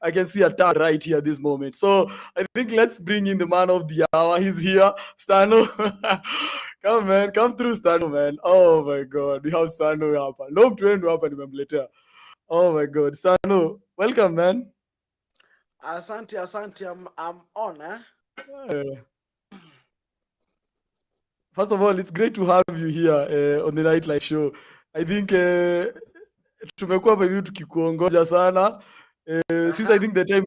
I can see a tag right here at this moment. So I think let's bring in the man of the hour. He's here, Stano. Come man, come through Stano man. Oh my God, we have Stano hapa. No mtu wenu hapa nimemletea. Oh my God, Stano, welcome man. Asante, I'm on, First of all, it's great to have you here on the Nightlife Show. I think tumekuwa hapa hivi tukikuongoja sana. Since I think the time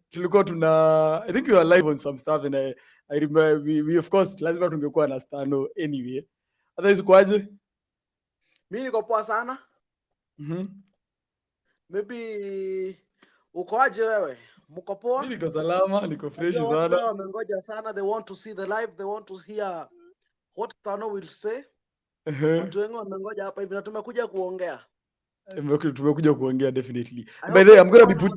tulikuwa I think we were live on some stuff and I remember we of course lazima tungekuwa na Stano anyway. Otherwise kwaje? Mimi niko poa sana. Maybe ukoaje wewe? Mko poa? Mimi niko salama, niko fresh sana. Watu wamengoja sana, they want to see the live, they want to hear what Stano will say. Watu wengi wamengoja hapa hivi na tumekuja kuongea. Tumekuja kuongea definitely. By the way, I'm going to be put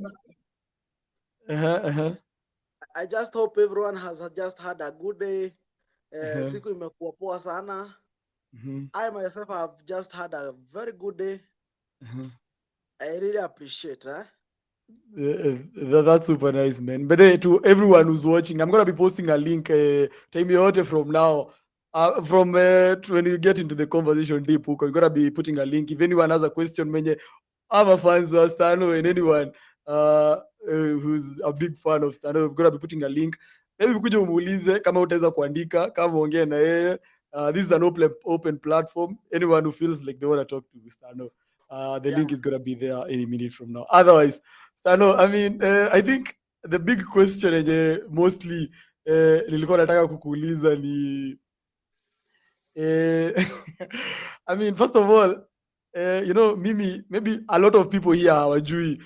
I just hope everyone has just had a good day. Siku imekuwa poa sana. I myself have just had a very good day. I really appreciate that's super nice, man. But to everyone who's watching, I'm going to be posting a link time yote from now. From when you get into the conversation deep, we're going to be putting a link. If anyone has a question, I'm a fan of Stano, and anyone who's a big fan of Stano, we're going to be putting a link. Maybe ukuje umuulize kama utaweza kuandika, kama ongea na yeye. This is an open platform. Anyone who feels like they want to talk to Stano, the link is going to be there any minute from now. Otherwise, Stano, I mean, I think the big question mostly nilikuwa nataka kukuuliza ni I mean, first of all, you know, maybe a lot of people here hawajui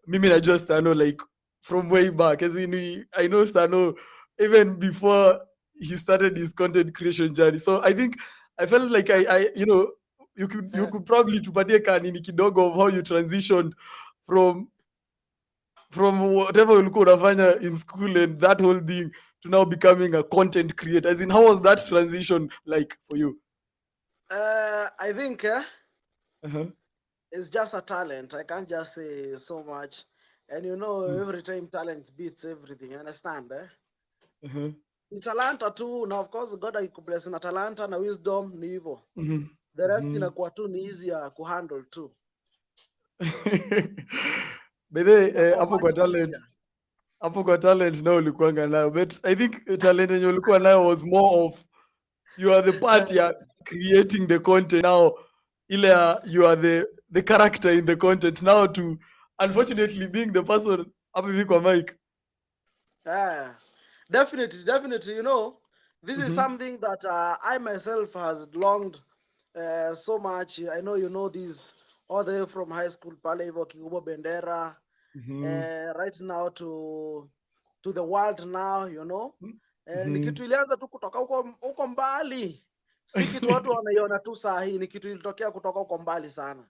mimi najua Stano like from way back. As in, I know Stano even before he started his content creation journey. So I think I felt like I you know, you could probably tupatie kanini kidogo of how you transitioned from whatever ulikuwa unafanya in school and that whole thing to now becoming a content creator. As in, how was that transition like for you? I think it's just a talent. I can't just say so much. And you know, every time talent beats everything. You understand? Ni talanta tu, na of course God akubless na talanta na wisdom ni hivyo. The rest inakuwa tu ni easy ya kuhandle tu. Bede hapo kwa talent now ulikuanga nayo, but I think talent yenye ulikuwa nayo was more of you are the part ya creating the content. Now ile you are the character in the content now to unfortunately being the person hapo hivi kwa mic. Definitely, you know, this is something that I myself has longed so much. I know you know this all the way from high school pale hivyo Kikubo Bendera, right now to the world now, you know. Ni kitu ilianza tu kutoka huko mbali. Si kitu watu wanaiona tu saa hii, ni kitu ilitokea kutoka huko mbali sana.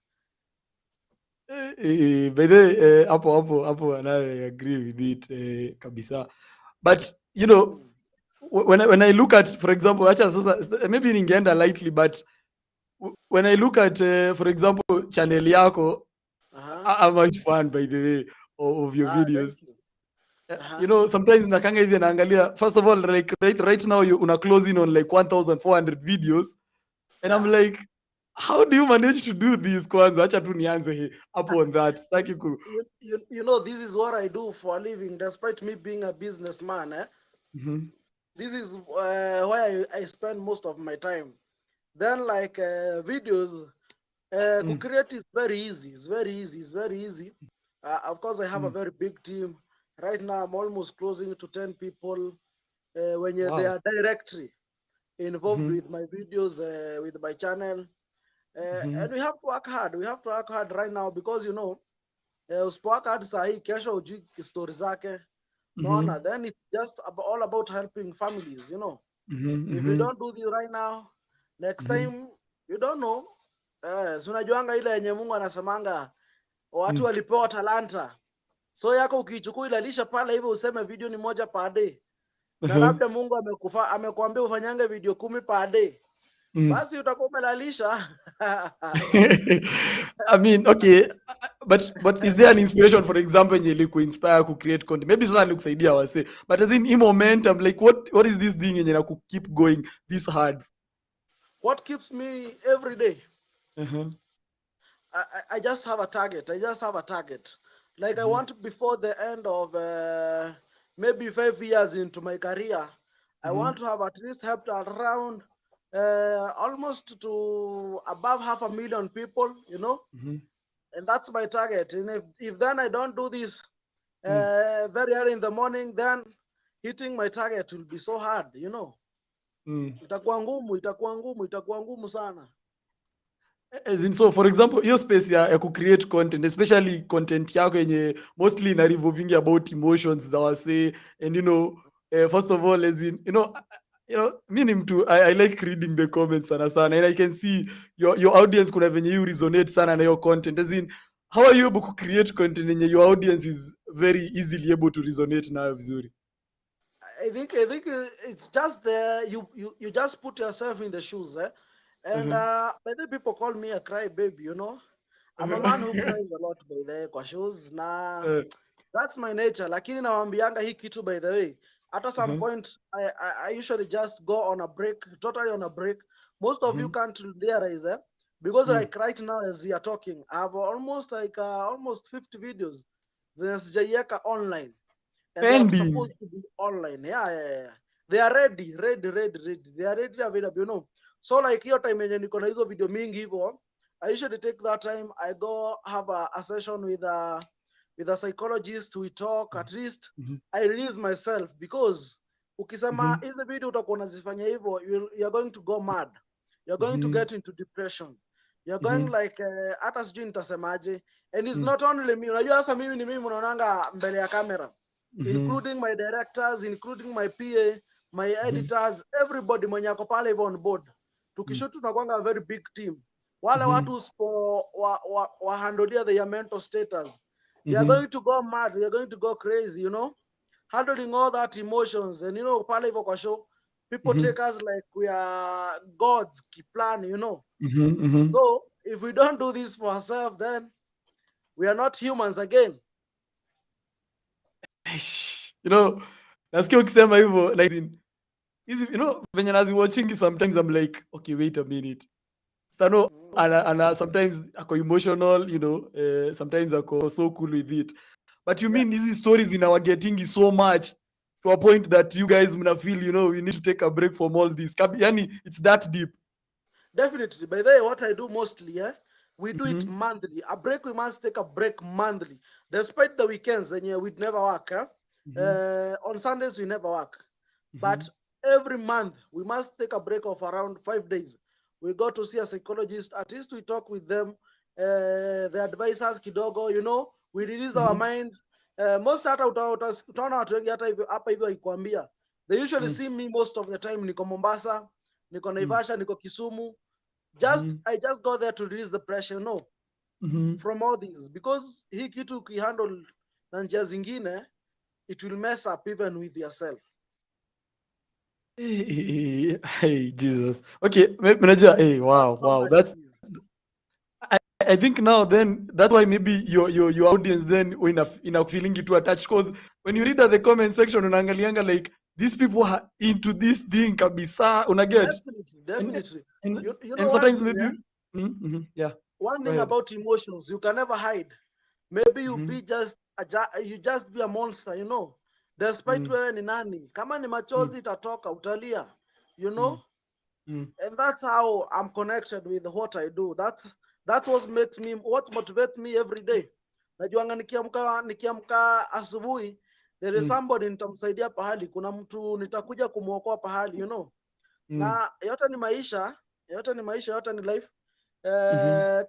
By the hapo and I agree with it kabisa. But you know, when I look at, for example, maybe ningeenda lightly, but when I look at for example channel yako, I'm much fan by the way of your videos. You know, sometimes nakanga hivi naangalia, first of all, like right now you una closing on like 1,400 videos and I'm like, how do you manage to do this? Kwanza acha tu nianze hapo on that. You know, this is what I do for a living, despite me being a businessman. This is where I spend most of my time. Then like videos, to create is very easy. It's very easy. Of course, I have a very big team. Right now, I'm almost closing to 10 people. When they are directly involved with my videos, with my channel. And we have to work hard. We have to work hard right now because, you know, usipowork hard sahi kesho ujui story zake. No, then it's just all about helping families, you know. If you don't do this right now, next time, you don't know. Unajuanga ile yenye Mungu anasemanga watu walipewa talanta. So yako ukichukua ile lisha pale hivyo useme video ni moja per day. Na labda Mungu amekuambia ufanyange video 10 per day. Mm. basi utakuwa umelalisha. I mean, okay, but is there an inspiration, for example, yenye ilikuinspire ku create content? Maybe sasa nikusaidia wase, but as in momentum, like what is this thing yenye na ku keep going this hard? What keeps me every day? Uh-huh. I just have a target. I just have a target. Like I Mm-hmm. want before the end of maybe 5 years into my career, I Mm-hmm. want to have at least helped around almost to above 500,000 people, Mm-hmm. and that's my target. And if then I don't do this Mm. very early in the morning, then hitting my target will be so hard. Mm. Itakuwa ngumu sana. As in, so for example, hiyo space ya ku create content, especially content yako yenye mostly ina revolving about emotions za wase, and first of all, as in, mi ni mtu, I like reading the comments sana sana, and I can see your audience kuna venye you resonate sana na your content. As in, how are you able to create content yenye your audience is very easily able to resonate nayo vizuri? I think it's just the you just put yourself in the shoes, eh? And Uh-huh. by the people call me a cry baby. I'm a man who Uh-huh. cries a lot by the kwa shoes. Nah, Uh, that's my nature. Lakini nawambianga hii kitu by the way. At some uh-huh. point, I usually just go on a break, totally on a break. Most of you Mhm. can't realize, eh? Because Mm. like right now as we are talking, I have almost 50 videos. Zenye sijaiweka online and they are Pending. supposed to be online. Yeah. They are ready. They are ready available. So like hiyo time yenye niko na hizo video mingi hivyo, I usually take that time. I go have a session with a psychologist. We talk. At least Mhm. I release myself because ukisema Mhm. hizi video utakuwa unazifanya hivyo, you're going to go mad. You're going to Mhm. get into depression. You're going Mhm. like hata sijui nitasemaje. And it's Mm. not only me. Unajua sasa mimi ni mimi unaonanga mbele ya kamera, Mhm. including my directors, including my PA, my Mhm. editors, everybody mwenye ako pale hivyo on board. Mm. Tukishoot tunakwanga a very big team. Wale Mhm. watu usipo wa handle their mental status, they are Mhm. going to go mad, they are going to go crazy. Handling all that emotions, and pale hivyo kwa show, people Mhm. take us like we are gods kiplan. Mhm. Mhm. So if we don't do this for ourselves, then we are not humans again. You know, nasikia ukisema hivyo like hizi venye naziwatchingi sometimes I'm like, okay, wait a minute. Stano ana sometimes ako emotional, sometimes ako so cool with it. But you Yeah. mean hizi stories inawagetingi so much to a point that you guys mna feel, you need to take a break from all this. Yani, it's that deep. Definitely. By the way, what I do mostly, we do it Mhm. monthly. A break, we must take a break monthly. Despite the weekends, then we'd never work. Mhm. On Sundays, we never work. But Mhm. every month, we must take a break of around 5 days. We go to see a psychologist. At least we talk with them. The advisors kidogo. We release our Mhm. mind. Most hata utaona watu wengi hata hapa hivyo ikwambia. They usually Mm. see me most of the time. Niko Mombasa, niko Mm. Naivasha, niko Kisumu. Mhm. I just go there to release the pressure, Mhm. from all these, because hii kitu ukihandle na njia zingine, it will mess up even with yourself. Hey, Jesus. Okay, manager. Hey, That's wow, how wow. hard it That's is. I think now then that's why maybe your audience then ina feeling it to attach, because when you read at the comment section unaangalianga like these people are into this thing kabisa, una get, Definitely, and definitely. and You know and one sometimes thing, maybe. yeah? Yeah, One go thing ahead. about emotions, you can never hide. Maybe you Mm-hmm. be you just be a monster. Despite Mm, wewe ni nani. Kama ni mm, machozi itatoka, utalia, you mm, know? mm, And that's how I'm connected with what I do. That's what motivates me every day. Najuanga nikiamka asubuhi, there is mm, somebody nitamsaidia pahali, kuna mtu nitakuja kumuokoa pahali. mm, Na yote ni life. mhm.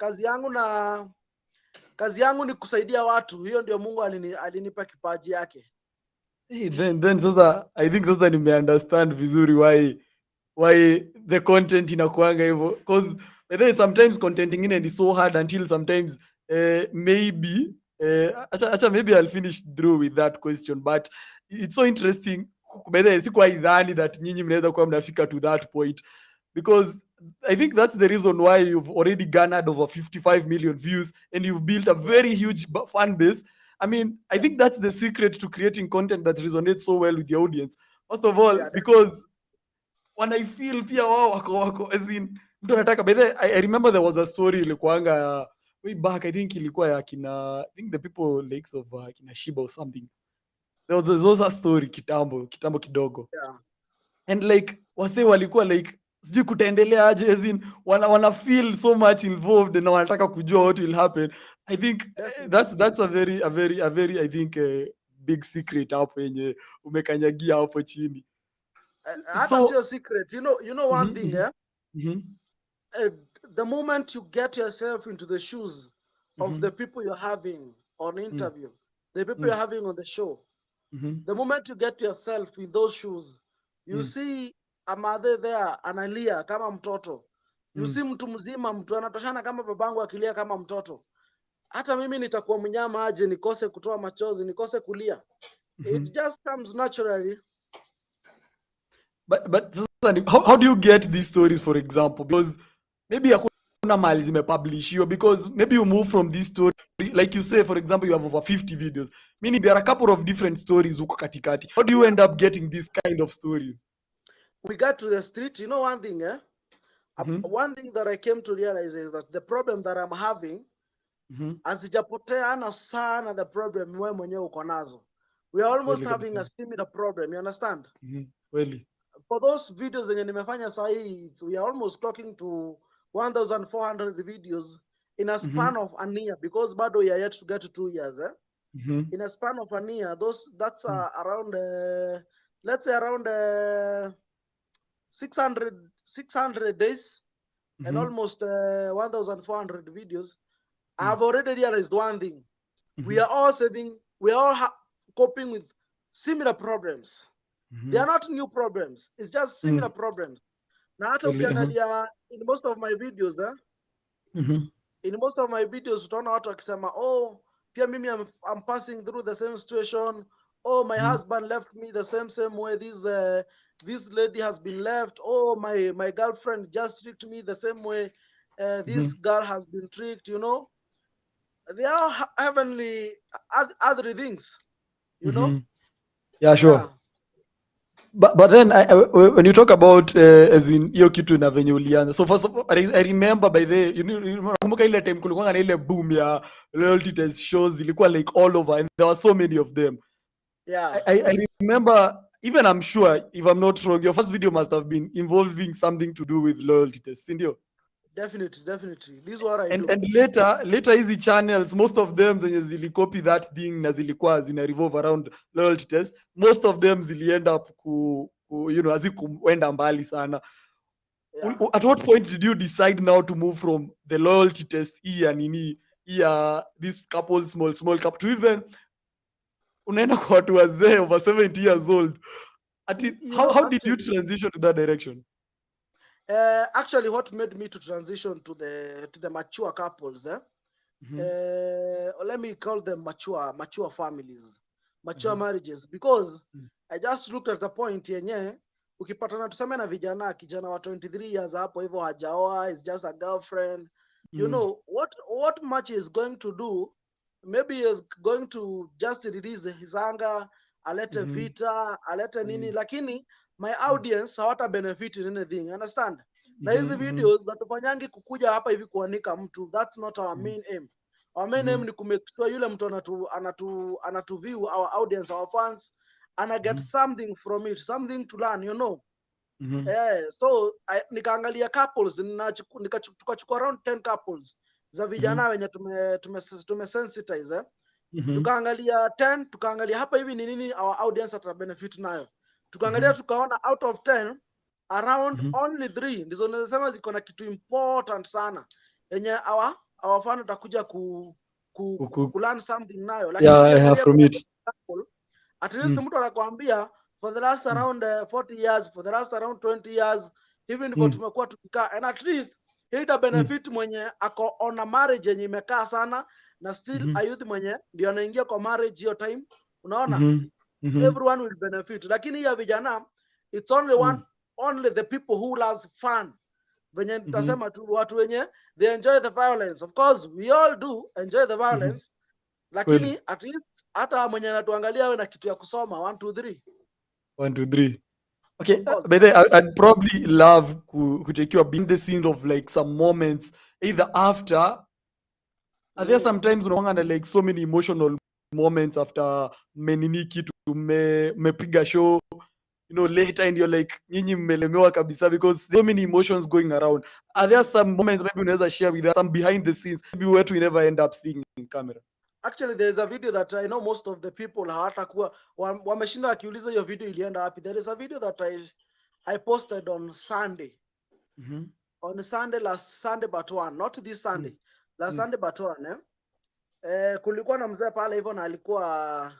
Kazi yangu ni kusaidia watu. Hiyo ndio Mungu alinipa kipaji yake. Hey, then sasa I think sasa nimeunderstand vizuri why the content inakuanga hivyo, because sometimes content ingine ni so hard until sometimes maybe acha maybe I'll finish through with that question, but it's so interesting. By the way, sikuwa idhani that nyinyi mnaweza kuwa mnafika to that point, because I think that's the reason why you've already garnered over 55 million views and you've built a Yeah, very huge fan base. I mean, I yeah, think that's the secret to creating content that resonates so well with the audience. First of all, yeah, definitely. because when I feel pia wao wako as in mtu anataka by the I remember there was a story ilikuanga way back. I think ilikuwa ya kina, I think the people lakes of kina Shiba or something. There was a story kitambo kidogo, Yeah, and like wase walikuwa like sijui kutaendelea aje, as in wana feel so much involved na wanataka kujua what will happen. I think definitely. that's a very I think big secret hapo yenye umekanyagia hapo chini. Hata So sio secret. You know one mhm, thing, mhm, eh? mhm, Uh, the moment you get yourself into the shoes of the mhm, people you're having on mm, interview, the people you're mm, having on the show, mhm, the moment you get yourself in those shoes, you mm, see a mother there analia kama mtoto, you mm, see mtu mzima, mtu anatoshana kama babangu akilia kama mtoto. Hata mimi nitakuwa mnyama aje nikose kutoa machozi, nikose kulia? mhm. It just comes naturally. But sasa how do you get these stories, for example? Because maybe hakuna mahali zimepublishiwa, because maybe you move from this story, like you say, for example, you have over 50 videos, meaning there are a couple of different stories huko katikati. How do you Yeah, end up getting these kind of stories? we got to the street. You know one thing, eh? Mhm, One thing that I came to realize is that the problem that I'm having, mhm. hazijapoteana sana the problem wewe mwenyewe uko nazo. We are almost Kweli having a kabisa. similar problem, you understand? Mhm, kweli. For those videos zenye nimefanya sahi, we are almost clocking to 1,400 videos in a span Mhm, of a year, because bado we are yet to get to 2 years, eh? mhm, In a span of a year, that's mm, around let's say around 600 days, and mhm, almost 1,400 videos. I mm, have already realized one thing: we mhm, are all saving, we are all coping with similar problems. They are mhm, not new problems, it's just similar mm. problems. Na hata Kweli, ukiangalia in most of my videos, mhm, in most of my videos utaona watu wakisema, oh, pia mimi I'm passing through the same situation. Oh, my mhm, husband left me the same way this lady has been left. Oh, my girlfriend just tricked me the same way this mhm, girl has been tricked. They are heavenly other things. you know mhm. Yeah, yeah, sure. But then when you talk about as in hiyo kitu na venye ulianza, so first of all, I remember by the nakumbuka ile time kulikuwa na ile boom ya loyalty test shows zilikuwa like all over and there were so many of them. yeah. I remember, even I'm sure if I'm not wrong, your first video must have been involving something to do with loyalty test, ndio? Definitely, this is what I And do. and later hizi channels, most of them zenye zilicopy that thing na zilikuwa zina revolve around loyalty test, most of them ziliend up hazikuenda mbali sana. Yeah. At what point did you decide now to move from the loyalty test hii ya nini, hii ya this couple small couple to even unaenda kwa watu wazee over 70 years old? you, you How know how did you actually transition to that direction? actually what made me to transition to the mature couples, Mhm, let me call them mature families, mature mhm, marriages, because mm, I just looked at the point yenye ukipatana tuseme na kijana wa 23 years hapo hivyo hajaoa, is just a girlfriend. mm, What much is going to do? Maybe is going to just release his anger, alete mhm, vita, alete nini, mm, lakini my mm, audience hawata benefit in anything, understand? Na mhm, hizi mhm, videos natufanyangi kukuja hapa hivi kuanika mtu, that's not our mhm, main aim. Our main aim mhm, ni kumake sure yule mtu anatu view, our audience, our fans, ana get mhm, something from it, something to learn. mhm, So nikaangalia couples, tukachukua around 10 couples za mhm, vijana wenye tumesensitize, mhm, tukaangalia 10, tukaangalia hapa hivi ni nini our audience ata benefit nayo, tukaangalia mhm, tukaona out of 10 around mhm. only 3 ndizo nasema ziko na kitu important sana yenye our fan utakuja Kuku- ku learn something nayo, lakini Yeah, I have ukiangalia from kwa it. couple, at least Mm, mtu anakuambia for the last mm, around 40 years, for the last around 20 years, hivi ndivyo mm, tumekuwa tukikaa, and at least hii ita mm, benefit mwenye ako on a marriage yenye imekaa sana na still mhm, a youth mwenye ndio anaingia kwa marriage hiyo time, unaona, mhm, mhm, everyone will benefit. Lakini ya vijana, it's only mm, only the people who loves fun, venye nitasema tu watu wenye they enjoy the violence. Of course we all do enjoy the violence, lakini at least hata mwenye anatuangalia awe na kitu ya kusoma 1 2 3 1 2 3. Okay, of course. but I'd probably love kuchekiwa behind the scene of like some moments either after. Are there sometimes unaona na like so many emotional moments after menini kitu mepiga show, you know, later and you're like nyinyi mmelemewa kabisa because so many emotions going around. Are there some moments maybe unaweza share with us, some behind the scenes maybe what we never end up seeing in camera? Actually there is a video that I know most of the people hawatakuwa wameshinda akiuliza hiyo video ilienda wapi. There is a video that I posted on Sunday. On Sunday, last Sunday but one, not this Sunday. Last Sunday but one, kulikuwa na mzee pale hivyo na alikuwa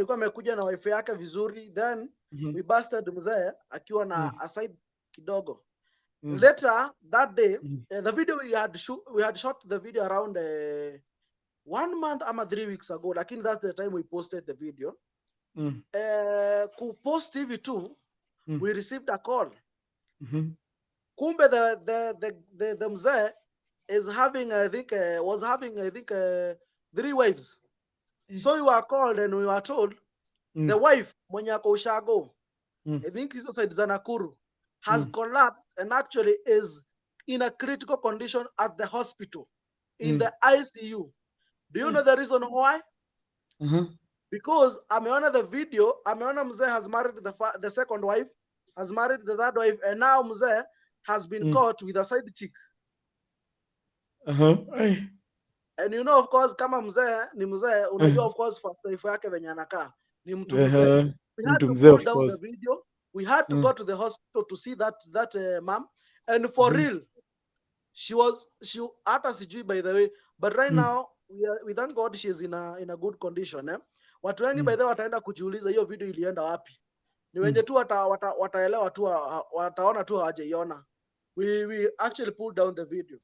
amekuja na wife yake vizuri, then we busted mzee akiwa na aside kidogo. Later that day, the video we had shot the video around 1 month ama 3 weeks ago, lakini that's the time we posted the video. Kupost hivi tu, we received a call. Kumbe the mzee is having was having 3 wives. So we were called and we were told the wife mwenye ako Ushago, I think hizo side za Nakuru, has collapsed and actually is in a critical condition at the hospital in the ICU. Do you know the reason why? Because ameona the video, ameona mzee has married the second wife, has married the third wife, and now mzee has been caught with a side chick. And you know, of course, kama mzee ni mzee, unajua of course first wife yake venye anakaa ni mtu mzee. We had to pull down the video. We had to go to the hospital to see that mom, and for real, she hata sijui by the way, but right now we thank God she is in a good condition. Watu wengi by the way wataenda kujiuliza hiyo video ilienda wapi. Ni wenye tu wataelewa tu, wataona tu hawajaiona. We actually pulled down the video.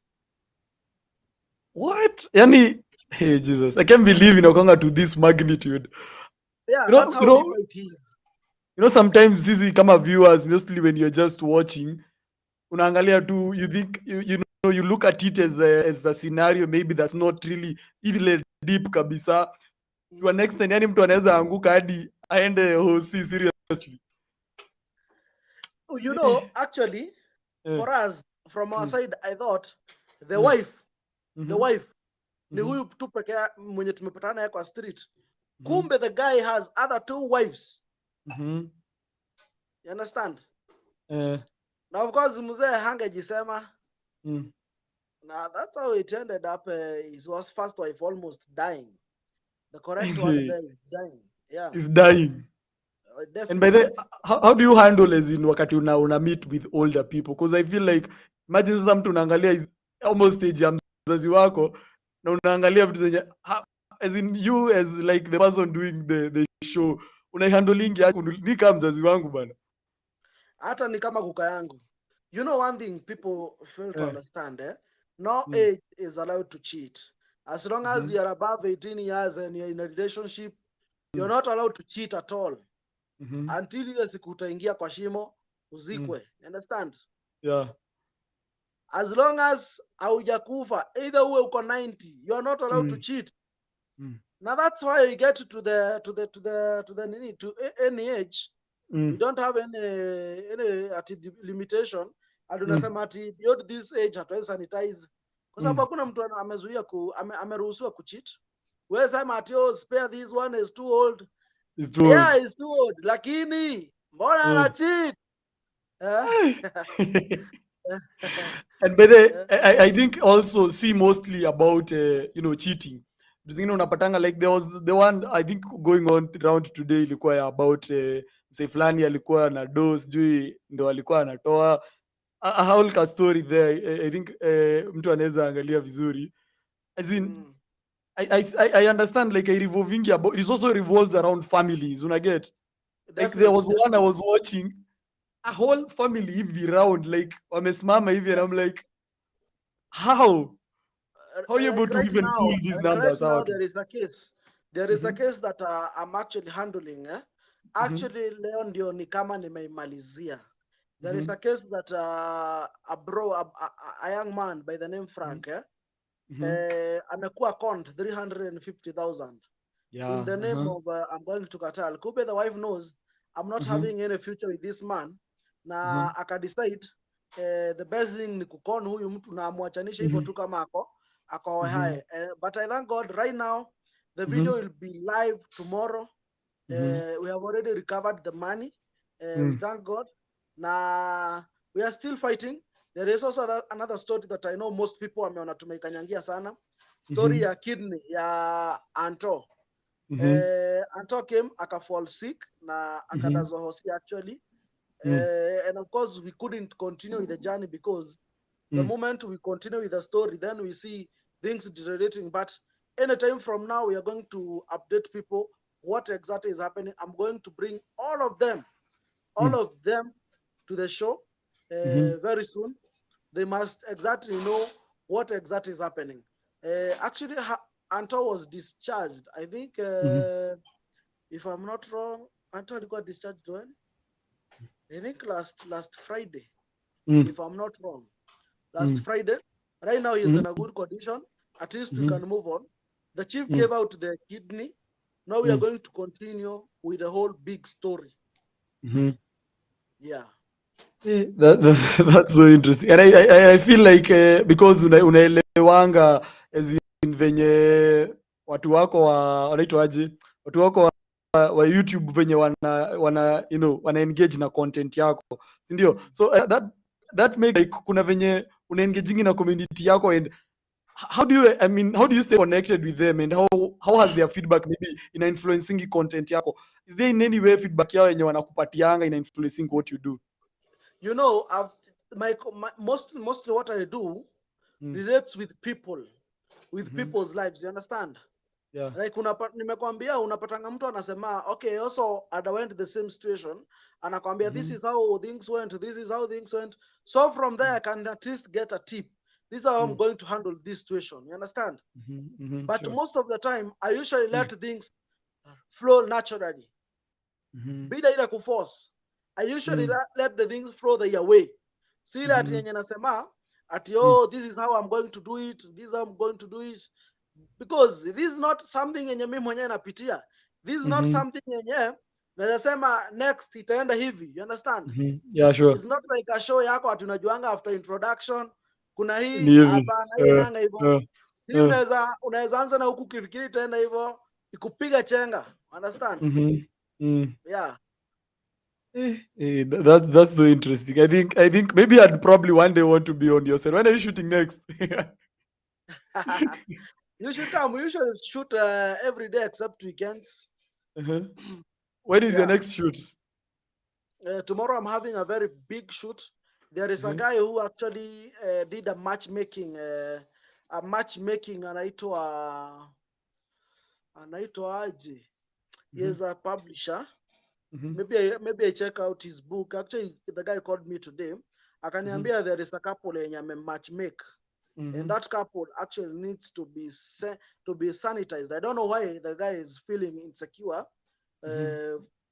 What? Yani, hey Jesus, I can't believe inakwanga to this magnitude. Yeah, that's how it is. You know, sometimes sisi kama viewers, mostly when you're just watching, unaangalia tu, you think you know, you look at it as a scenario maybe that's not really ile deep kabisa. To an extent, yani mtu anaweza anguka hadi aende hosi seriously. You know, actually, for us from our side, I thought the wife ni huyu tu peke mwenye tumepatana naye kwa street. Kumbe the guy has other 2 wives. You understand? Now of course mzee hangejisema. Now that's how it ended up. His first wife almost dying. The correct word there is dying. Yeah. Is dying. Definitely. And by the how do you handle as in wakati una meet with older people? Because I feel like imagine sasa mtu unaangalia is almost age ya mzazi wako na unaangalia vitu zenye as in you as like the person doing the show unaihandling yako ni kama mzazi wangu bana. Hata ni kama kuka yangu. You know one thing people fail to understand, no age is allowed to cheat. As long as you are above 18 years and you're in a relationship, you're not allowed to cheat at all. Until ile siku utaingia kwa shimo uzikwe. Understand? Yeah. As long as haujakufa, either uwe uko 90, you are not allowed to cheat. Now that's why you get to any age. You don't have any limitation. And unasema ati beyond this age hatuwezi sanitize. Kwa sababu hakuna mtu amezuia ameruhusiwa kucheat. Wewe sema ati spare this one is too old. It's too old. Yeah, it's too old. Lakini mbona ana cheat? And by the I think also see mostly about you know, cheating. Zingine unapatanga like there was the one I think going on around today ilikuwa about msee fulani alikuwa na dose sijui ndo alikuwa anatoa a whole story there. I think mtu anaweza angalia vizuri as in I understand like I revolving about it also revolves around families, una get like there was one I was watching a whole family hivi round like wamesimama hivi and I'm like how are you able to even pull these numbers out? There is a case. There is a case that I'm actually handling. Actually leo ndio ni kama nimeimalizia. There is a case that a young man by the name Frank amekuwa conned 350,000 in the name of I'm going to Qatar. Kumbe the wife knows I'm not having any future with this man, na akadecide the best thing ni kukon huyu mtu na amwachanishe hivyo tu kama ako hai. But I thank God right now the video will be live tomorrow. We have already recovered the money. We thank God. Na we are still fighting. There is also another story that I know most people wameona tumeikanyangia sana. Story ya kidney ya Anto. Anto came akafall sick na akadazwa hosi actually. And of course we couldn't continue with the journey because the moment we continue with the story, then we see things deteriorating. But anytime from now, we are going to update people what exactly is happening. I'm going to bring all of them to the show very soon. They must exactly know what exactly is happening. Actually, Anto was discharged. I think, if I'm not wrong, Anto got discharged when? I think last Friday, if I'm not wrong. Last Friday. Right now he's in a good condition. At least we can move on. The chief gave out the kidney. Now we are going to continue with the whole big story. Yeah. That's so interesting. And I feel like because unaelewanga as in venye watu wako wanaitwaje, watu wako wa YouTube venye wana wana engage na content yako, si ndio? So that make like kuna venye una engaging na community yako, and how do you stay connected with them, and how has their feedback maybe ina influencing content yako? Is there in any way feedback yao yenye wanakupatianga ina influencing what you do? You know, mostly what I do relates with people, with people's lives. You understand? Yeah. Like nimekwambia unapatanga mtu anasema okay, also underwent the same situation, anakwambia this is how things went, this is how things went. So from there I can at least get a tip. This is how I'm going to handle this situation. You understand? But Sure. most of the time I usually let things flow naturally. Bila ile kuforce. I usually let the things flow their way. See that yenye nasema ati this is how I'm going to do it, this is how I'm going to do it. Because this is not something yenye mimi mwenyewe napitia. This is not something yenye nasema next itaenda hivi. You understand? Yeah, sure. It's not like a show yako ati unajuanga after introduction kuna hii hapa na hii nanga hivyo. Hii unaweza anza na huku kifikiri itaenda hivyo ikupiga chenga. Understand? Yeah. That's so interesting. I think maybe I'd probably one day want to be on your set. When are you shooting next? You should come. We usually shoot every day except weekends. When is your next shoot? Tomorrow I'm having a very big shoot. There is a guy who actually did a matchmaking. Anaitwa aje. He is a publisher. Maybe I check out his book. Actually, the guy called me today. Akaniambia there is a couple yenye matchmake. And that couple actually needs to be sanitized. I don't know why the guy is feeling insecure.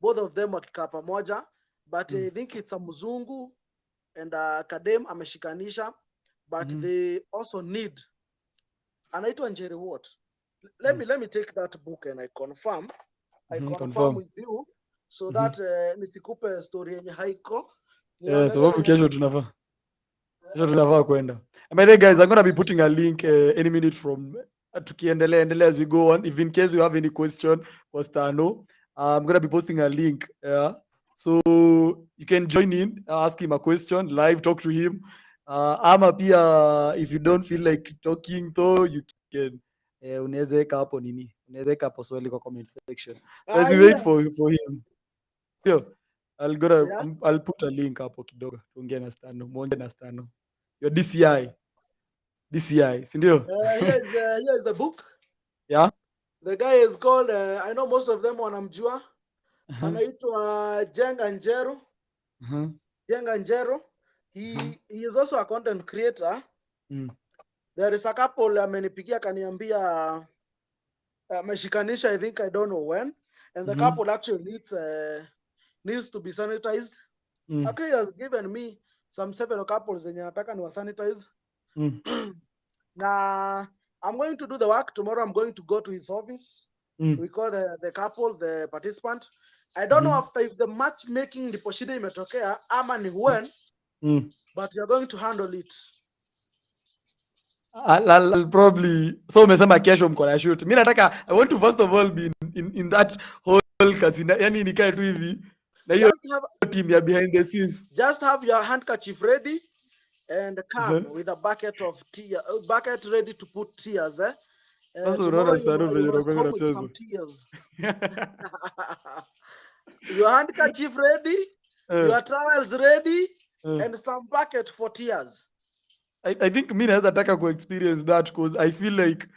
Both of them wakikaa pamoja, but I think it's a mzungu and a kadem ameshikanisha, but they also need anaitwa Njeri what? Let me take that book and I confirm with you so that nisikupe story yenye haiko. Sababu kesho tunafaa kwenda. And by the way, guys, I'm going to be putting a link any minute from tukiendelea as we go on. If in case you have any question for Stano, I'm going to be posting a link. So you can join in, ask him a question, live, talk to him. Ama pia, if you don't feel like talking though, you can unaweza weka hapo swali kwa comment section. So as we wait for him. I'll put a link hapo kidogo tuongee na Stano, muongee na Stano. Your DCI, si ndio? Here is the book. Yeah. The guy is called I know most of them wanamjua. Anaitwa Jenga Njero. Jenga Njero. He is also a content creator. There is a couple amenipigia kaniambia ameshikanisha, I think, I don't know when, and the couple actually needs to be sanitized. Okay, he has given me some several couples zenye nataka ni sanitize. Na I'm going to do the work tomorrow. I'm going to go to his office. We call the couple, the participant. I don't know after if the matchmaking ndipo shida imetokea ama ni when, but you're going to handle it. I'll probably, so umesema kesho mko na shoot. Mimi nataka, I want to first of all be in that whole casino, yani nikae tu hivi na hiyo team ya behind the scenes. Just have your handkerchief ready and come with a bucket of tea, bucket ready to put tears. Tomorrow you must come with some tears. Your handkerchief ready, your towels ready, and some bucket for tears. I think mi naweza taka ku experience that because I feel like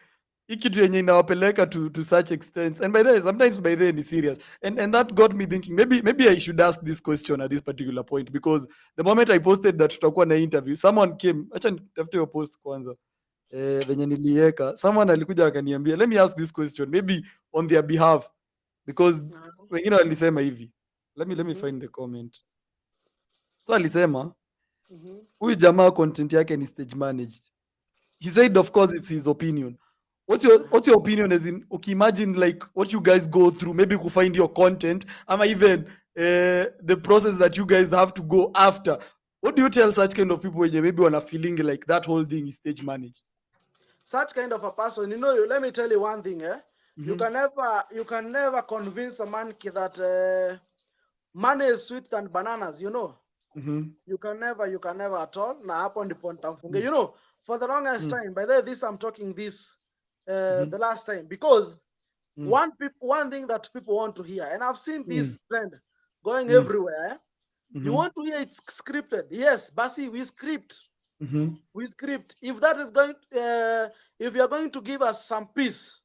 hii kitu yenye inawapeleka to such extents, and by the way, sometimes by then is serious, and that got me thinking maybe I should ask this question at this particular point, because the moment I posted that tutakuwa na interview, someone came, acha nitafute hiyo post kwanza, venye niliweka, someone alikuja akaniambia, let me ask this question maybe on their behalf, because wengine walisema hivi, let me find the comment. So alisema huyu jamaa content yake ni stage managed. He said of course it's his opinion. What's your opinion, as in, okay, imagine like what you guys go through maybe to find your content, ama even the process that you guys have to go after. What do you tell such kind of people when you maybe wanna feeling like that whole thing is stage managed? Such kind of a person, let me tell you one thing, you can never convince a monkey that money is sweet than bananas, You can never at all. Na hapo ndipo nitamfunga. For the longest time, by the way, I'm talking this the last time, because one thing that people want to hear, and I've seen this trend going everywhere. You want to hear it's scripted. Yes, Basi, we script. We script. If that is going, if you're going to give us some peace,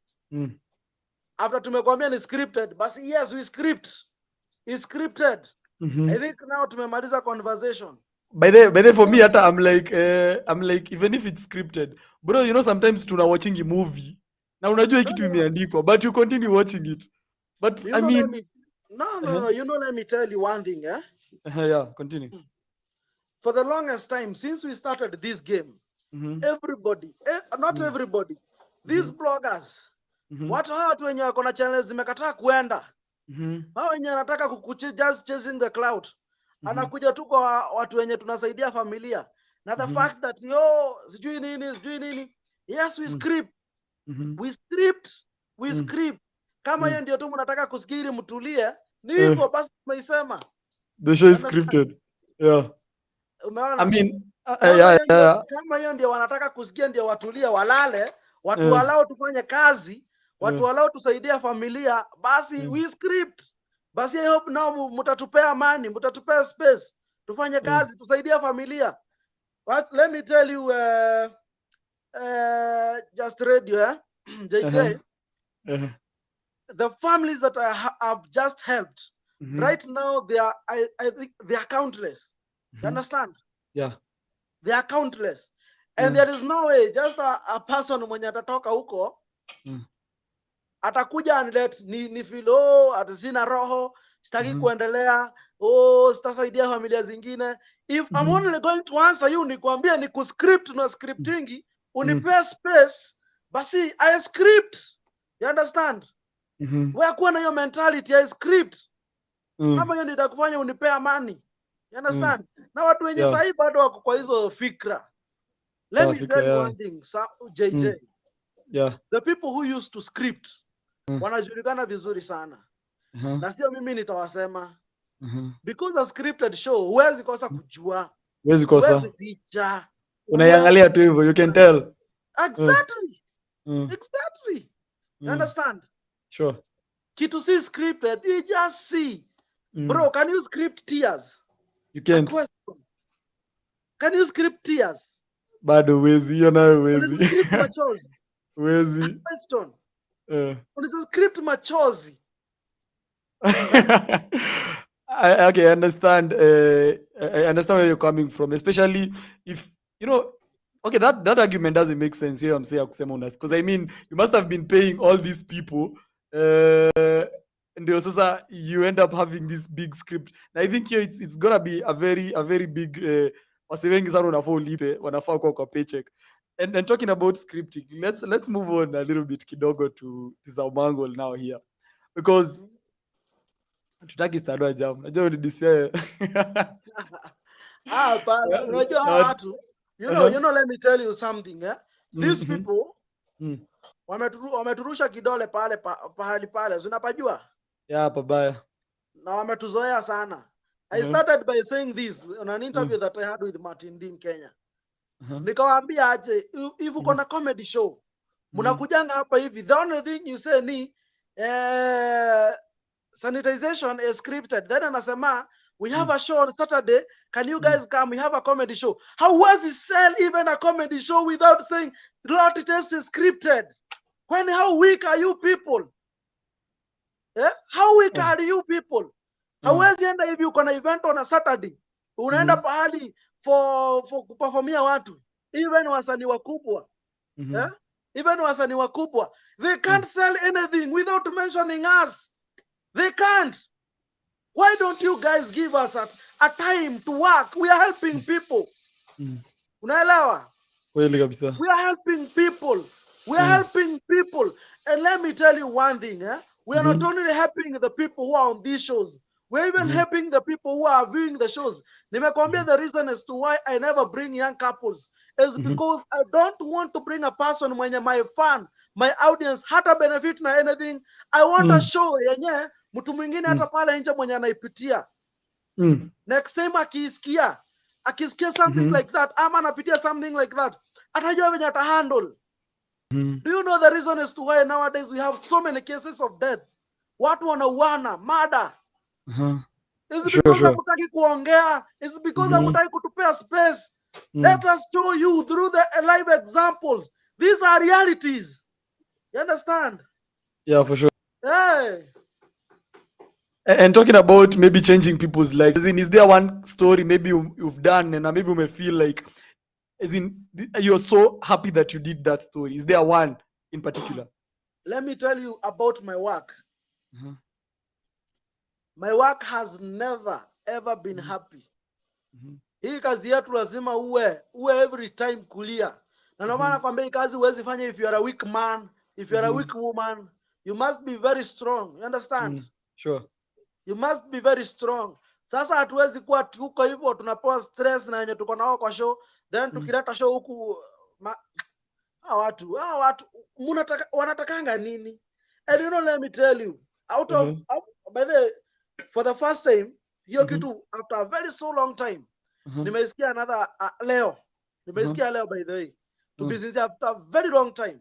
after tumekwambia ni scripted, Basi, yes, we script. It's scripted. I think now tumemaliza conversation. By the for me, I'm like, even if it's scripted, bro, sometimes tuna watching a movie. Na unajua kitu imeandikwa, but you continue watching it. But I mean, no. Let me tell you one thing, yeah, continue. For the longest time since we started this game, everybody, not everybody, these bloggers, watu wenye wako na channels zimekataa kuenda. Hao wenye anataka just chasing the cloud. Anakuja tu kwa watu wenye tunasaidia familia. Na the fact that sijui nini. Yes, we script. We script. Kama hiyo ndio tu mnataka kusikiri mtulie, ni hivyo basi tumeisema. The show is scripted. Yeah. Umeona? I mean, kama hiyo ndio wanataka kusikia, ndio watulie walale, watu walao tufanye kazi, watu walao tusaidia familia, basi we script. Basi I hope now mutatupea amani, mutatupea space, tufanye kazi, tusaidia familia. But let me tell you, just radio, JJ, the families that I have just helped, right now I think they are countless. You understand? Yeah. They are countless. And there is no way just a person mwenye atatoka huko atakuja and let ni feel atasina roho, sitaki kuendelea, sitasaidia familia zingine. If I'm only going to answer you nikwambia ni kuscript na scriptingi, unipe space, basi I script. You understand? Wewe kuwa na hiyo mentality ya script. Kama hiyo ndio kufanya unipe amani. You understand? Na watu wenye sahi bado wako kwa hizo fikra. Let me tell you one thing, JJ. Yeah. The people who used to script wanajulikana vizuri sana. Na sio mimi nitawasema. Because a scripted show huwezi kosa kujua. Huwezi picha. Unaiangalia tu hivyo, you can tell. Exactly. Exactly. You understand? Sure. Kitu si scripted, you just see. Bro, can you script tears? You can't. Can you script tears? Bado wezi, hiyo nayo wezi. Script machozi. Wezi. Question. Script machozi. Okay, I understand. I understand where you're coming from, especially if okay, that argument doesn't make sense here. I'm saying because I mean, you must have been paying all these people ndio sasa you end up having this big script, na I think here it's gonna be a very big wase wengi sana unafaa ulipe, wanafaa kuwa kwa paycheck. And talking about scripting, let's move on a little bit kidogo to Saumango now here, because tutaki Stano jam, najua unidisia Bana, unajua hawa watu, you know, let me tell you something, eh? These people wameturusha kidole pahali pale, unapajua? Yeah, pabaya. Na wametuzoea sana. I started by saying this on an interview that I had with Martin Dean Kenya. Nikawaambia aje, if uko na comedy show, mnakujanga hapa hivi, the only thing you say ni Sanitization is scripted. Then anasema, we have a show on Saturday, can you guys come? We have a comedy show. How was he sell even a comedy show without saying lot test is scripted? How weak are you people? How weak are you people? Hauwezi enda hivi uko na event on a Saturday, unaenda pahali for kuperformia watu, even wasanii wakubwa, even wasanii wakubwa, they can't sell anything without mentioning us. They can't. Why don't you guys give us a time to work? We are helping people. Unaelewa? Kweli kabisa. We are helping people. We are helping people. And let me tell you one thing, we are not only helping the people who are on these shows, we're even helping the people who are viewing the shows. Nimekwambia the reason as to why I never bring young couples is because I don't want to bring a person mwenye my fan, my audience hata benefit na anything. I want a show yenye mtu mwingine hata pale nje mwenye anaipitia. Next time akisikia something like that, ama anapitia something like that, atajua venye ata handle. Do you know the reason as to why nowadays we have so many cases of death? Watu wanauana, murder. It's because hakutaki kuongea. It's because hakutaki kutupea space. Let us show you through the live examples. These are realities. You understand? Yeah, for sure. Hey. And talking about maybe changing people's lives, as in, is there one story maybe you've done and maybe you may feel like, as in, you're so happy that you did that story? Is there one in particular? Let me tell you about my work. My work has never ever been happy. Hii kazi yetu lazima uwe every time kulia. Na ndio maana kwambia hii kazi huwezi fanya if you are a weak man, if you are a weak woman. You must be very strong. You understand? Sure. You must be very strong. Sasa hatuwezi kuwa tuko hivyo tunapewa stress na yenye tuko nao kwa show, then tukileta show huku watu wanatakanga nini? And you know, let me tell you, by the for the first time hiyo kitu after a very so long time nimesikia another leo by the way to business after a very long time.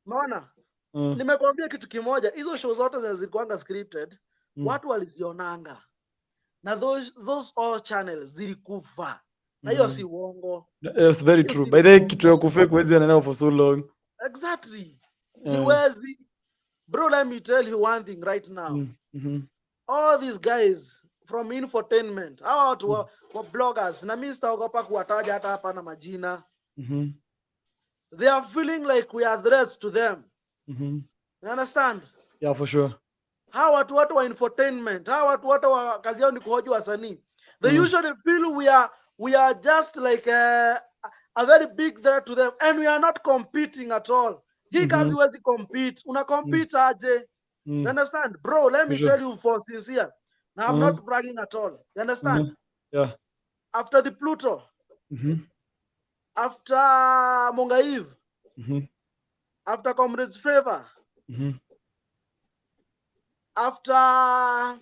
Maana nimekwambia kitu kimoja, hizo show zote zilikuanga scripted, watu walizionanga na those all channels zilikufa, na hiyo si uongo. It's very true. By the way, kitu ya kufake huwezi anaenda for so long. Exactly. Hiwezi. Bro, let me tell you one thing right now. All these guys from infotainment, hawa watu wa bloggers, na mimi sitaogopa kuwataja hata hapa na majina. They are feeling like we are threats to them. You understand? Yeah, for sure. Hawa watu wa infotainment, hawa watu wa kazi yao ni kuhoji wasanii. They usually feel we are just like a very big threat to them, and we are not competing at all. Hii kazi huwezi compete. Una compete aje? You understand? Bro, let me tell you for sincere. Now, I'm not bragging at all. You understand? Yeah. After the Pluto, after Mongaiv, after Comrades Favor, after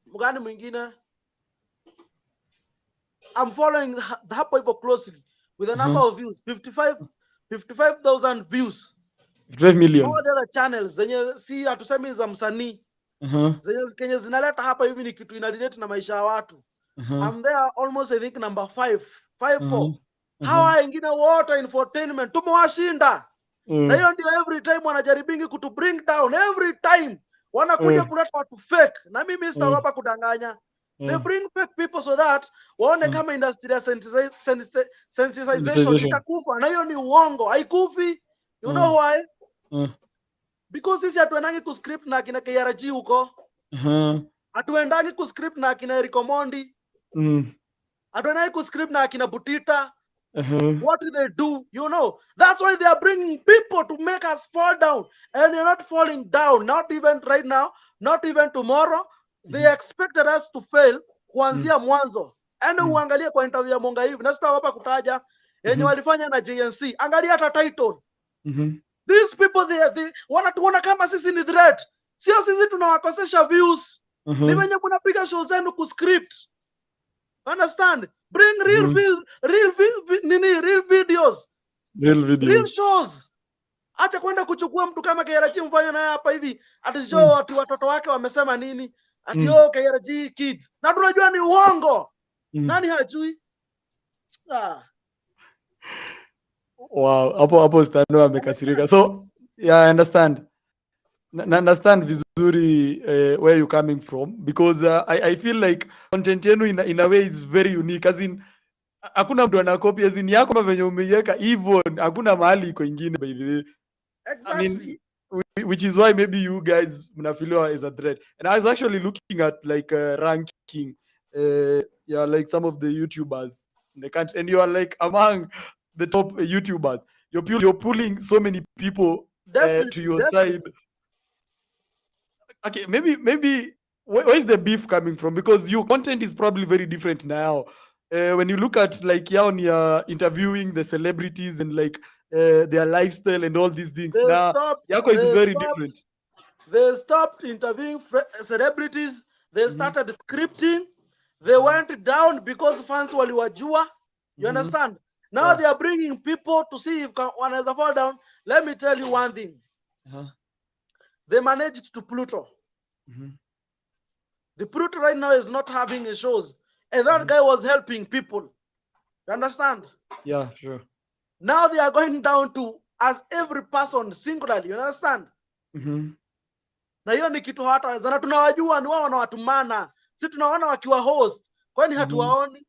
Mugani mwingine, I'm following the Hapo Ivo closely with a number of views, 55,000 views. 55 million. All the other channels zenye si hatusemi za msanii, zenye Kenya zinaleta hapa hivi ni kitu inarelate na maisha ya watu. I'm there almost I think number 5-4. Hawa wengine wote infotainment tumewashinda. Na hiyo ndio every time wanajaribingi kutu bring down, every time wanakuja kuleta watu fake, na mimi sitaogopa kudanganya. They bring fake people so that waone kama industry ya sensitization itakufa, na hiyo ni uongo, haikufi. You know why? because sisi hatuendangi kuscript na kina KRG huko. Hatuendangi kuscript na kina Erikomondi. Hatuendangi kuscript na kina Butita. What do they do? You know, that's why they are bringing people to make us fall down, and you're not falling down, not even right now, not even tomorrow. They expected us to fail kuanzia mwanzo. And uangalie kwa interview ya Monga hivi, na sitawapa kutaja yenye walifanya na JNC. Angalia hata title. These people they wanatuona kama sisi ni threat. Sio sisi tunawakosesha views. Ni wenye mnapiga show zenu kuscript. Understand? Bring real videos. Real shows. Acha kwenda kuchukua mtu kama KRG mfanye naye hapa hivi. Ati show watoto wake wamesema nini? Ati KRG kids. Na tunajua ni uongo. Nani hajui? Wow, hapo Stano amekasirika. So, yeah, I understand. Understand vizuri where you coming from, because I feel like content yenu in a way is very unique, as in hakuna mtu anakopi, as in yako venye umeiweka hivyo, hakuna mahali iko ingine, by the way. Exactly. I mean, which is why maybe you guys mnafiliwa as a threat. And I was actually looking at like ranking, yeah, like some of the YouTubers in the country, and you are like among the top YouTubers. You're pulling so many people to your side. Okay, maybe where is the beef coming from? Because your content is probably very different now. When you look at like when you're interviewing the celebrities and like their lifestyle and all these things, now Yako is very different. They stopped interviewing celebrities. They started scripting. They went down because fans waliwajua. You understand? Now they are bringing people to see if one has a fall down. Let me tell you one thing. They managed to Pluto. The Pluto right now is not having a shows, and that guy was helping people. You understand? Yeah, sure. Now they are going down to as every person singularly. You understand? Na hiyo ni kitu hata zana tunawajua ni wao wanawatumana. Si tunaona wakiwa host. Kwani hatuwaoni?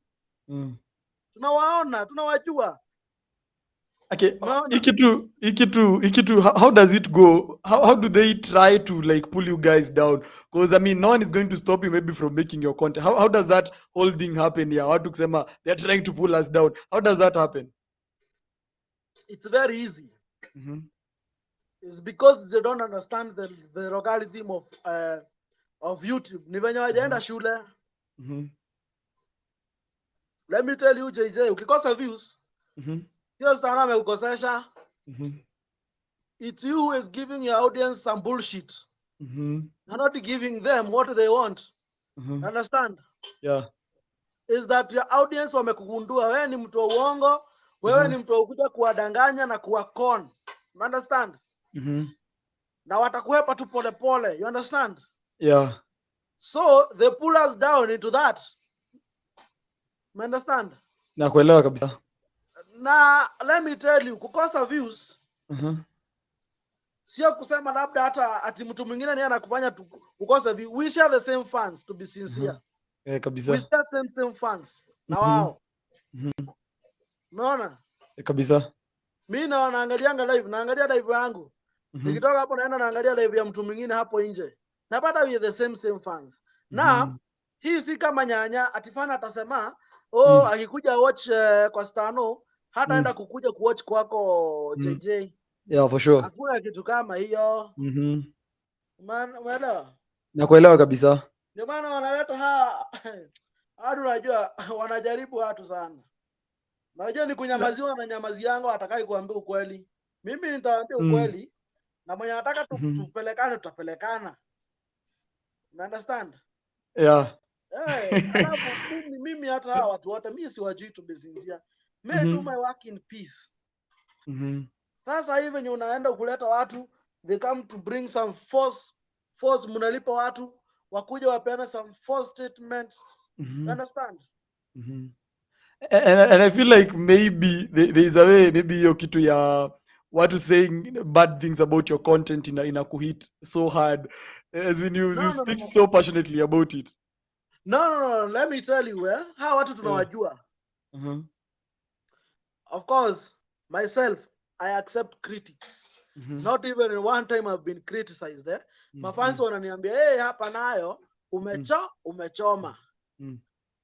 Tunawaona, tunawajua. Okay, ikitu, how does it go? How do they try to like pull you guys down? Because I mean, no one is going to stop you maybe from making your content. How does that whole thing happen here? How to say they're trying to pull us down? How does that happen? It's very easy. It's because they don't understand the algorithm of YouTube. Ni venye wajaenda shule. Let me tell you, JJ, ukikosa views, hiyo Stano amekukosesha. It's you who is giving your audience some bullshit. You're not giving them what they want. Understand? Yeah. Is that your audience wamekugundua wewe ni mtu wa uongo, wewe ni mtu wa kuja kuwadanganya na kuwakon. You understand? Na watakuhepa tu pole pole. You understand? Yeah. So they pull us down into that. You understand? Nakuelewa kabisa. Na let me tell you, kukosa views sio kusema labda hata ati mtu mwingine ni anakufanya kukosa views. We share the same fans, to be sincere. Kabisa. We share same fans. Na wao. Umeona? Kabisa. Mimi naangalia live yangu. Nikitoka hapo naenda naangalia live ya mtu mwingine hapo nje. Napata we the same fans. Na hii si kama nyanya atifana atasema akikuja watch kwa Stano hataenda kukuja kuwatch kwako JJ. Yeah, for sure. Hakuna kitu kama hiyo. Umeelewa? Nakuelewa kabisa. Ndio maana wanaleta hadi unajua wanajaribu watu sana. Unajua ni kunyamaziwa na nyamazi yangu atakai kuambia ukweli. Mimi nitaambia ukweli na mwenye anataka tupelekane tutapelekana. You understand? Yeah. Alafu mimi hata hawa watu wote mimi siwajui, to be sincere. May do my work in peace. Sasa hivi wenye unaenda kuleta watu, they come to bring some force mnalipa watu wakuja wapeana some false statements. You understand? And I feel like maybe there is a way, maybe hiyo kitu ya watu saying bad things about your content ina kuhit so hard, as in you speak so passionately about it. No, let me tell you, hawa watu tunawajua. Of course, myself, I accept critics. Not even in one time I've been criticized eh? Mafans wananiambia hey, hapa nayo umechoma.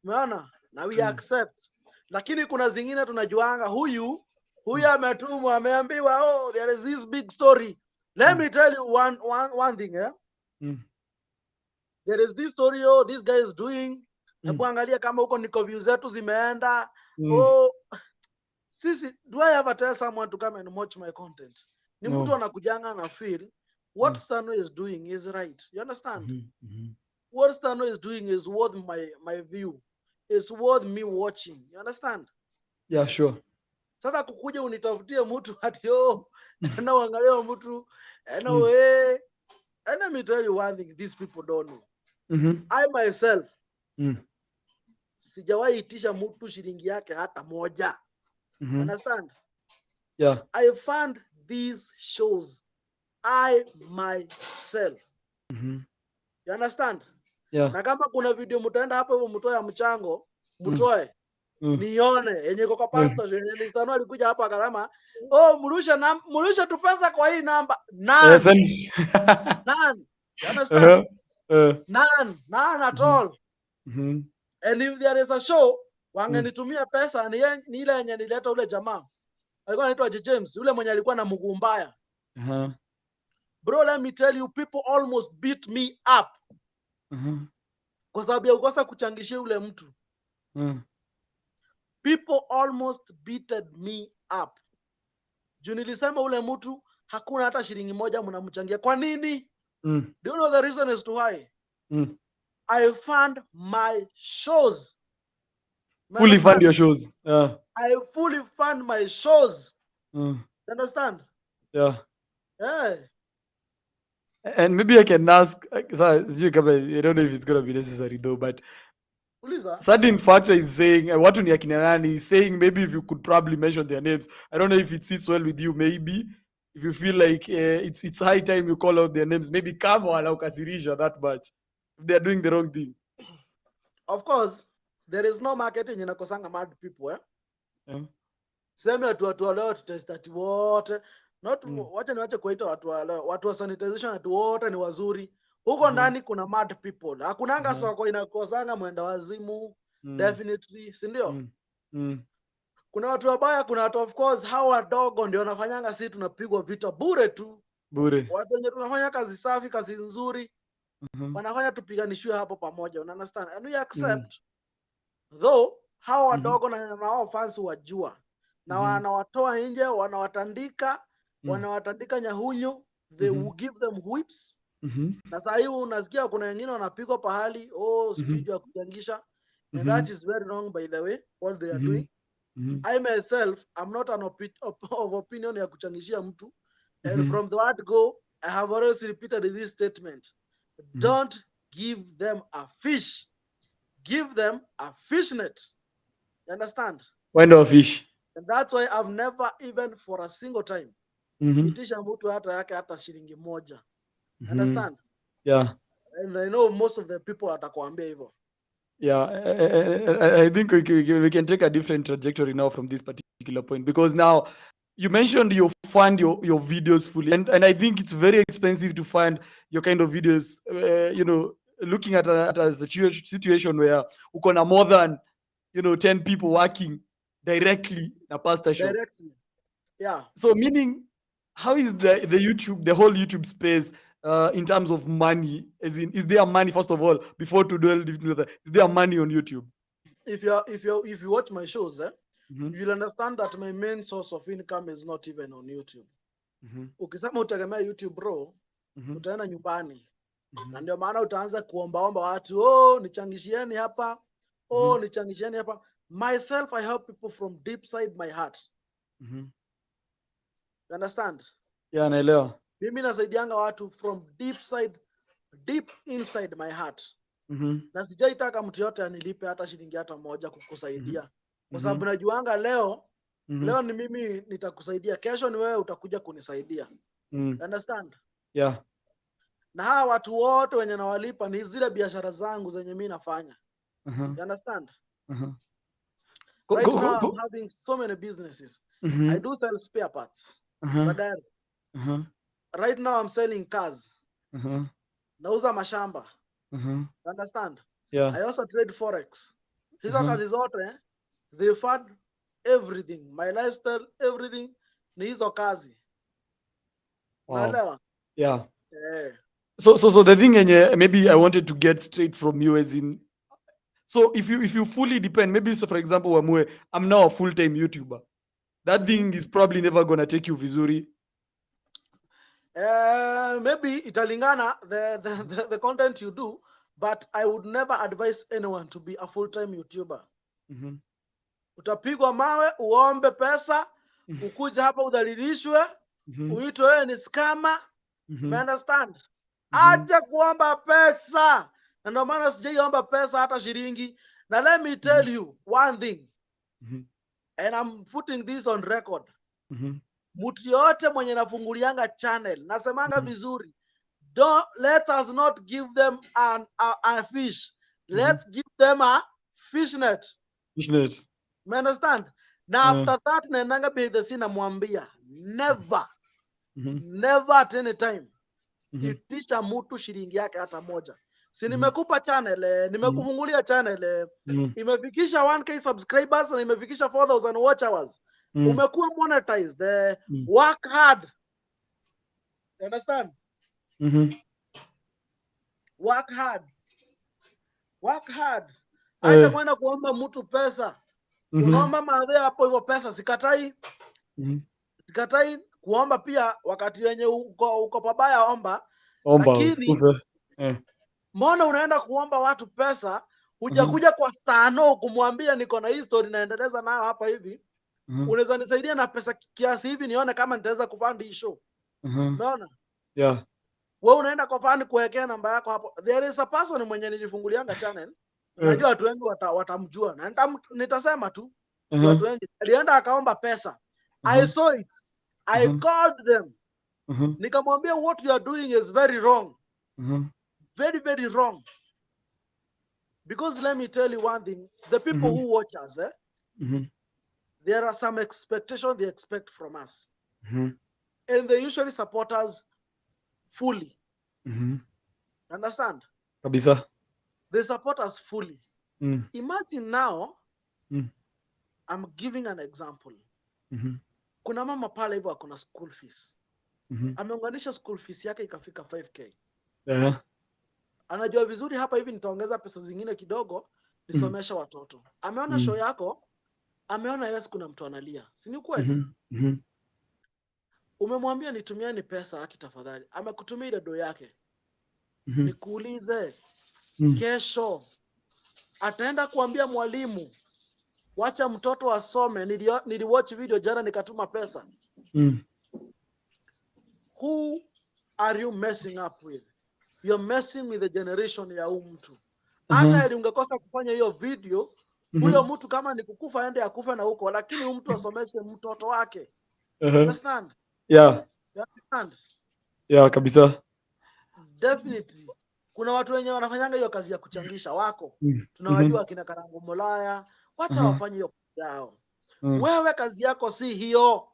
Umeona? Na we accept. Lakini kuna zingine tunajuanga huyu ametumwa ameambiwa oh there is this big story. Let me tell you one thing eh? There is this story oh this guy is doing. Hebu angalia kama huko niko views zetu zimeenda. Oh sisi, do I ever tell someone to come and watch my content? Ni mtu anakujanga na feel what Stano is doing is right. You understand? What Stano is doing is worth my view. It's worth me watching. You understand? Yeah, sure. Sasa kukuja unitafutie mtu ati na uangalie mtu anyway. And let me tell you one thing these people don't know. I myself sijawahi itisha mtu shilingi yake hata moja. Understand? Yeah. I fund these shows I myself. You understand? Yeah. Na kama kuna video mtaenda hapo hivyo mtoe ya mchango, mtoe. Nione yenye kwa pastor yenye Stano alikuja hapa akasema, "Oh, mrusha tu pesa kwa hii namba." None. None. You understand? None at all. And if there is a show wangenitumia pesa ni ile yenye nileta ule jamaa. Alikuwa anaitwa James, yule mwenye alikuwa na mguu mbaya. Bro, let me tell you, people almost beat me up. Kwa sababu ya kukosa kuchangishia yule mtu. People almost beated me up. Juu nilisema ule mtu hakuna hata shilingi moja mnamchangia. Kwa nini? Do you know the reason as to why? I fund my shows. Fully fund your shows. Yeah. I fully fund my shows. Understand? Yeah. Yeah. And maybe I can ask, I don't know if it's gonna be necessary though, but Certain Factor is saying, watu ni akina nani, is saying maybe if you could probably mention their names. I don't know if it sits well with you, maybe. If you feel like it's high time you call out their names, maybe come on, ukasirisha that much. If they're doing the wrong thing. Of course, there is no marketing inakosanga mad people, eh? Yeah. Sema watu leo tutestati wote. Not wacha niwache kuita watu wa sanitization atu wote ni wazuri. Huko ndani kuna mad people. Hakunanga soko inakosanga mwenda wazimu. Definitely, si ndio? Kuna watu wabaya, kuna watu of course hawa wadogo ndio wanafanyanga sisi tunapigwa vita bure tu. Bure. Watu wenye tunafanya kazi safi, kazi nzuri. Wanafanya tupiganishwe hapo pamoja. Una understand? And we accept. Though hawa wadogo na wao fans wajua. Na wanawatoa nje, wanawatandika, wanawatandika nyahunyo, they will give them whips. Na saa hii unasikia kuna wengine wanapigwa pahali, sijui ya kujangisha. And that is very wrong by the way, what they are doing. I myself, I'm not an of opinion ya kuchangishia mtu. And from the word go, I have always repeated this statement. Don't give them a fish. Give them a fish net. You understand? Why no fish? And that's why I've never even for a single time itisha mtu hata yake hata shilingi moja. Understand? Yeah. And I know most of the people watakuambia hivyo. Yeah, I think we can take a different trajectory now from this particular point, because now you mentioned you fund your videos fully, and I think it's very expensive to fund your kind of videos. Looking at a situation where uko na more than 10 people working directly na pasta show. Directly. Yeah. So meaning, how is the whole YouTube space in terms of money? As in, is there money first of all before to delve into that? Is there money on YouTube? If you watch my shows, you'll understand that my main source of income is not even on YouTube. Ukisema utegemea YouTube bro, utaenda nyumbani. Na ndio maana utaanza kuombaomba watu, nichangishieni hapa, nichangishieni hapa. Myself, I help people from deep side my heart. You understand? Yeah, naelewa. Mimi nasaidianga watu from deep inside my heart. Na sijaitaka mtu yote anilipe hata shilingi hata moja kukusaidia. Kwa sababu najuanga leo ni mimi nitakusaidia, kesho ni wewe utakuja kunisaidia. You understand? Yeah. Na hawa watu wote wenye nawalipa ni zile biashara zangu zenye mimi nafanya. You understand? Right now I'm having so many businesses. I do sell spare parts. Za gari. Right now I'm selling cars. Nauza mashamba. Understand? Yeah. I also trade forex. Hizo kazi zote, they fund everything. My lifestyle, everything ni hizo kazi. Wow. Unaelewa? Yeah. Eh. So the thing maybe I wanted to get straight from you as in, so if you fully depend, maybe so for example Wamue, I'm now a full-time YouTuber. That thing is probably never gonna take you vizuri. Maybe italingana the content you do, but I would never advise anyone to be a full-time YouTuber. Utapigwa mawe, uombe pesa, ukuja hapa udhalilishwe, uitwe wewe ni scammer. You understand? Acha kuomba pesa. Na ndio maana sijaiomba pesa hata shilingi. Na let me tell you one thing. And I'm putting this on record. Mtu yote mwenye nafungulianga channel, nasemanga vizuri, let us not give them a fish. Let's give them a fishnet. Fishnet. You understand? Now after that, naendanga behind the scene namwambia, never at any time itisha mtu shilingi yake hata moja. Si nimekupa channel, nimekufungulia channel, imefikisha 1k subscribers na imefikisha 4000 watch hours. Umekuwa monetized. Work hard. You understand? Work hard. Work hard. Acha kwenda kuomba mtu pesa. Unaomba madhe hapo hivyo pesa, sikatai. Sikatai kuomba pia wakati wenye uko pabaya omba. Lakini mbona unaenda kuomba watu pesa, hujakuja kwa Stano kumwambia niko na hii story naendeleza nayo hapa hivi. Unaweza nisaidia na pesa kiasi hivi nione kama nitaweza kufund hii show. Unaona? Yeah. Wewe unaenda kwa fund kuwekea namba yako hapo. There is a person mwenye nilifungulianga channel. Najua watu wengi watamjua. Na nitasema tu watu wengi. Alienda akaomba pesa. I saw it. I called them. Nikamwambia what you are doing is very wrong. Very, very wrong. Because let me tell you one thing. The people who watch us, there are some expectations they expect from us. And they usually support us fully. Understand? Kabisa. They support us fully. Imagine now, I'm giving an example. Kuna mama pale hivyo akona school fees. Ameunganisha school fees yake ikafika 5k. Anajua vizuri hapa hivi nitaongeza pesa zingine kidogo nisomesha watoto. Ameona show yako, ameona yes kuna mtu analia. Si ni kweli? Umemwambia nitumieni pesa tafadhali. Amekutumia ile do yake. Nikuulize, kesho ataenda kuambia mwalimu wacha mtoto asome, niliwatch video jana nikatuma pesa. Who are you messing up with? You're messing with the generation ya mtu. Hata ili ungekosa kufanya hiyo video, huyo mtu kama ni kukufa aende akufe na huko, lakini mtu asomeshe mtoto wake. Understand? Yeah. You understand? Yeah, kabisa. Definitely. Kuna watu wenye wanafanyanga hiyo kazi ya kuchangisha wako. Tunawajua kina Karangu Molaya, wacha wafanye hiyo yao. Wewe kazi yako si hiyo.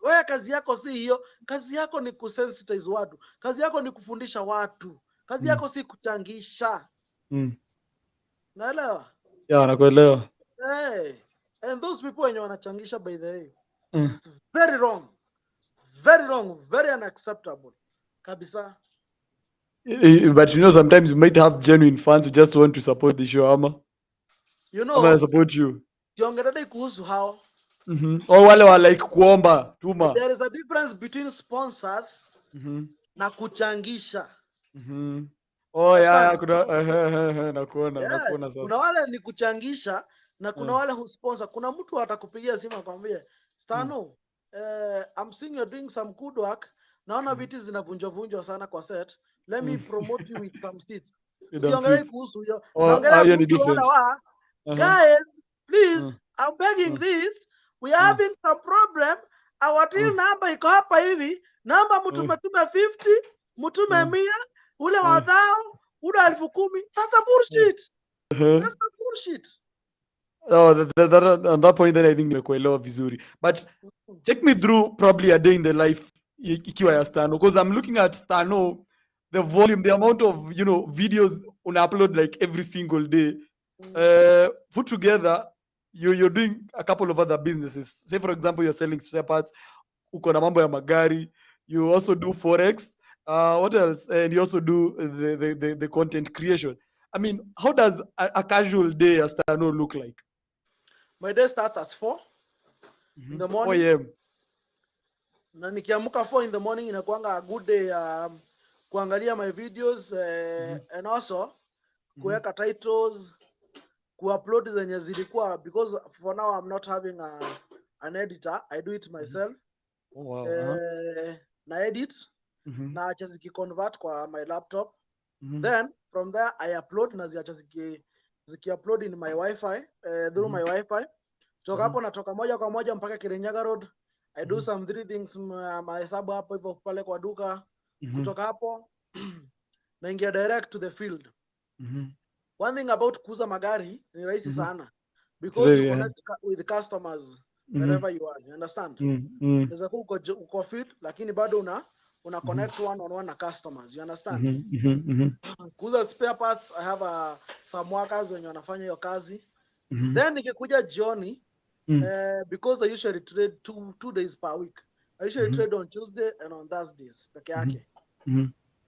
Wewe kazi yako si hiyo. Kazi yako ni kusensitize watu. Kazi yako ni kufundisha watu. Kazi yako si kuchangisha. Naelewa? Yeah, nakuelewa. Hey. And those people wenye wanachangisha by the way. Very wrong. Very wrong. Very unacceptable. Kabisa. But you know, sometimes you might have genuine fans who just want to support the show, ama. You know, ama support you. Tiongelea kuhusu hao. Or wale wa like kuomba tuma. There is a difference between sponsors na kuchangisha. Oh yeah, kuna nakuona sasa. Kuna wale ni kuchangisha na kuna wale husponsor. Kuna mtu atakupigia simu akwambie, Stano, I'm seeing you're doing some good work. Naona viti zinavunjwa sana kwa set. Let me promote you with some seats. Siongelei kuhusu hiyo. Naongelea kuhusu wale wa guys, please, I'm begging this. We are having some problem. Our till number iko hapa hivi. Namba mtume 50, mtume 100, ule wadhao, ule 10,000. That's a bullshit. That's a bullshit. Oh, on that point then I think nimekuelewa vizuri. But take me through probably a day in the life ikiwa ya Stano, because I'm looking at Stano, the volume, the amount of videos on upload like every single day. Put together, you're doing a couple of other businesses. Say for example, you're selling spare parts, uko na mambo ya magari, you also do forex. What else? And you also do the content creation. I mean, how does a casual day at Stano look like? My day starts at 4 in the 4 morning, a.m. na nikiamka 4 in the morning inakuanga a good day kuangalia my videos and also kuweka titles, kuupload zenye zilikuwa, because for now I'm not having an editor, I do it myself. Oh, wow. Na edit na acha zikiconvert kwa my laptop. Mhm. Then from there I upload na ziacha zikiupload in my wifi, through my wifi. Toka hapo natoka moja kwa moja mpaka Kirinyaga Road. I do some 3 things, mahesabu hapo hivyo pale kwa duka. Kutoka hapo naingia direct to the field. One thing about kuuza magari ni rahisi sana, because you connect with customers wherever you are, you understand? Unaweza kuwa uko field lakini bado una connect one on one na customers, you understand? Kuuza spare parts, I have some workers wenye wanafanya hiyo kazi. Then nikikuja jioni, because I usually trade two days per week. I usually trade on Tuesday and on Thursdays peke yake.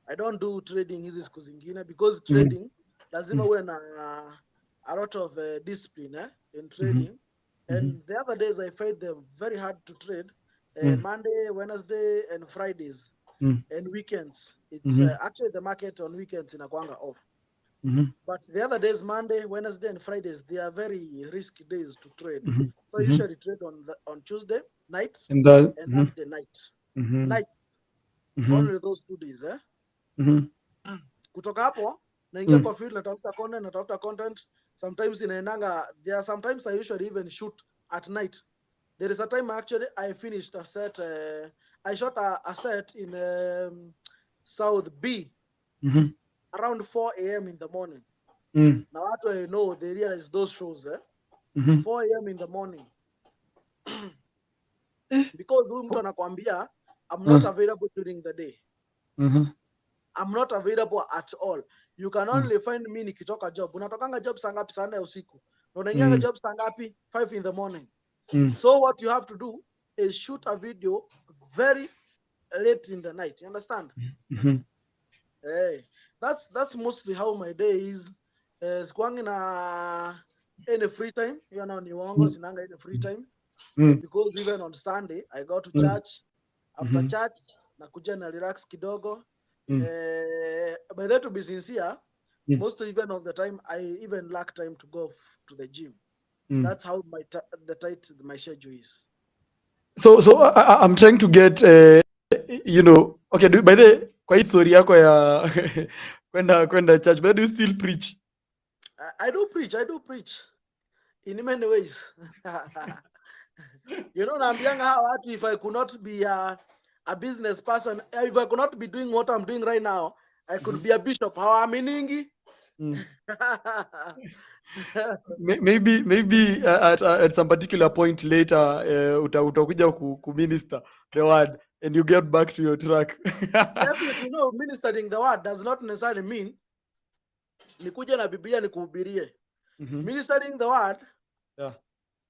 I don't do trading hizi siku zingine, because trading lazima uwe na a lot of discipline in trading. And the other days I find them very hard to trade. Monday, Wednesday and Fridays and weekends. It's actually the market on weekends inakuanga off. But the other days, Monday, Wednesday and Fridays, they are very risky days to trade. So I usually trade on Tuesday night and Thursday night. Nights. Only those 2 days. Kutoka hapo naingia kwa field, natafuta content. Sometimes inaendanga, there are sometimes I usually even shoot at night. There is a time actually I finished a set, I shot a set in South B around 4 a.m. in the morning. Now watu I know, they realize those shows 4 a.m. in the morning. Because huyu mtu anakuambia I'm not available during the day. I'm not available at all. You can only find me nikitoka job. Unatokanga job saa ngapi? Saa 4 usiku. Na unaingia job saa ngapi? 5 in the morning. So what you have to do is shoot a video very late in the night. You understand? Hey, that's mostly how my day is. Sikuangi na any free time. You know, ni uongo, sinanga any free time. Because even on Sunday I go to church. After church nakuja na relax kidogo. By that, to be sincere, most even of the time I even lack time to go to the gym. That's how my schedule is. So I'm trying to get okay, by the kwa hii story yako ya kwenda church, but do you still preach? I do preach in many ways. You know, naambianga hawa watu, if I could not be a business person, if I could not be doing what I'm doing right now, I could be a bishop. Hawaaminigi. Maybe at some particular point later utakuja ku minister the word and you get back to your track. Definitely, you know, ministering the word does not necessarily mean nikuja na Biblia nikuhubirie. Ministering the word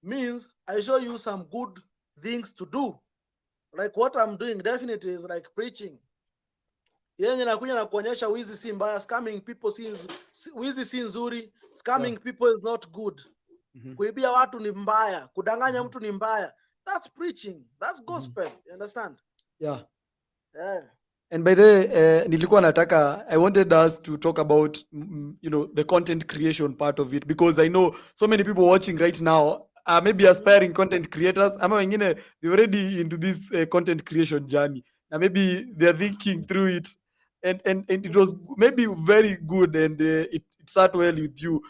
means I show you some good things to do. Like what I'm doing definitely is like preaching. Yenye nakuja na kuonyesha wizi si mbaya, scamming people wizi si nzuri, scamming people is not good. Kuibia watu ni mbaya, kudanganya mtu ni mbaya. That's preaching. That's gospel. You understand? Yeah. Yeah. And by the nilikuwa nataka, I wanted us to talk about the content creation part of it, because I know so many people watching right now are maybe aspiring content creators, ama wengine they're already into this content creation journey, and maybe they're thinking through it, and it was maybe very good, and it sat well with you.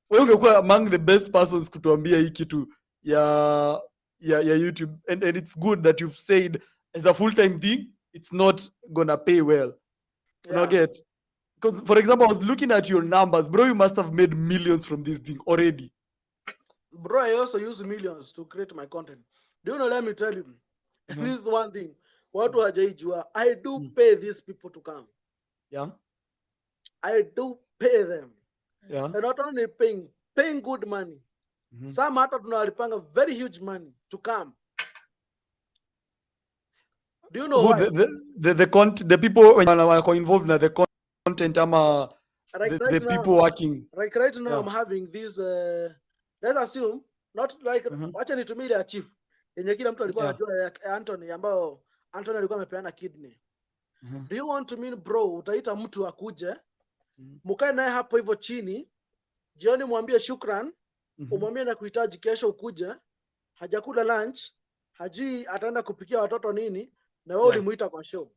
Wewe ungekuwa among the best persons kutuambia hii kitu ya YouTube, and it's good that you've said as a full-time thing it's not gonna pay well. Yeah. Get, because for example I was looking at your numbers, bro, you must have made millions from this thing already. bro, I also use millions to create my content. Do you know, let me tell you, this is one thing. What I do pay these people to come. Yeah. I do pay them. Yeah. And not only paying good money. Some hata tunawalipanga very huge money to come. Do you know Who why? the people when are involved in the content Like right the now, people working. yeah. I'm Yeah. having this let's assume not like wacha nitumie ile ya chief yenye kila mtu alikuwa Yeah. anajua ya Anthony ambao Anthony alikuwa amepeana kidney. Do you want to mean bro utaita mtu akuje mkae naye hapo hivyo chini jioni mwambie shukran umwambie na kuhitaji kesho ukuje hajakula lunch hajui ataenda kupikia watoto nini na wewe ulimuita kwa show.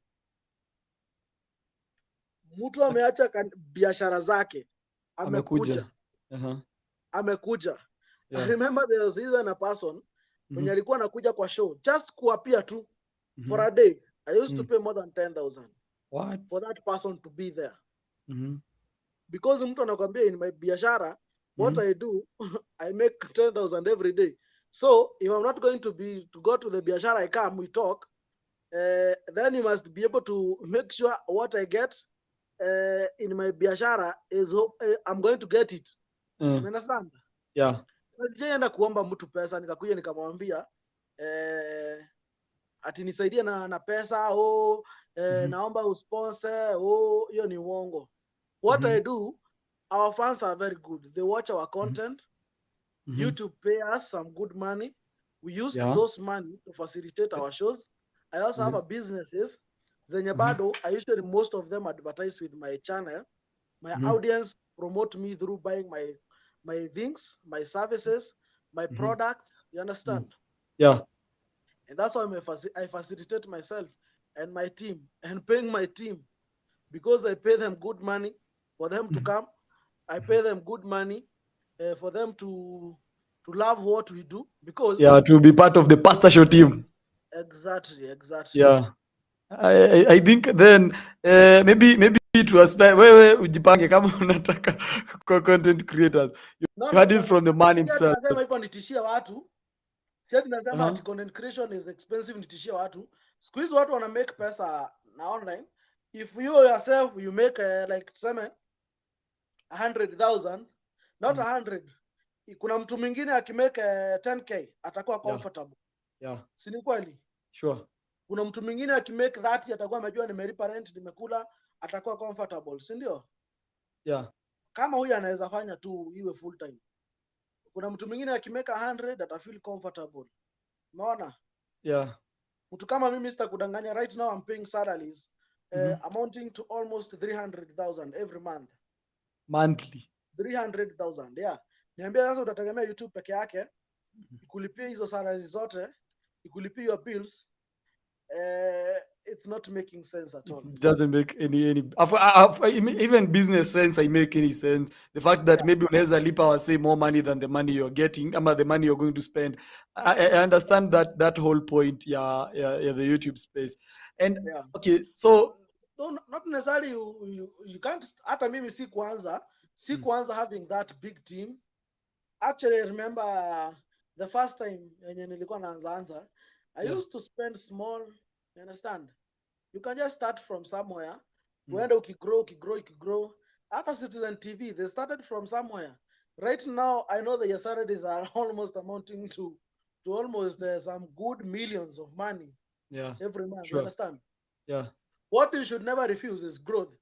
Mtu ameacha biashara zake amekuja. Amekuja. I remember there was even a person mwenye alikuwa anakuja kwa show just kuapia tu for a day. I used to pay more than 10,000 for that person to be there. Because mtu anakuambia in my biashara what I do I make 10,000 every day. So if I'm not going to go to the biashara I come we talk then you must be able to make sure what I get in my biashara is I'm going to get it. You understand? Yeah. Sijaenda kuomba mtu pesa nikakuja nikamwambia ati nisaidie na pesa naomba usponsor hiyo ni uongo. What I do, our fans are very good. They watch our content. YouTube pay us some good money. We use those money to facilitate our shows. I also have a businesses. Zenye bado, I usually most of them advertise with my channel. My audience promote me through buying my things, my services, my products. You understand? Yeah. And that's why I facilitate myself and my team and paying my team because I pay them good money for them to come. I pay them good money for them to love what we do because to be part of the Pastor Show team. Exactly. Yeah. I think then maybe to aspire wewe ujipange kama unataka kwa content creators. You had it from the man himself. Nasema hivyo nitishia watu. Sasa tunasema ati content creation is expensive nitishia watu. Siku hizi watu wana make pesa na online. If you yourself you make like tuseme 100,000 not 100. Kuna mtu mwingine akimake 10k atakuwa comfortable. Yeah. Si ni kweli? Sure. Kuna mtu mwingine akimake 30 atakuwa amejua nimelipa rent nimekula atakuwa comfortable, si ndio? Yeah. Kama huyu anaweza fanya tu iwe full time. Kuna mtu mwingine akimake 100 ata feel comfortable. Unaona? Yeah. Mtu kama mimi sitakudanganya right now I'm paying salaries amounting to almost 300,000 every month. Monthly. 300,000, yeah. Niambia sasa utategemea YouTube peke yake ikulipia hizo salaries zote, ikulipia your bills. It's not making sense at all. It doesn't make any even business sense I make any sense. The fact that maybe unaweza lipa wase more money than the money you're getting ama the money you're going to spend. I understand that whole point the YouTube space. And okay, so not necessarily you can't hata mimi si kuanza having that big team. Actually, I remember the first time yenye nilikuwa naanza I used to spend small, you understand? You can just start from somewhere. Uende ukigrow. Hata Citizen TV, they started from somewhere. Right now, I know the salaries are almost amounting to almost some good millions of money every month. Sure. You understand? Yeah. What you should never refuse is growth.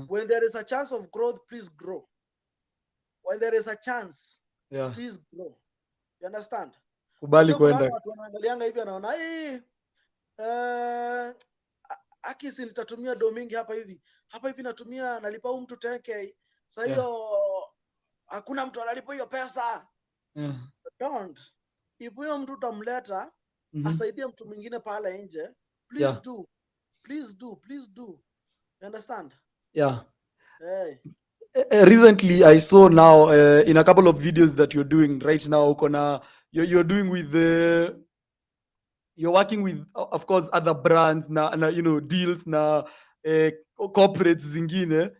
When there is a chance of growth, please grow. When there is a chance, please grow. You understand? Kubali kwenda. Watu wanaangalianga hivi anaona akisi nitatumia domingi hapa hivi natumia nalipa mtu 10k sasa hiyo hakuna mtu analipa hiyo pesa. Don't. If huyo mtu utamleta asaidie mtu mwingine pale nje, please do. You understand? Yeah. Hey. Recently I saw now in a couple of videos that you're doing right now you're doing with you're working with of course other brands na deals na corporates zingine.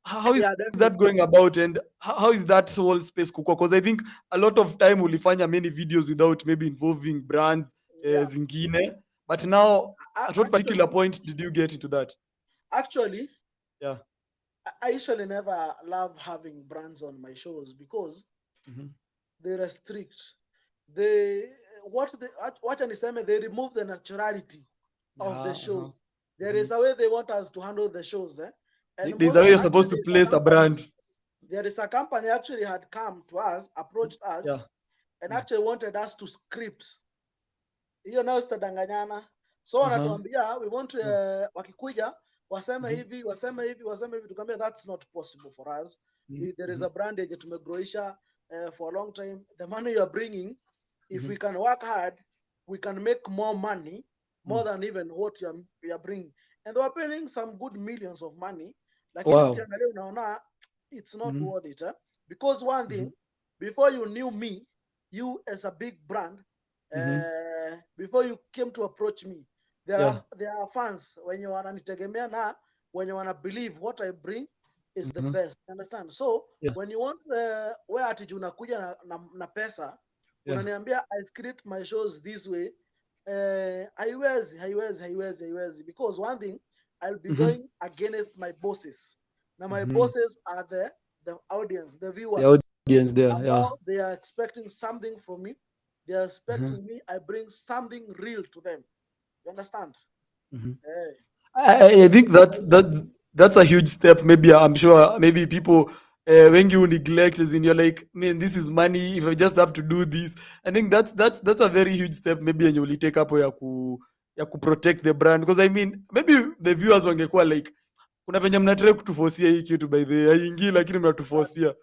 how is Yeah, that definitely. going about, and how is that whole space kukua? Because I think a lot of time ulifanya many videos without maybe involving brands Yeah. zingine, but now at what particular Actually, point did you get into that? actually, Yeah. I usually never love having brands on my shows because Mm-hmm. they restrict. They what niseme, they remove the naturality of the Yeah. Uh-huh. shows. There Mm-hmm. is a way they want us to handle the shows, and There's a way you're supposed actually to there is a place a company. brand. There is a company actually had come to us, approached us, Yeah. and Mm. actually wanted us to script hiyo nayo sitadanganyana. So Uh-huh. wanatuambia we want Yeah. wakikuja waseme Mm-hmm. hivi waseme hivi waseme hivi, tukamwambia that's not possible for us. There is Mm-hmm. a brand yenye tumegroisha for a long time. The money you are bringing, if Mm-hmm. we can work hard, we can make more money, more Mm. than even what you are bringing. And they were paying some good millions of money, lakini Wow. ukiangalia unaona it's not Mm-hmm. worth it, because one Mm-hmm. thing, before you knew me, you as a big brand, Mm-hmm. before you came to approach me, Yeah. there are fans wenye wananitegemea na wenye wana believe what I bring is the Mm-hmm. best. Understand? So Yeah. when you want where ati unakuja na pesa, Yeah. unaniambia I script my shows this way, haiwezi, because one thing, I'll be Mm-hmm. going against my bosses. Now my Mm-hmm. bosses are the audience, the The viewers, audience there. Yeah. ambao they are expecting something from me. They are Uh-huh. expecting me, I bring something real to them. You understand? Mm-hmm. Eh, I so think that's a huge step. Maybe I'm sure maybe people when you neglect is in you're like, man, this is money. If I just have to do this, I think that's a very huge step. Maybe and you'll take up ya ku protect the brand, because I mean maybe the viewers wangekuwa like kuna venye mnataka kutuforcia hii kitu by the haingii, lakini mnatuforcia.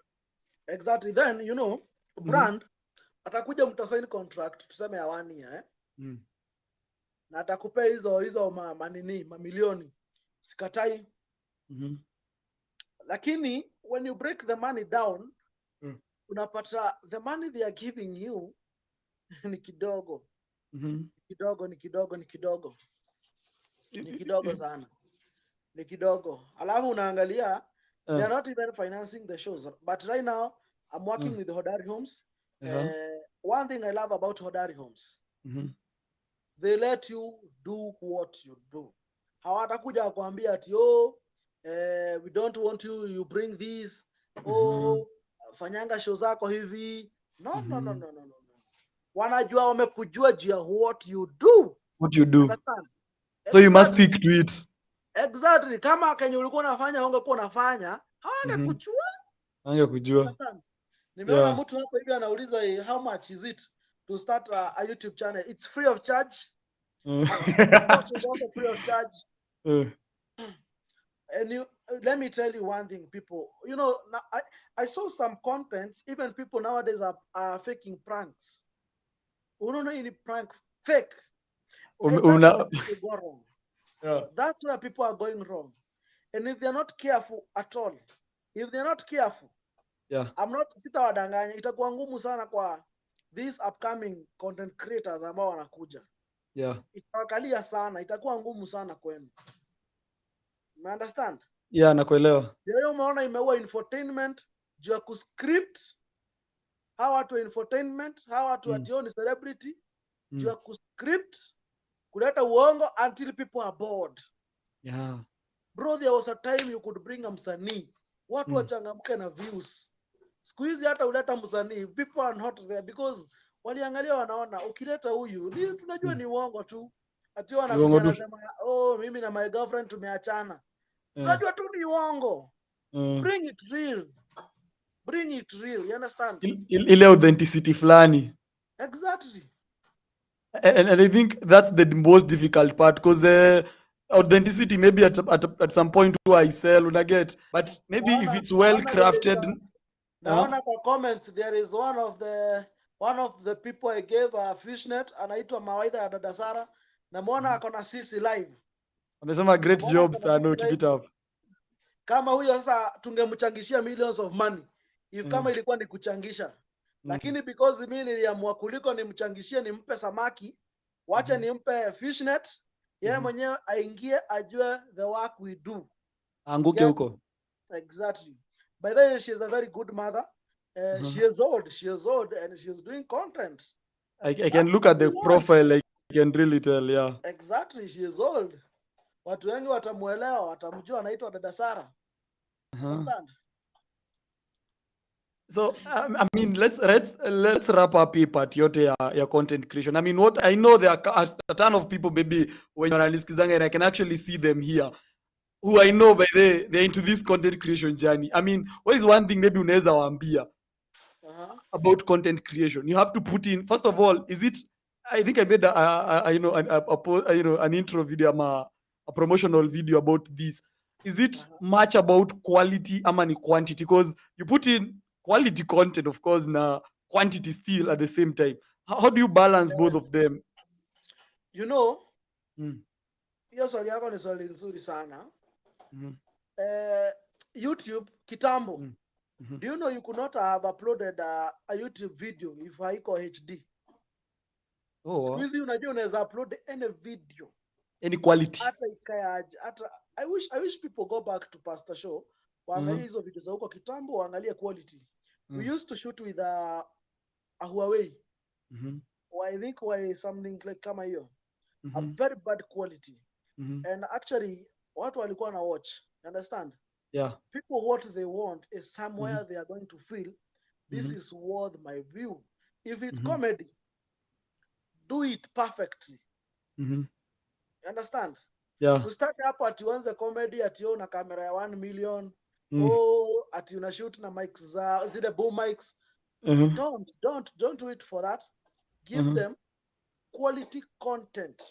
exactly. Then Mhm. brand atakuja mtasign contract tuseme ya 1 year, Mm. na atakupea hizo manini mamilioni, sikatai, Mhm. lakini when you break the money down, Mm. unapata the money they are giving you ni kidogo Mhm. ni kidogo sana, ni kidogo. Alafu unaangalia they Uh, are not even financing the shows, but right now I'm uh, working with the Hodari Homes. uh-huh. One thing I love about Hodari Homes, Mhm. they let you do what you do. Hawatakuja kuambia ati we don't want you bring this, Mhm. fanyanga show zako hivi. Mhm. No. Wanajua wamekujua juu ya what you do. What you do, Understand? so you must Exactly. stick to it. Exactly. Kama kenye ulikuwa unafanya ungekuwa unafanya, Mhm. hawangekujua. Anga kujua. Understand? Nimeona Yeah. mtu hapo hivi anauliza how much is it to start a YouTube channel. It's free of charge. TikTok is also free of charge. Uh, And let me tell you one thing, people. I saw some contents. Even people nowadays are faking pranks. We don't know any prank fake, and that's where una, people go wrong. yeah. That's where people are going wrong. And if they're not careful at all, if they're not careful, Yeah. I'm not sitawadanganya, itakuwa ngumu sana kwa these upcoming content creators ambao wanakuja. Yeah. Itawakalia sana, itakuwa ngumu sana kwenu. You understand? Yeah, nakuelewa. Leo umeona imeua infotainment juu ya kuscript hawa watu wa infotainment, hawa watu ati ni celebrity, juu ya kuscript kuleta uongo until people are bored. Yeah. Bro, there was a time you could bring a msanii, watu wachangamke na views. Siku hizi hata uleta msanii, people are not there because waliangalia wanaona ukileta huyu tunajua ni uongo tu. Ati anakuja anasema mimi na my girlfriend tumeachana. Tunajua tu ni uongo. Bring it real. Bring it real. You understand? Ile authenticity fulani. Exactly. And I think that's the most difficult part, because authenticity maybe at some point where I sell una get, but maybe if it's well crafted. Naona kwa comments there is one of the people I gave a fishnet, anaitwa Mawaidha ya Dada Sara. Namuona ako na sisi live. Amesema great job Stano, keep it up. Kama huyo sasa tungemchangishia millions of money if kama ilikuwa ni kuchangisha. Lakini because mimi niliamua kuliko nimchangishie nimpe samaki, wacha nimpe fishnet, yeye mwenyewe aingie ajue the work we do. Anguke huko. Exactly. By the way, she is a very good mother. She is old. She is old, and she is doing content. I can That's look what at we the want. profile. I can really tell. Yeah. Exactly. She is old. Watu wengi watamuelewa, watamjua anaitwa Dada Sara. Understand? So I mean, let's wrap up hii part yote ya content creation. I mean, what I know there are a ton of people maybe when wananisikizanga and I can actually see them here who I know by they're into this content creation journey. I mean, what is one thing maybe unaweza waambia about content creation? You have to put in, first of all, is it, I think I made you know you know an intro video, a promotional video about this. Is it much about quality ama ni quantity? Because you put in quality content, of course, na quantity still at the same time. How do you balance both of them? You know, Mm. hiyo swali yako ni swali nzuri sana. Mm-hmm. YouTube kitambo. Mm-hmm. Do you know you could not have uploaded a YouTube video if haiko HD? Siku hizi unajua unaweza upload any video. Any quality. Hata ikayaje, hata I wish people go back to Pastor Show. Waangalie hizo video za huko kitambo, waangalie quality. We used to shoot with a Huawei. Or I think why something like kama hiyo. A very bad quality. And actually watu walikuwa na watch. Understand? Yeah. People what they want is somewhere they are going to feel this is worth my view. If it's comedy, do it perfectly. You understand? Yeah. Usitake hapo ati uanze comedy ati una kamera ya 1 million. Ati una shoot na mics za zile boom mics. Don't do it for that. Give them quality content.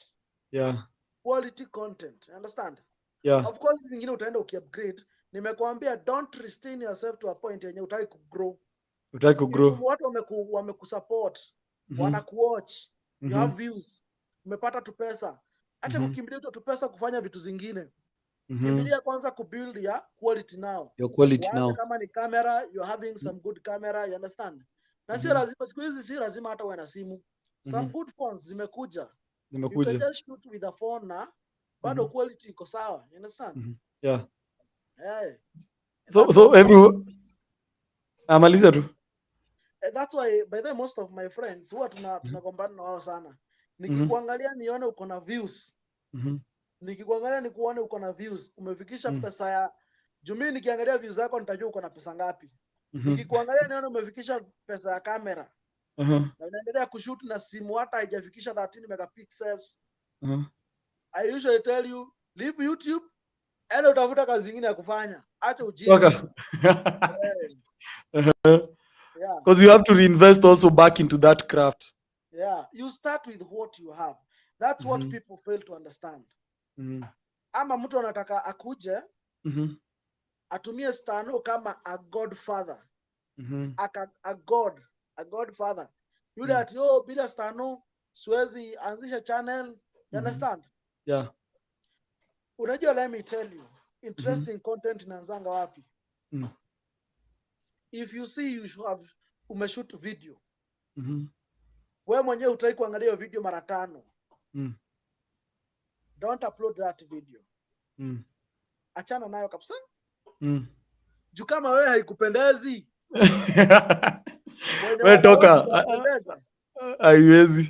Yeah. Quality content. Understand? Yeah. Of course zingine utaenda ukiupgrade. Nimekuambia don't restrain yourself to a point yenye utaki kugrow. Utaki kugrow. If watu wamekusupport, wanakuwatch, you have views, umepata tu pesa. Acha kukimbilia tu pesa kufanya vitu zingine. Kimbilia kwanza kubuild ya quality now. Your quality now. Kama ni camera, you're having some good camera, you understand? Na si lazima siku hizi si lazima hata uwe na simu. Some good phones zimekuja. You can just shoot with a phone na bado quality iko sawa, you understand? Yeah. Hey. So everyone amaliza tu. That's why by the most of my friends huwa tunagombana na wao sana. Nikikuangalia nione uko na views. Nikikuangalia nikuone uko na views, umefikisha pesa ya Jumi. Nikiangalia views zako nitajua uko na pesa ngapi. Nikikuangalia nione umefikisha pesa ya kamera. Na unaendelea kushoot na simu hata haijafikisha 13 megapixels. I usually tell you leave YouTube, enda utafuta kazi nyingine ya kufanya. Acha ujinga. Yeah. Because you have to reinvest also back into that craft. Yeah, you start with what you have. That's what people fail to understand. Ama mtu anataka akuje atumie Stano kama a godfather. A godfather. Yule ati bila Stano siwezi anzisha channel. You understand? Yeah. Unajua, let me tell you, interesting content inaanzanga wapi? If you see you should have umeshoot video. Wewe mwenyewe utaki kuangalia video mara 5. Don't upload that video. Achana nayo kabisa. Juu kama wewe haikupendezi. Wewe toka. Haiwezi.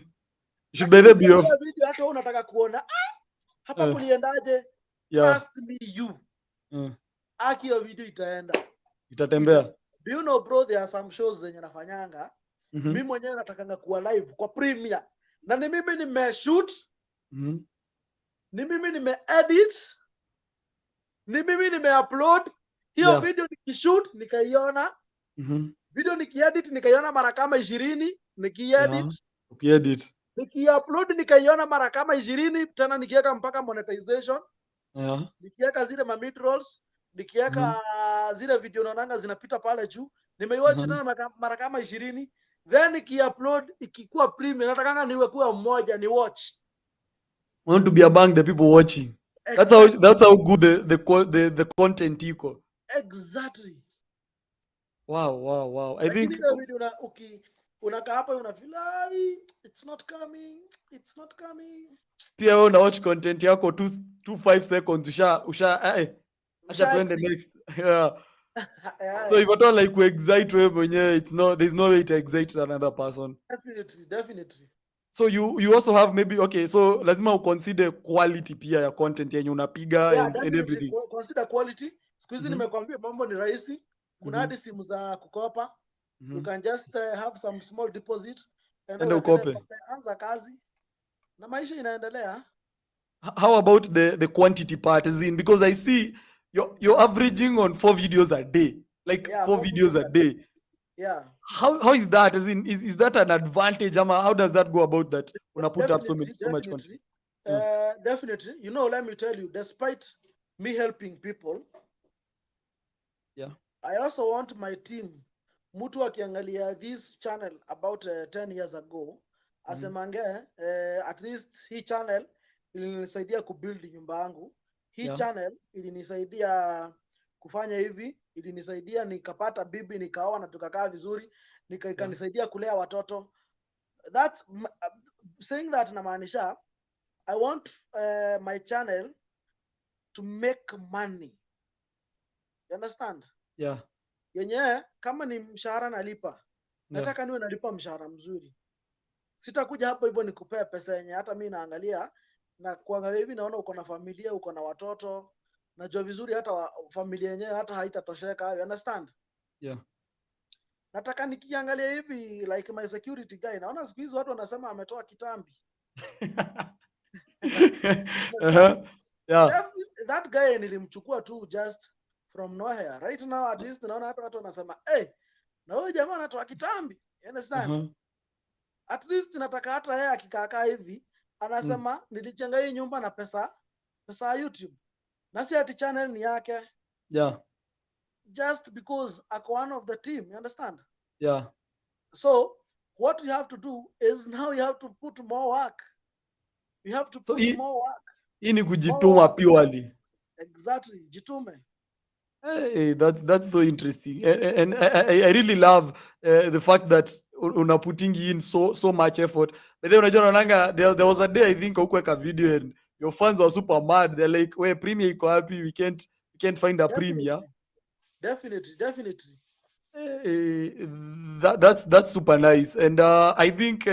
You should better be off. Video hata unataka kuona hapa kuliendaje? Trust me you. Aki hiyo video itaenda. Itatembea. Do you know bro, there are some shows zenye nafanyanga. Mimi mwenyewe natakanga kuwa live kwa premiere. Na ni mimi nimeshoot. Ni mimi nimeedit. Ni mimi nimeupload. Hiyo video nikishoot nikaiona. Video nikiedit nikaiona mara kama 20, nikiedit. Ukiedit. Nikiupload nikaiona mara kama 20, tena nikiweka mpaka monetization. Nikiweka zile ma mid rolls, nikiweka zile video naonanga zinapita pale juu. Nimeiwatch tena mara kama 20. Then nikiupload ikikuwa premium, natakanga niwe kuwa mmoja ni watch. I want to be among the people watching. Exactly. That's how good the content iko. Exactly. Wow. I think video unakaa hapa una feel it's not coming. Pia wewe una watch content yako 2-5 seconds usha Acha Usha twende exit. next. Yeah. So if Yeah, at all like we excite wewe mwenyewe, it's no, there's no way to excite another person. definitely. So you also have maybe, okay, so lazima uconsider quality pia ya content yenye unapiga Yeah, and definitely everything. consider quality. Siku hizi Mhm. nimekwambia mambo ni rahisi. Kuna Mhm. hadi simu za kukopa. You Mhm. can just have some small deposit, enda Enda uwekelee ukope. pale, anza kazi na maisha inaendelea. How about the quantity part, as in, because I see you're averaging on 4 videos a day, like Yeah, 4 videos a a day. day. Yeah, How is that, as in, is that an advantage, ama how does that go about that una put up definitely, so much content? definitely. Yeah. Definitely. You know, let me tell you, despite me helping people, Yeah. I also want my team, mtu akiangalia this channel about 10 years ago, Mhm. asemange at least hii channel ilinisaidia kubuild nyumba yangu. Hii Yeah. channel ilinisaidia kufanya hivi, ilinisaidia nikapata bibi, nikaoa na tukakaa vizuri, Yeah. ikanisaidia kulea watoto. That's saying that namaanisha I want my channel to make money. You understand? Yeah. Yenye kama ni mshahara nalipa, Yeah. nataka niwe nalipa mshahara mzuri. Sitakuja hapo hivyo nikupea pesa yenye hata mimi naangalia na kuangalia hivi, naona uko na familia, uko na watoto, najua vizuri hata familia yenyewe hata haitatosheka. You understand? Yeah. Nataka nikiangalia hivi like my security guy, naona siku hizi watu wanasema ametoa kitambi. Uh-huh. Yeah. That guy nilimchukua tu just from nowhere. Right now at least naona hata watu wanasema hey, na huyo jamaa anatoa kitambi. You understand? Uh-huh. At least nataka hata yeye akikaakaa hivi anasema nilijenga hii nyumba na pesa ya YouTube. Na si ati channel ni yake. Yeah. Just because ako one of the team. You understand? Yeah. So what you have to do is now you have to put more work. You have to So put more work. hii ni More kujituma work. purely. Exactly. Jitume. Hey, that's so interesting, and I really love the fact that una putting in so much effort. But then unajua naonanga there was a day I think ukuweka video and your fans were super mad. They're like, "We premiere iko wapi? We can't find a premiere." Definitely. Hey, that's super nice, and I think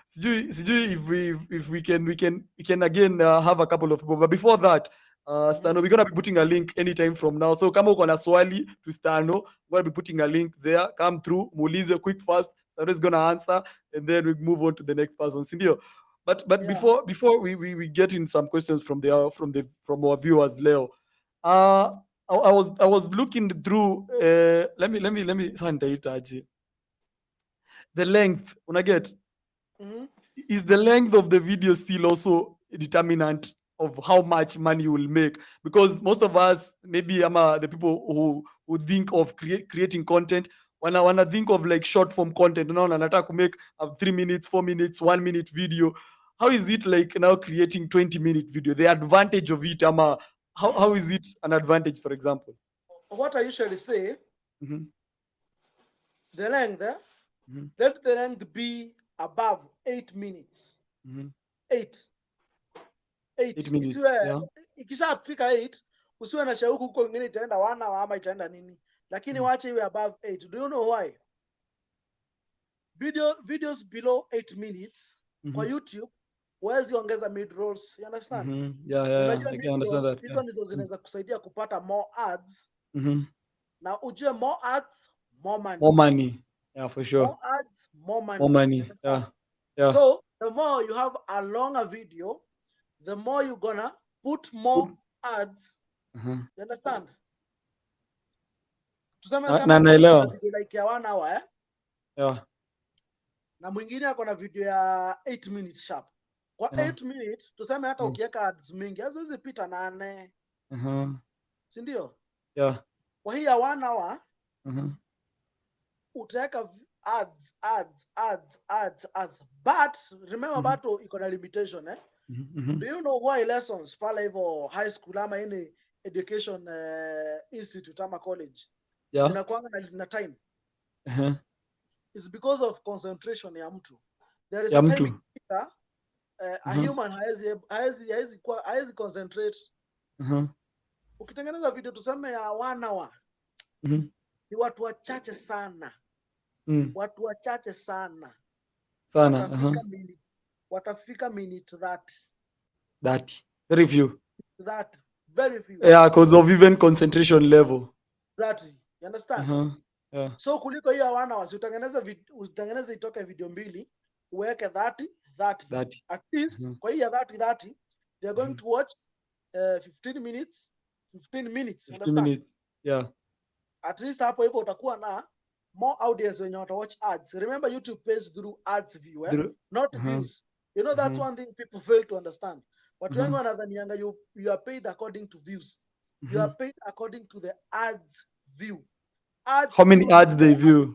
sijui if we can again have a couple of people, but before that, Stano, we're gonna be putting a link anytime from now. So kama uko na swali to Stano, we're gonna be putting a link there. Come through, muulize quick fast. Stano is gonna answer, and then we move on to the next person. Sindio? But Yeah. before we get in some questions from our viewers, Leo. Uh I was looking through. Let me sanitaitaje. The length. Una get, Mm-hmm. is the length of the video still also a determinant of how much money you will make? Because most of us, maybe the people who think of creating content, wanna think of like short form content. Nataka to make a 3 minutes, 4 minutes, 1 minute video. How is it like now creating 20-minute video? The advantage of it, how is it an advantage, for example? What I usually say, Mhm. the length, Mhm. let the length be above 8 minutes. Mhm. 8. 8 8. minutes. Isiwe Yeah. ikishafika 8, usiwe na shauku huko ingine itaenda 1 hour ama itaenda nini. Lakini wache iwe above 8. Do you know why? Videos below 8 minutes kwa Mhm. YouTube huwezi ongeza mid rolls. You understand? Mhm. Yeah. Unajua I can mid understand rolls that. hizo Yeah. ndizo zinaweza kusaidia kupata more ads, Mhm. na ujue more ads, more money. More money. Yeah, for sure. More ads, more More money. You money. understand? Yeah. Yeah. So the more you have a longer video, the more you're gonna put more Good. ads. Uh-huh. You understand? Tuseme Na kama mtu ako na naelewa. video like ya 1 hour Yeah. na mwingine ako na video ya 8 minutes sharp. Kwa Yeah. 8 minutes tuseme hata ukiweka ads mingi haziwezi pita 8, Uh-huh. si ndio? Yeah. Kwa hii ya 1 hour Uh-huh. utaweka ads. But remember bado iko na limitation Do you know why lessons pale hivyo high school ama any education institute ama college Yeah. zinakuanga na time? Uh-huh. It's because of concentration ya mtu. There is Ya a time mtu. ikifika, a human haezi concentrate. ukitengeneza video tuseme ya 1 hour, ni watu wachache sana. Watu wachache sana. Watafika minute 30. Very few. Very few. Yeah, because of even concentration level. 30. You understand? Yeah. So kuliko hiyo 1 hour, utengeneze itoke video mbili, uweke 30. At least kwa hiyo 30 they are going to watch 15 minutes. 15 minutes. 15 minutes. Yeah. At least hapo hivyo utakuwa na more audience when you watch ads. Remember, YouTube pays through ads view, not views. You know, that's one thing people fail to understand. Watu wengi wanadhanianga you are paid according to views. You are paid according to the ads view. Ads how many ads they view?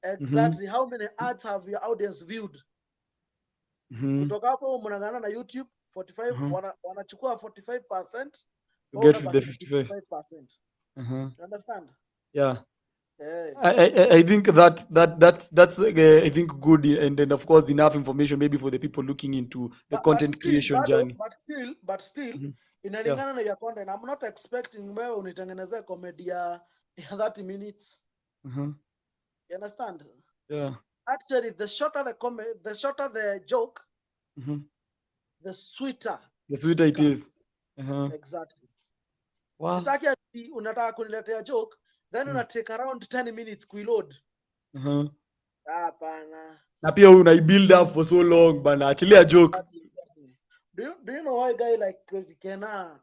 Exactly. How many ads have your audience viewed? Kutoka hapo mnangana na YouTube 45 wanachukua 45%. You get the 55%. You understand? Yeah. I think that's I think good, and then of course enough information maybe for the people looking into the content creation journey. But still inalingana na your content. I'm not expecting wewe unitengenezee comedy ya 30 minutes. You understand? Yeah. Actually, the shorter the comedy, the shorter the joke, the sweeter it is. Exactly. Wow. Sitaki ati unataka kuniletea joke then una take around 10 minutes kuload. Hapana. Na pia una build up for so long bana, achilia joke. Exactly. Do you know why a guy like Kena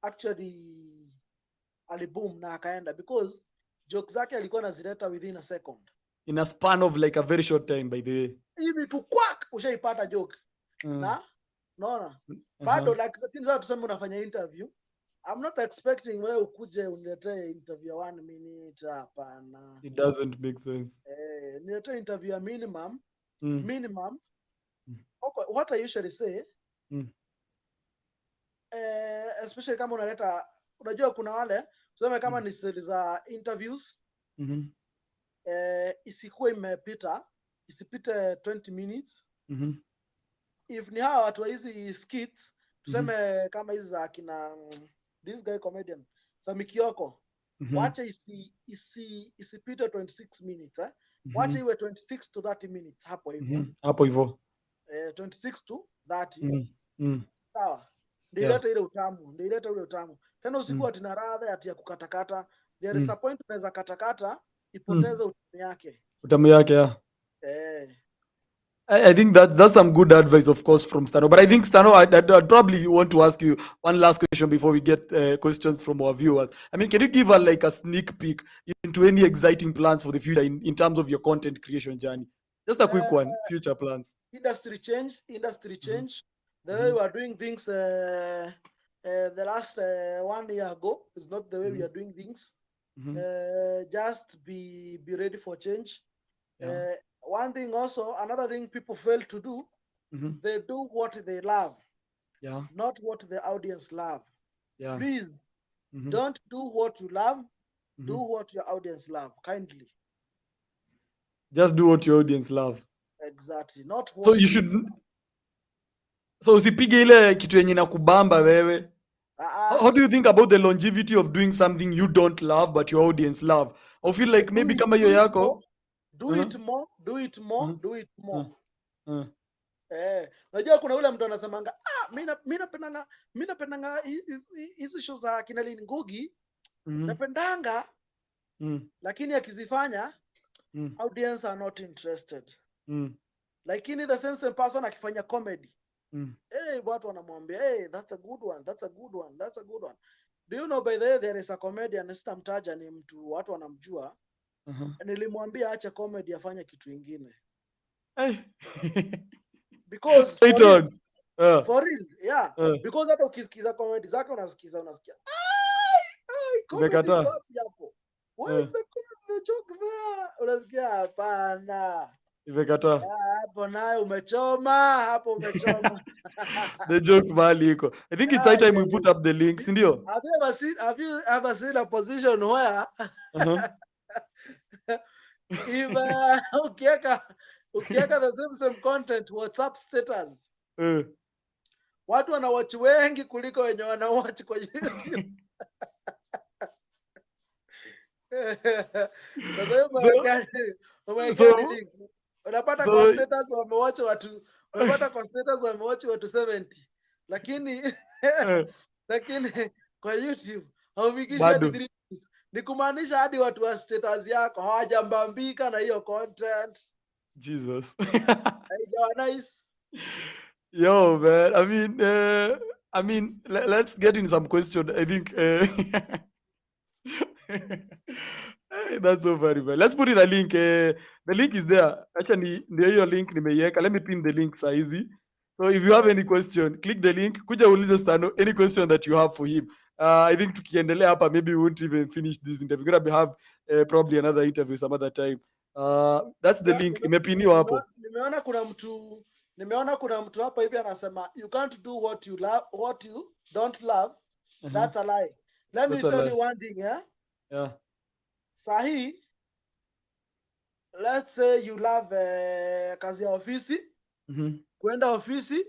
actually aliboom na akaenda? Because jokes zake alikuwa anazileta within a second. In a span of like a very short time, by the way. Hivi tu quack ushaipata joke. Na naona bado like sasa tuseme unafanya interview. I'm not expecting wewe ukuje uniletee interview 1 minute, hapana. It doesn't make sense. Niletee interview ya minimum. Okay, what I usually say, especially kama unajua kuna wale tuseme kama ni series za interviews, isikuwe isipite 20 minutes. If ni hawa watu wa hizi skits tuseme kama hizi za kina this guy comedian Samikioko, wacha isipite 26 minutes, wacha iwe 26 to 30 minutes hapo hivyo. 26 to 30. Sawa. Ndio ileta ile utamu. Tena usiku atina radha ati ya kukatakata. There is a point unaweza katakata ipoteze utamu yake. Yeah. I think that's some good advice, of course, from Stano. But I think, Stano, I'd probably want to ask you one last question before we get questions from our viewers. I mean, can you give like a sneak peek into any exciting plans for the future in terms of your content creation journey? Just a quick one, future plans. Industry change. The way we are doing things the last 1 year ago is not the way we are doing things. Just be ready for change. One thing also, another thing people fail to do, they do what they love, not what the audience love. Please, don't do what you love, do what your audience love, kindly. Just do what your audience love. Exactly, not what so you should. So usipige ile kitu yenye nakubamba wewe. How do you think about the longevity of doing something you don't love but your audience love? I feel like maybe kama hiyo yako do it more. Najua kuna ule mtu anasemanga mimi napendanga hizi show za kina Lin Ngugi, napendanga, lakini akizifanya audience are not interested. Lakini the same person akifanya comedy, watu wanamwambia that's a good one. Do you know, by the way, there is a comedian, sitamtaja ni mtu watu wanamjua. Nilimwambia acha comedy afanye kitu ingine. Because for real, yeah. Because hata ukisikiza comedy zake unasikia comedy yako. Where is the joke there? Unasikia hapana. Imekata. Hapo nayo umechoma. The joke mali iko. I think it's high time we put up the links, ndio? Have you ever seen a position where if ukiweka the same content WhatsApp status, watu wanawatch wengi kuliko wenye wanawatch kwa YouTube. Sasa hiyo So umewekea so nini? Unapata kwa so status wamewatch watu, unapata kwa status wamewatch watu 70. Lakini lakini kwa YouTube haufikishi hadi bado 3 views. Ni kumaanisha hadi watu wa status yako hawajambambika na hiyo content. Jesus. Haijawa nice. Yo, man. Let's get in some question. I think that's so funny, man. Let's put in a link. The link is there. Actually, ndio hiyo link nimeiweka. Let me pin the link saizi. So if you have any question, click the link. Kuja ulize Stano any question that you have for him. I think tukiendelea hapa, maybe we won't even finish this interview. We're gonna have probably another interview some other time. That's the link. Imepiniwa hapo. Nimeona kuna mtu hapa hivi anasema you can't do what you love, what you don't love. That's a lie. Let me That's a tell lie. you one thing, yeah? Yeah. Sahi, let's say you love kazi ya ofisi, kwenda ofisi,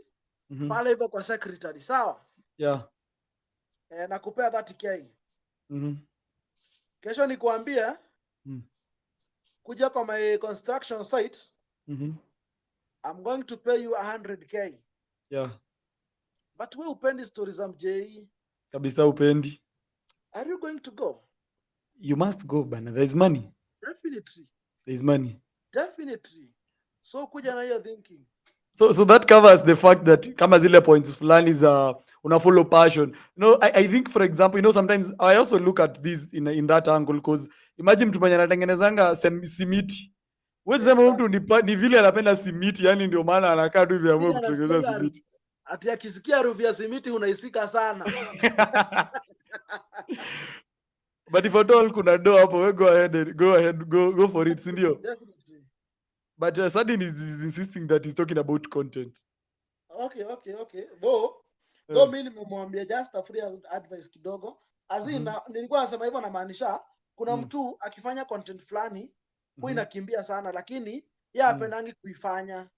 pale hivyo kwa secretary, sawa? Yeah. Nakupea 30k. Kesho nikuambie kuja kwa my construction site, I'm going to pay you 100k. Yeah. But we upendi stories za mjei. Kabisa upendi. Are you going to go? You must go, bana. There's money. Definitely. There's money. Definitely. So kuja na hiyo thinking. So that covers the fact that kama zile points fulani za una follow passion. I think for example, sometimes I also look at this in that angle because imagine mtu mwenye anatengenezanga simiti. Wewe sema mtu ni vile anapenda simiti, yani ndio maana anakaa tu hivi amue kutengeneza simiti. Ati akisikia harufu ya simiti unaisika sana. But if at all kuna do hapo, we go ahead, go for it, si ndio? Definitely. But Sadin is insisting that he's talking about content. Okay. Though mimi nimemwambia just a free advice kidogo. Azina nilikuwa nasema hivyo namaanisha kuna mtu akifanya content fulani huwa inakimbia sana, lakini yeye apendangi kuifanya.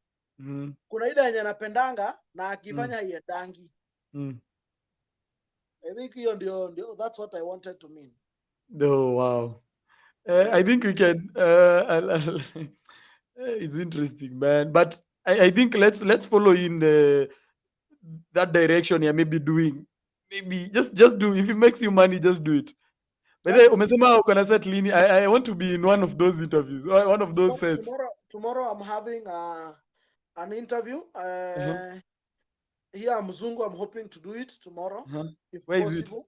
Kuna ile yenye anapendanga na akifanya haiendangi. I think hiyo ndio that's what I wanted to mean. Oh, wow. I think we can it's interesting, man. But I think let's follow in that direction. Yeah, maybe just do, if it makes you money, just do it. But then umesema uko na set lini? I want to be in one of those interviews, one of those sets. Tomorrow I'm having an interview. Here Mzungu, I'm hoping to do it tomorrow if Where possible.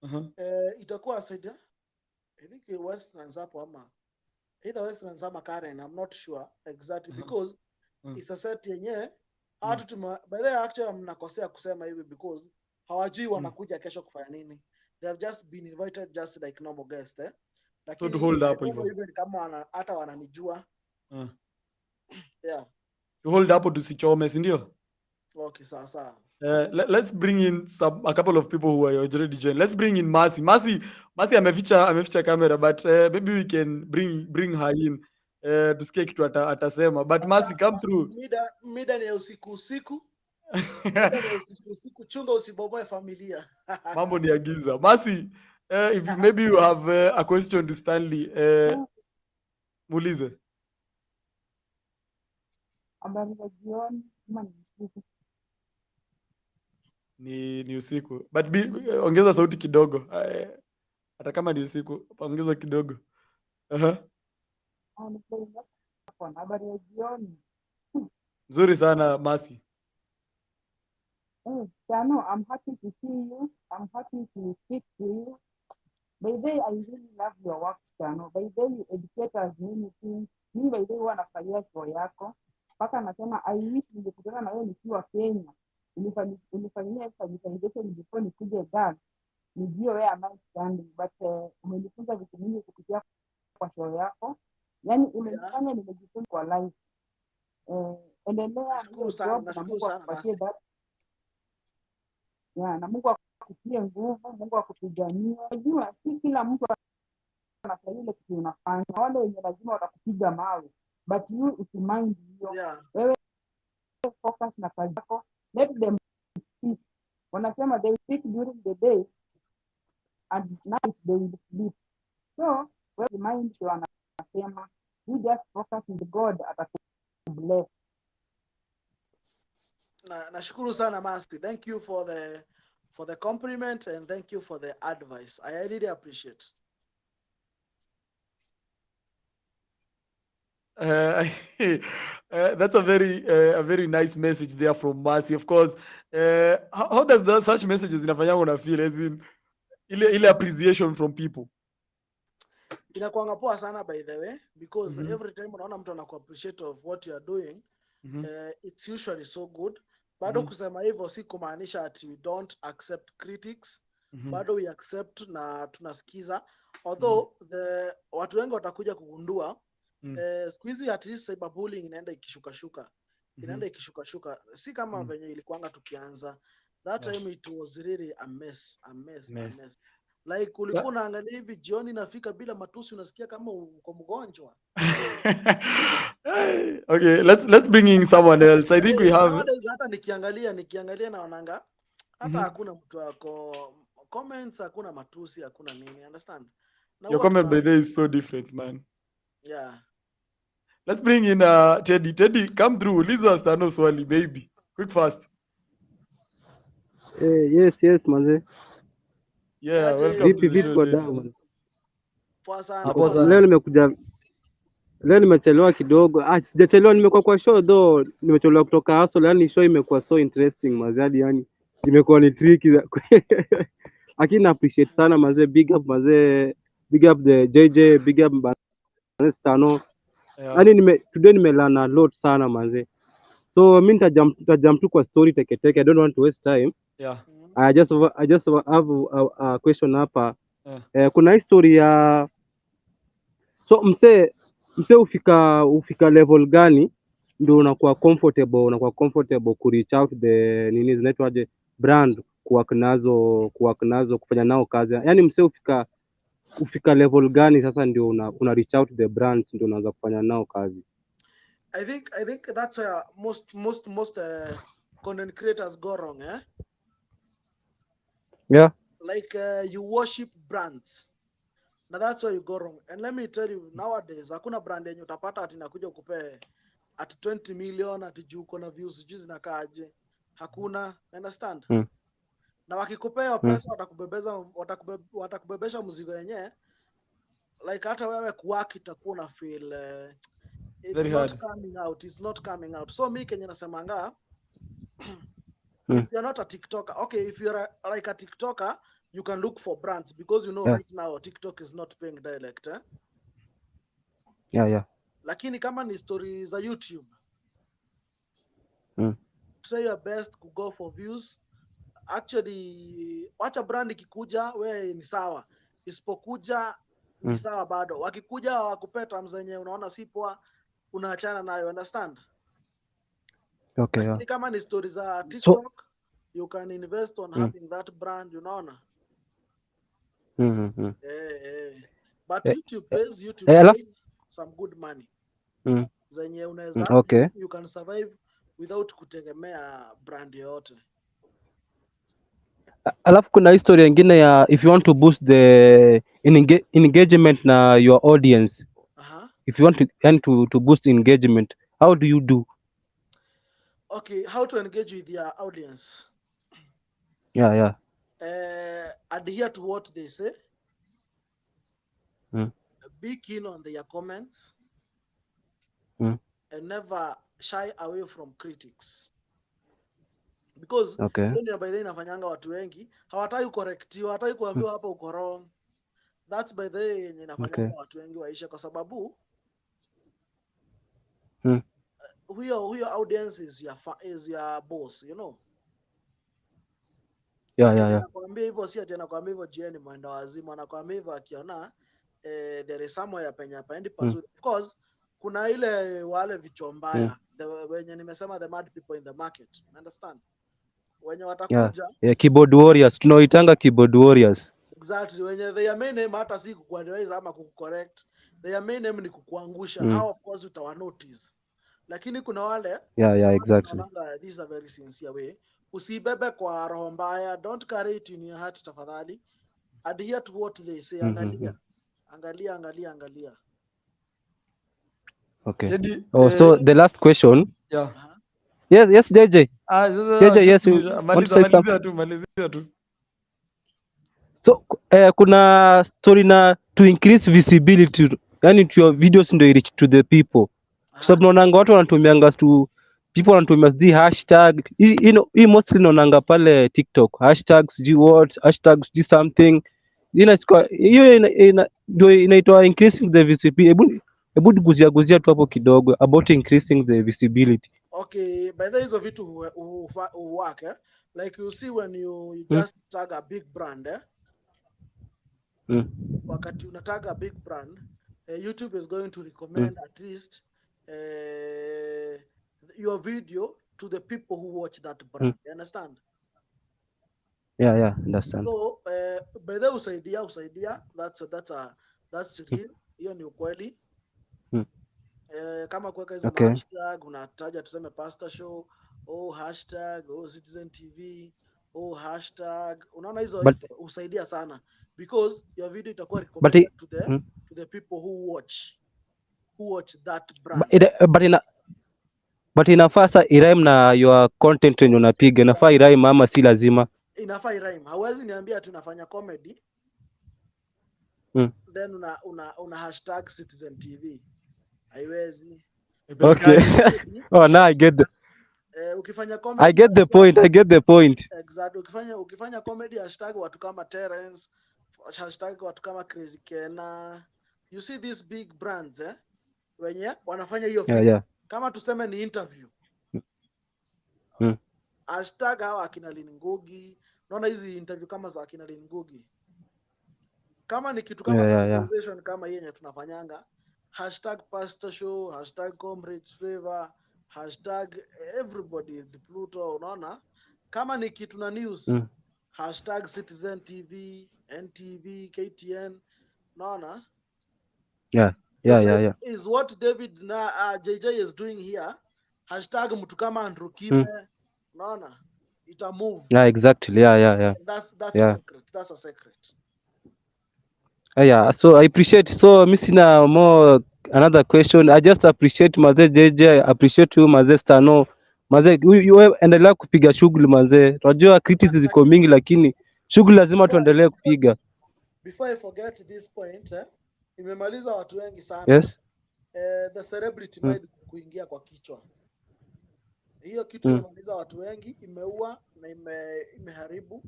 Is it? Itakuwa said, I think Westlands hapo ama either Westlands ama Karen, I'm not sure exactly because it's a set yenye hatu by the way actually mnakosea kusema hivi because hawajui wanakuja kesho kufanya nini. They have just been invited just like normal guest, So to hold up even kama hata wananijua. Yeah. To hold up tusichome, si ndio? Okay, sawa. Let's bring in a couple of people who are already joined. Let's bring in Mercy. Mercy ameficha camera, but maybe we can bring her in tusikie kitu atasema. But Mercy, come through. Mida ni usiku. Mida ni usiku, chunga usibomoe familia. Mambo ni ya giza. Mercy, if maybe you have a question to Stanley, muulize. Habari za jioni, kama ni usiku. Ni usiku. But ongeza sauti kidogo. Hata kama ni usiku, ongeza kidogo. Habari ya jioni. Mzuri sana Mercy. Stano, I'm happy to see you. I'm happy to speak to you. By the way, I really love your work, Stano. By the way, you educate us many things. Mimi by the way huwa nafurahia show yako. Mpaka nasema I wish ningekutana na wewe nikiwa Kenya. Ulifanyia sanitization before nikuje Ghana. Nijue where am I standing, but umenifunza vitu mingi kupitia kwa show yako. Yaani umenifanya nimejifunza kwa life. Endelea Nashukuru sana basi. Na Mungu akutie nguvu, Mungu akupiganie. Unajua si kila mtu anafanya ile kitu unafanya. Wale wenye lazima watakupiga mawe. But you usimind hiyo. Wewe focus na kazi yako. Let them speak. Wanasema they speak during the day and night they will sleep. So wewe mind ndio anasema you just focus on God atakubless. Nashukuru sana Masti. Thank you for the compliment and thank you for the advice. I really appreciate. That's a very nice message there from Mercy. Of course, how does such messages inafanyanga una feel as in ile appreciation from people? Inakuanga poa sana by the way because every time unaona mtu anakuappreciate of what you are doing, it's usually so good. Bado kusema hivyo si kumaanisha ati we don't accept critics. Bado we accept na tunasikiza. Although watu wengi watakuja kugundua siku hizi at least cyberbullying inaenda ikishuka. Inaenda ikishuka. Si kama venye ilikuanga tukianza. That time it was really a mess. Like ulikuwa unaangalia hivi jioni nafika bila matusi unasikia kama uko mgonjwa. Okay, let's bring in someone else. I think we have hata nikiangalia naonanga hata hakuna mtu wako comments, hakuna matusi, hakuna nini, understand? Your comment by there is so different, man. Yeah. Let's bring in Teddy. Teddy, come through. Uliza Stano swali baby. Quick fast. Yes manze. Yeah, welcome to the show, Teddy. Poa sana. Hapo sana. Leo nimechelewa kidogo. Sijachelewa, nimekuwa kwa show though. Nimechelewa kutoka hustle, yani show imekuwa so interesting mazadi, yani imekuwa ni tricky. Lakini na appreciate sana mazee, big up mazee, big up the JJ, big up mazee Stano. Yani today nimelearn a lot sana mazee. So mimi nitajump tu kwa story teke. I don't want to waste time. Yeah. I just have a question hapa. Kuna history ya so mse ufika level gani ndio unakuwa comfortable ku reach out the nini zinaitwaje brand kuwork nazo kufanya nao kazi, yani mse ufika level gani sasa ndio una reach out the brands ndio unaanza kufanya nao kazi? I think that's where most content creators go wrong, eh? Yeah. Like you worship brands. Now that's where you go wrong. And let me tell you, nowadays hakuna brand yenye utapata ati nakuja kupe at 20 million ati juu uko na views juu zinakaaje. Hakuna, understand? Na wakikupea pesa watakubebesha mzigo yenyewe. Like hata wewe kuwaki itakuwa na feel it's not coming out. So me kenye nasemanga if you're not a TikToker, okay, if you're like a TikToker, you can look for brands because you know right now TikTok is not paying direct, eh? Yeah. Lakini kama ni stories za YouTube, try your best to go for views. Actually, wacha brand ikikuja wewe ni sawa, isipokuja ni sawa bado. Wakikuja wakupea terms zenye unaona si poa, unaachana nayo, understand? Okay. Lakini kama ni stories za TikTok, you can invest on having that brand, unaona? But YouTube pays some good money. Zenye unaweza you can survive without kutegemea brand yote. Alafu kuna historia nyingine ya if you want to boost the engagement na your audience. If you want to boost engagement, how do you do? Okay, how to engage with your audience? Yeah. Adhere to what they say. Be keen on their comments. And never shy away from critics. Because by the way inafanyanga watu wengi hawataki correctiwa, hawataki kuambiwa hapa uko wrong. That's by the way inafanyanga watu wengi waisha kwa sababu huyo audience is your boss, you know. Yeah. Anakuambia hivyo si ati anakuambia hivyo jieni mwenda wazimu, anakuambia hivyo akiona there is somewhere penye paendi pazuri. Of course kuna ile wale vichwa mbaya wenye nimesema the mad people in the market, understand? Wenye watakuja keyboard warriors, tunaoitanga keyboard warriors. Exactly, wenye their main name hata si kukuadvise ama kukucorrect, their main name ni kukuangusha. How of course utawa notice. Lakini kuna wale exactly. This is a very sincere way. Usibebe kwa roho mbaya, don't carry it in your heart tafadhali. Adhere to what they say, angalia. Angalia. Okay. Teddy, So the last question. yeah. Yes, JJ. Sasa JJ, yes, just you want to maliza say something? malizia tu. So kuna story na to increase visibility, yani to your videos ndio reach to the people, kwa sababu naonanga watu wanatumianga tu, people wanatumia sijui hashtag hii mostly naonanga pale TikTok hashtag sijui what hashtag sijui something, hiyo ndio inaitwa increasing the visibility. Hebu guzia tu hapo kidogo about increasing the visibility. Okay, by the hizo vitu work, like you see when you just tag a big brand, wakati unatag a big brand, YouTube is going to recommend at least your video to the people who watch that brand. You understand? Yeah, understand. So by the usaidia, that's real. Hiyo ni ukweli. Kama kuweka hizo hashtag unataja tuseme Pastor Show, hashtag, Citizen TV, hashtag, unaona hizo usaidia sana because your video itakuwa recommended to the people who watch that brand. But inafaa sa irime na your content yenye unapiga, inafaa irime ama si lazima? Inafaa irime. Hauwezi niambia tunafanya comedy then una hashtag Citizen TV. Haiwezi. Okay. Now I get ukifanya comedy I get the point. Exactly. Ukifanya comedy hashtag watu kama Terence, hashtag watu kama Crazy Kena. You see these big brands wenye wanafanya hiyo video. Kama tuseme ni interview. Hashtag hawa akina Ngugi. Unaona hizi interview kama za akina Ngugi. Kama ni kitu kama sanitization kama yenye tunafanyanga, hashtag Pastor Show, hashtag Comrades Flavor, hashtag everybody the Pluto, unaona? Kama ni kitu na news, hashtag Citizen TV, NTV, KTN, unaona? Yeah. Is what David na JJ is doing here. Hashtag mtu kama Andrew Kibe, unaona? Ita move. Yeah, exactly. Yeah. That's a secret. That's a secret. Yeah, so I appreciate. So mimi sina more another question. I just appreciate Maze JJ, I appreciate you Maze Stano. Maze wewe endelea kupiga shughuli Maze. Unajua criticism ziko mingi lakini shughuli lazima tuendelee kupiga. Before I forget this point, imemaliza watu wengi sana. Yes. The celebrity mind kuingia kwa kichwa. Hiyo kitu imemaliza watu wengi, imeua na imeharibu.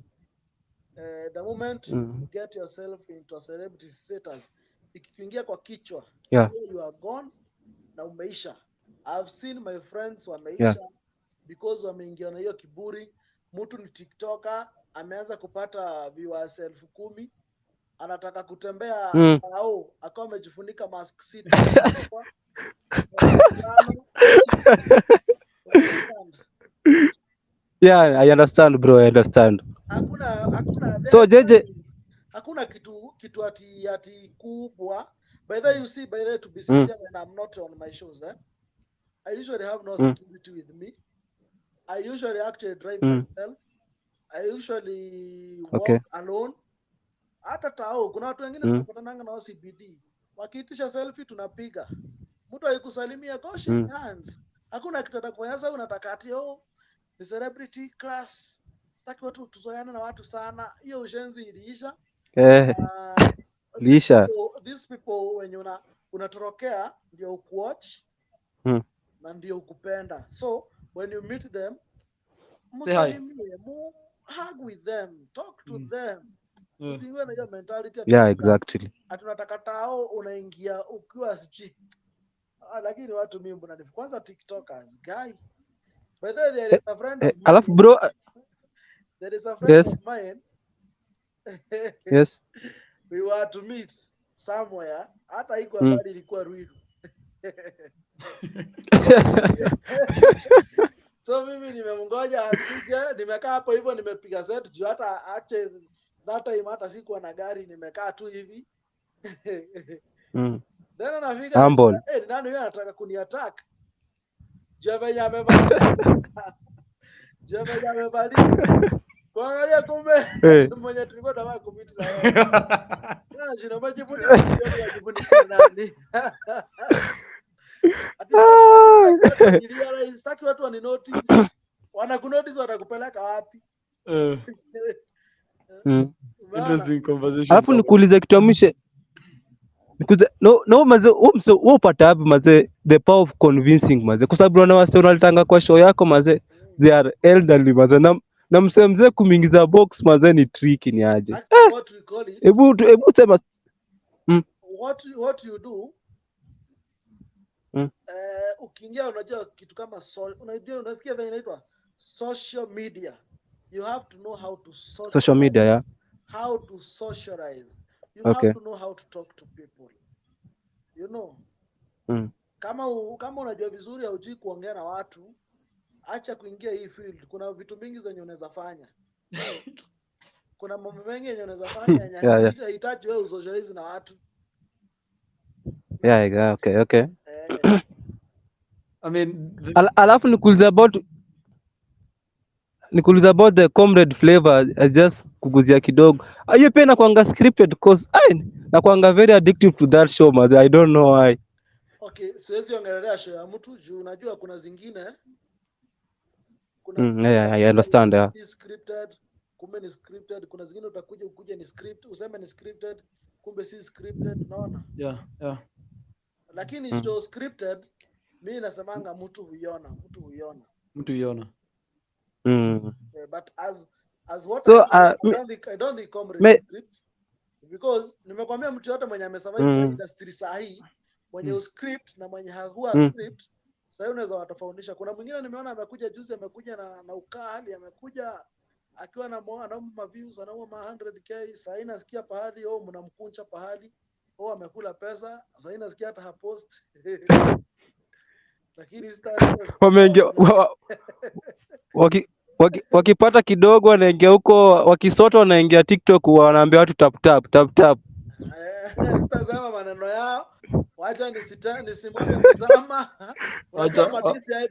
The moment you get yourself into a celebrity status, ikiingia kwa kichwa, you are gone na umeisha. I've seen my friends wameisha because wameingia na hiyo kiburi. Mtu ni TikToker, ameanza kupata viewers 10,000, anataka kutembea au akawa amejifunika mask sita. Yeah, I understand bro, I understand. Hakuna so JJ, hakuna kitu ati kubwa. By the way, you see, by the way, to be sincere, when I'm not on my shows, I usually have no security with me. I usually actually drive myself. I usually walk alone. Hata tao kuna watu wengine tunapatananga na CBD. Wakiitisha selfie tunapiga. Mtu ayikusalimia go shake hands. Hakuna kitu atakufanya. Sasa unataka ati ni celebrity class. Sitaki watu tuzoeane na watu sana. Hiyo ushenzi iliisha. These people when unatorokea ndio ukuwatch na ndio ukupenda. So when you meet them, musalimie, hug with them, talk to them. Usiwe na hiyo mentality exactly. Atunataka tao unaingia ukiwa siji. Lakini watu mimi mbona kwanza TikTokers guy. By the way, there is a friend of mine. Alafu bro, there is a friend of mine. Yes. We were to meet somewhere. Hata haikuwa bali ilikuwa Ruiru. So mimi nimemngoja akuje, nimekaa hapo hivyo nimepiga set juu hata actually that time hata sikuwa na gari, nimekaa tu hivi. Then anafika nani yeye anataka kuniattack? Jeve amevali. Kuangalia kumbe mwenye tulikuwa tunataka kumiti na yeye. Bwana shida majivunie kidogo wajivunikie nani? Ati sitaki watu wani notice. Wanakunotice watakupeleka wapi? Interesting conversation. Alafu nikuulize kitu mwisho. No maze wewe upata wapi maze the power of convincing maze, kwa sababu wana wase wanalitanga kwa show yako maze, they are elderly maze, na mzee kumingiza box maze ni tricky ni aje. What we call it? Ebu sema What you do? Ukiingia unajua kitu kama unajua unasikia vile inaitwa social media. You have to know how to social media, yeah. How to socialize. You have to know how to talk to people. You know. Kama unajua vizuri haujui kuongea na watu, acha kuingia hii field. Kuna vitu mingi zenye unaweza fanya. Kuna mambo mengi yenye unaweza fanya yenye hahitaji wewe usocialize na watu. Yeah, okay. I mean, alafu nikuuliza about the comrade flavor, just kuguzia kidogo. Hiyo pia inakuanga scripted cause nakuanga very addictive to that show man. I don't know why. Okay, siwezi ongelea show ya mtu juu unajua kuna zingine I understand. Yeah. Si scripted, kumbe ni scripted. Kuna zingine utakuja ni script, useme ni scripted, kumbe si scripted, unaona? Yeah. Lakini show scripted, mimi nasemanga mtu huiona. But as what so, I don't think comrade scripts, because nimekwambia mtu yote mwenye amesurvive kwa industry sahi, mwenye script na mwenye hakuwa script, sasa unaweza watofautisha. Kuna mwingine nimeona amekuja juzi, amekuja na ukali, amekuja akiwa na anaomba views, anaomba 100k, sasa nasikia pahali mnamkuncha pahali, amekula pesa, sasa nasikia hata hapost. Lakini wakipata kidogo wanaingia huko, wakisoto wanaingia TikTok, wanaambia watu tap. Tazama maneno yao, wacha nisimame kutama. Unajua madisi hai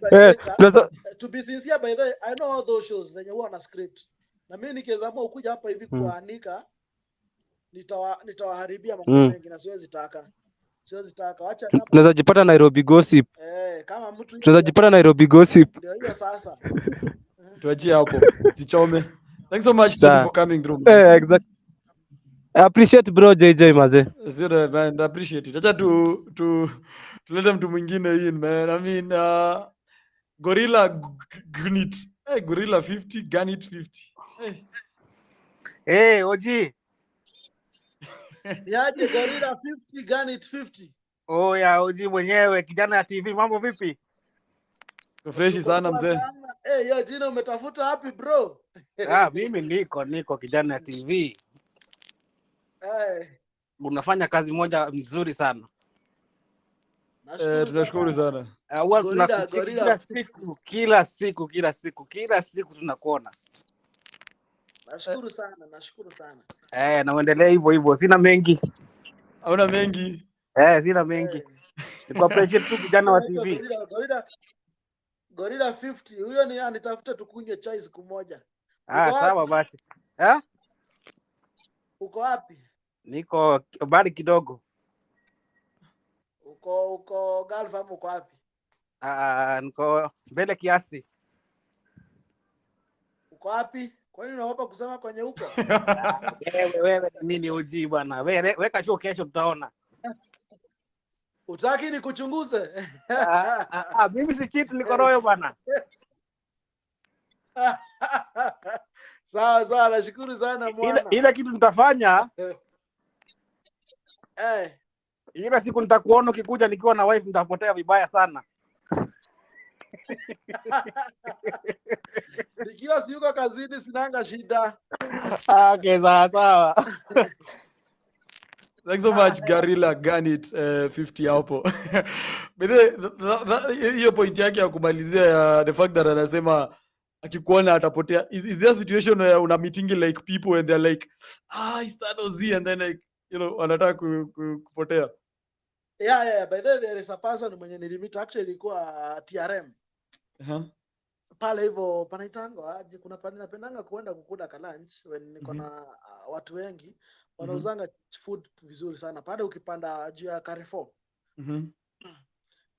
to be sincere by the way, I know all those shows zenye huwa na script. Na mimi nikiwezamua ukuja hapa hivi kuanika, nitawaharibia mambo mengi na siwezi taka. Acha kama tunaweza jipata Nairobi gossip. Kama mtu tunaweza jipata Nairobi gossip. Ndio hiyo sasa. Tuachie hapo. Sichome. Thanks so much for coming through. Exactly. I appreciate bro JJ maze. Zero man, I appreciate it. Acha tulete mtu mwingine in man. I mean Gorilla Gnit. Gorilla 50, Gunit 50. Hey, OG. Yaje Gorilla 50, Gunit 50. Oh ya OG mwenyewe, kijana ya TV, mambo vipi? Fresh sana mzee. Yo jina umetafuta wapi bro? Mimi niko kijana ya TV. Unafanya kazi moja mzuri sana. Tunashukuru sana. Kila siku tunakuona. Nashukuru sana. Na uendelee hivyo. Sina mengi. Hauna mengi? Sina mengi. Niko appreciate tu kijana wa TV. Gorilla 50. Huyo ni anitafuta tukunywe chai siku moja. Sawa basi. Uko wapi? Niko bali kidogo. Uko Gulf ama uko wapi? Niko mbele kiasi. Uko wapi? Kwa nini unaogopa kusema kwenye huko? Wewe nini OG bwana? Weka show kesho tutaona. Utaki nikuchunguze? Mimi si cheat, niko royo bwana. Sawa, nashukuru sana mwana. Ile kitu nitafanya. Ile siku nitakuona ukikuja nikiwa na wife, nitapotea vibaya sana. Nikiwa siyuko kazini sinanga shida. Okay, sawa. Thanks so much Gorilla Gunit 50 hapo. But hiyo point yake ya kumalizia the fact that anasema akikuona atapotea. Is there a situation where una meeting like people and they're like Stano Z and then like wanataka kupotea? Yeah, by the way there is a person mwenye nilimit actually ilikuwa TRM. pale hivyo panaitanga aje, kuna pale napendanga kuenda kukula ka lunch when niko Mhm. na watu wengi Mhm. wanauzanga food vizuri sana pale. Ukipanda juu ya Carrefour, Mhm.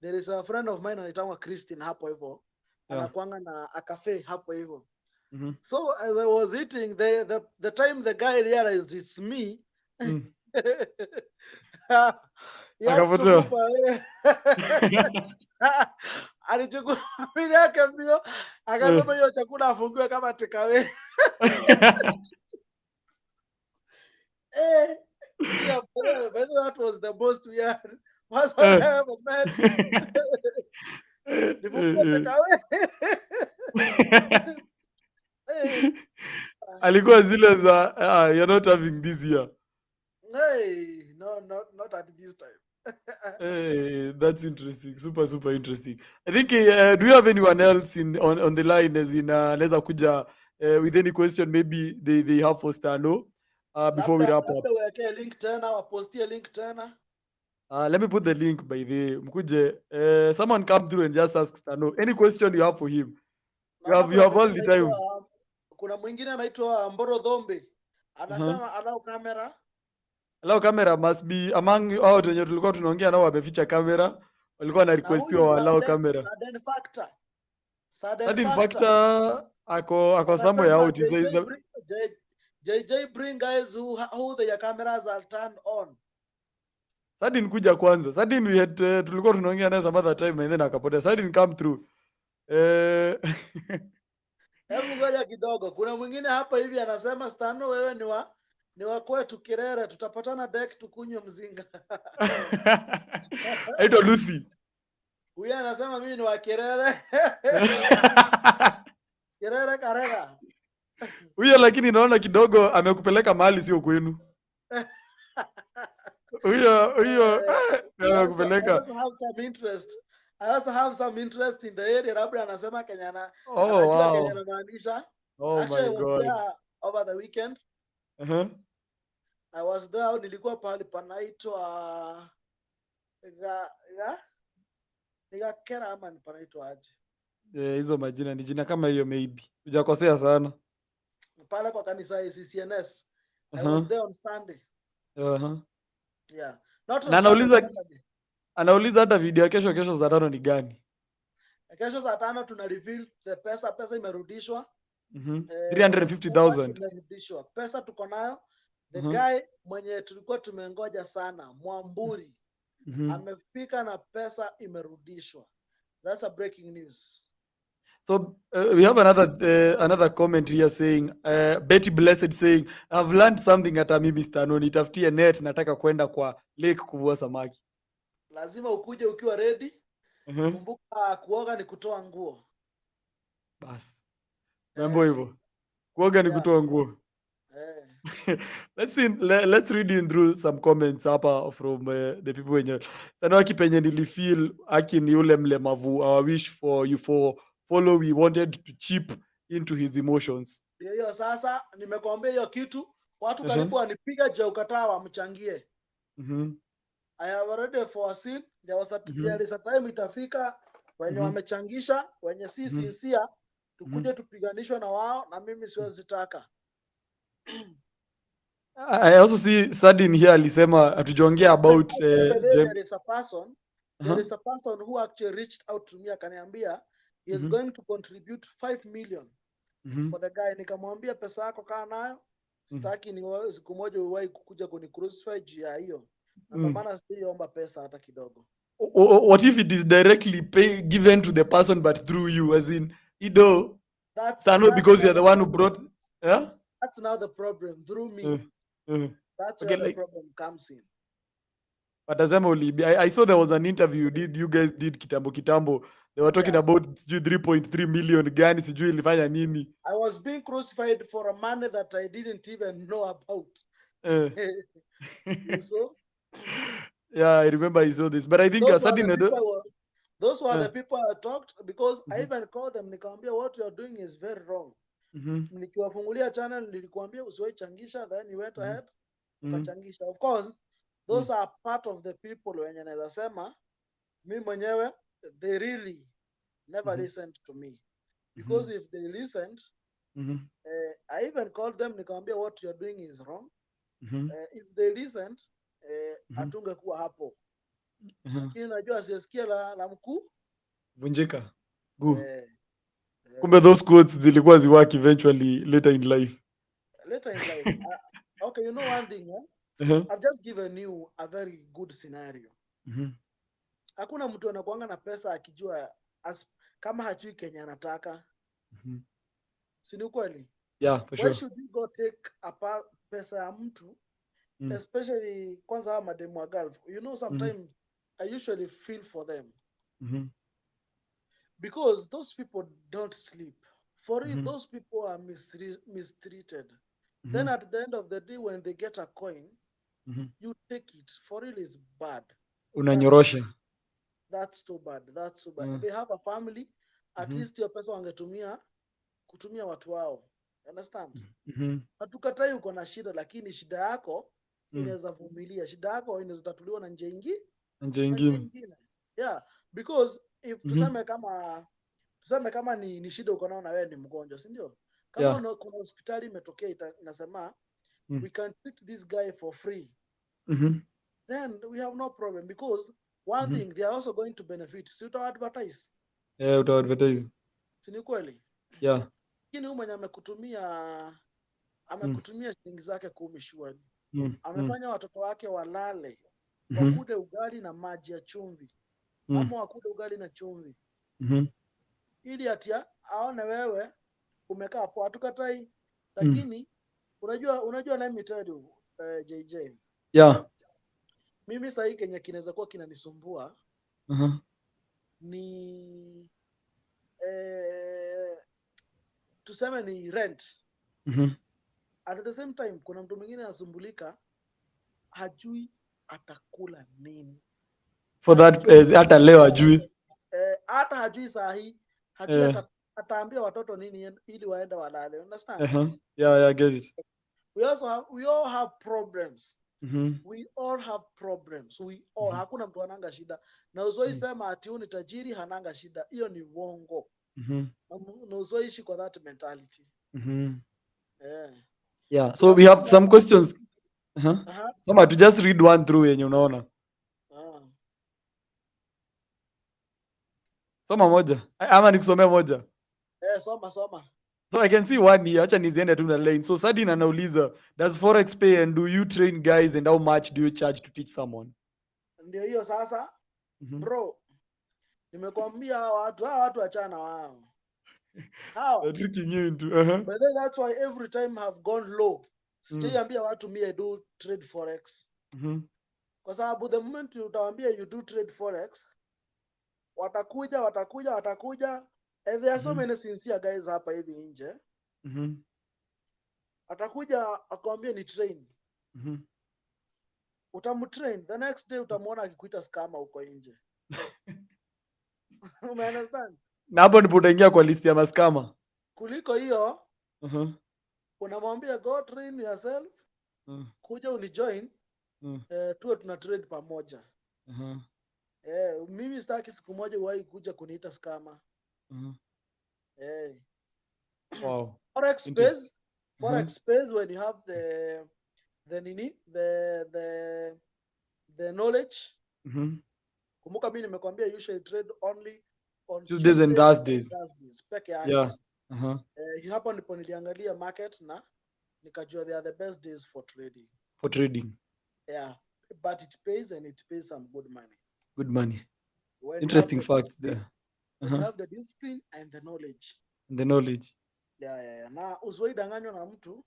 there is a friend of mine anaitwa Christine hapo hivyo, Yeah. anakuanga na a cafe hapo hivyo. Mhm. So as I was eating, the time the guy realized it's me, Mm. he had to Akapotea. move away. Alichukua mili yake mbio, akasema hiyo chakula afungiwe kama takeaway. Yeah, but that was the most weird person I ever met. Nifungie takeaway. Alikuwa zile za you're not having this year. Hey, no, not at this time. Hey, that's interesting. Super interesting. I think do you have anyone else on the line as in anaweza kuja with any question maybe they have for Stano before we Labda wrap up. uwekee link tena, wapostie link tena. Let me put the link by the mkuje. Someone come through and just ask Stano any question you have for him. You Naona have all the time. kuna mwingine anaitwa Mboro Dhombe. Uh-huh. Anasema anao kamera. Hello, camera must be among hao wenye tulikuwa tunaongea nao wameficha kamera. Walikuwa na Na huyu requestiwa allow camera. Sudden Factor. Sudden Factor ako somewhere Anasema out. He says JJ bring guys who their cameras are turned on. Sudden kuja kwanza. Sudden we had tulikuwa tunaongea naye some other time and then akapotea. Sudden come through. Hebu ngoja kidogo. Kuna mwingine hapa hivi anasema Stano, wewe ni wa kwetu Kirere, tutapatana deck tukunywe mzinga. Aitwa Lucy. Huyu anasema mimi ni wa Kirere. Kirere Karega. Huyo lakini naona kidogo amekupeleka mahali sio kwenu. Huyo amekupeleka. I also have some interest in the area. Labda anasema Kenya na Oh, anajua Kenya wow. na maanisha. Oh Actually, my I was God. there over the weekend. Uh-huh. I was there, nilikuwa pahali panaitwa Kera ama ni panaitwa aje? Hizo majina ni jina kama hiyo maybe. Hujakosea sana. Pale kwa kanisa ya CCNS. I Uh-huh. was there on Sunday. Uh-huh. Yeah. Not Na on Sunday, anauliza hata video ya kesho za tano ni gani? Kesho saa 5 tuna reveal the pesa imerudishwa. 350,000. Imerudishwa. Pesa tuko nayo. The guy mwenye tulikuwa tumengoja sana, Mwamburi, amefika na pesa imerudishwa. That's a breaking news. So we have another comment here saying Betty Blessed saying I've learned something hata mimi Stano, nitafutie net, nataka kwenda kwa lake kuvua samaki. Lazima ukuje ukiwa ready. Kumbuka kuoga ni kutoa nguo. Bas. Mambo hivyo. Kuoga ni kutoa nguo. Let's read in through some comments hapa from the people wenye Stano akipenye nilifeel aki ni ule mlemavu. I wish for you for follow we wanted to chip into his emotions. Hiyo sasa nimekuambia hiyo kitu watu karibu wanipiga je ukataa wamchangie. I have already foreseen there is a time itafika wenye wamechangisha wenye si sincere tukuje tupiganishwe na wao na mimi siwezi taka. I also see Sadin here alisema hatujaongea about there is a person who actually reached out to me akaniambia he is going to contribute 5 million for the guy. Nikamwambia pesa yako kaa nayo, sitaki ni siku moja uwahi kukuja kuni crucify juu ya hiyo. Ndio maana siomba pesa hata kidogo. What if it is directly given to the person but through you, as in Ido Stano, because you are the one who brought That's now the problem, through me. That's where the problem comes in. But as I saw there was an interview you guys did kitambo. They were talking about 3.3 million gani sijui ilifanya nini. I was being crucified for a money that I didn't even know about. So yeah, I remember I saw this, but I think those were the people I talked, because I even called them nikamwambia what you are doing is very wrong. Nikiwafungulia channel nilikwambia usiwahi changisha, then you went ahead ukachangisha. Of course those are part of the people wenye naweza sema mimi mwenyewe they really never listened to me. because if they listened, I even called them nikamwambia what you're doing is wrong. If they listened, hatungekuwa hapo. Lakini najua asiyesikia la mkuu vunjika. Good. Kumbe those quotes zilikuwa ziwork eventually later in life. Later in life. Okay, you know one thing, I've just given you a very good scenario. Hakuna mtu anakuanga na pesa akijua kama hajui Kenya anataka. Si ni ukweli? Yeah, for sure. Why should you go take pesa ya mtu, especially kwanza hawa mademu wa Gulf? You know, sometimes I usually feel for them. Because those people don't sleep. For real, those people are mistreated. Then at the end of the day, when they get a coin, you take it. For real, it's bad. Unanyorosha. That's too bad. That's too bad. They have a family. At least your pesa kutumia watu wao. Understand? Hatukatai uko na shida, lakini shida yako inaweza vumilia. Shida yako inaweza tatuliwa na njia ingine. Yeah, because if tuseme kama ni shida uko nao na wewe ni mgonjwa, si ndio? Kama kuna hospitali imetokea inasema we can treat this guy for free. Then we have no problem, because one thing they are also going to benefit. Si uta advertise. Yeah, uta advertise. Si ni kweli? Yeah. Lakini mwenye amekutumia shilingi zake 10 shwari. Amefanya watoto wake walale wakude ugali na maji ya chumvi. Ama wakude ugali na chumvi. Ili atia aone wewe umekaa poa. Hatukatai, lakini unajua let me tell you, JJ. Yeah. Mimi sasa hiki Kenya kinaweza kuwa kinanisumbua. Ni tuseme ni rent. At the same time kuna mtu mwingine anasumbulika, hajui atakula nini. For that hata leo hajui. Hata hajui saa hii, hajui ataambia watoto nini ili waende walale. Understand? Yeah, I get it. We all have problems. We all have problems. Hakuna mtu ananga shida. Na uzoi sema ati ni tajiri hananga shida. Hiyo ni uongo. Na uzoishi kwa that mentality. Yeah, so we have some questions. Soma to just read one through yenye unaona. Soma moja. Ama nikusomea moja. Soma. So I can see one here. Acha niziende tu na line. So Sadin anauliza, does Forex pay and do you train guys and how much do you charge to teach someone? Ndio hiyo sasa. Bro, nimekwambia hawa watu achana wao. Hawa. Tricking you into. But then that's why every time have gone low. Sijaambia watu I do trade Forex. Kwa sababu the moment utawaambia you do trade Forex, watakuja. And there are so many sincere guys hapa hivi nje. Atakuja akwambia ni train. Utamutrain, the next day utamuona akikuita scammer huko nje. You understand? Na hapo ndipo utaingia kwa list ya maskama. Kuliko hiyo, unamwambia go train yourself. Kuja unijoin. Tuwe tuna trade pamoja. Mimi sitaki siku moja uwahi kuja kuniita scammer. Wow. Forex space when you have the knowledge. Kumbuka mimi nimekwambia you should trade only on Tuesdays and Thursdays. Peke yake. Yeah. Hapo ndipo niliangalia market na nikajua they are the best days for trading. Yeah, but it pays, and it pays some good money. Interesting facts there. You have the discipline and the knowledge. Yeah. Na usiwahi danganywa na mtu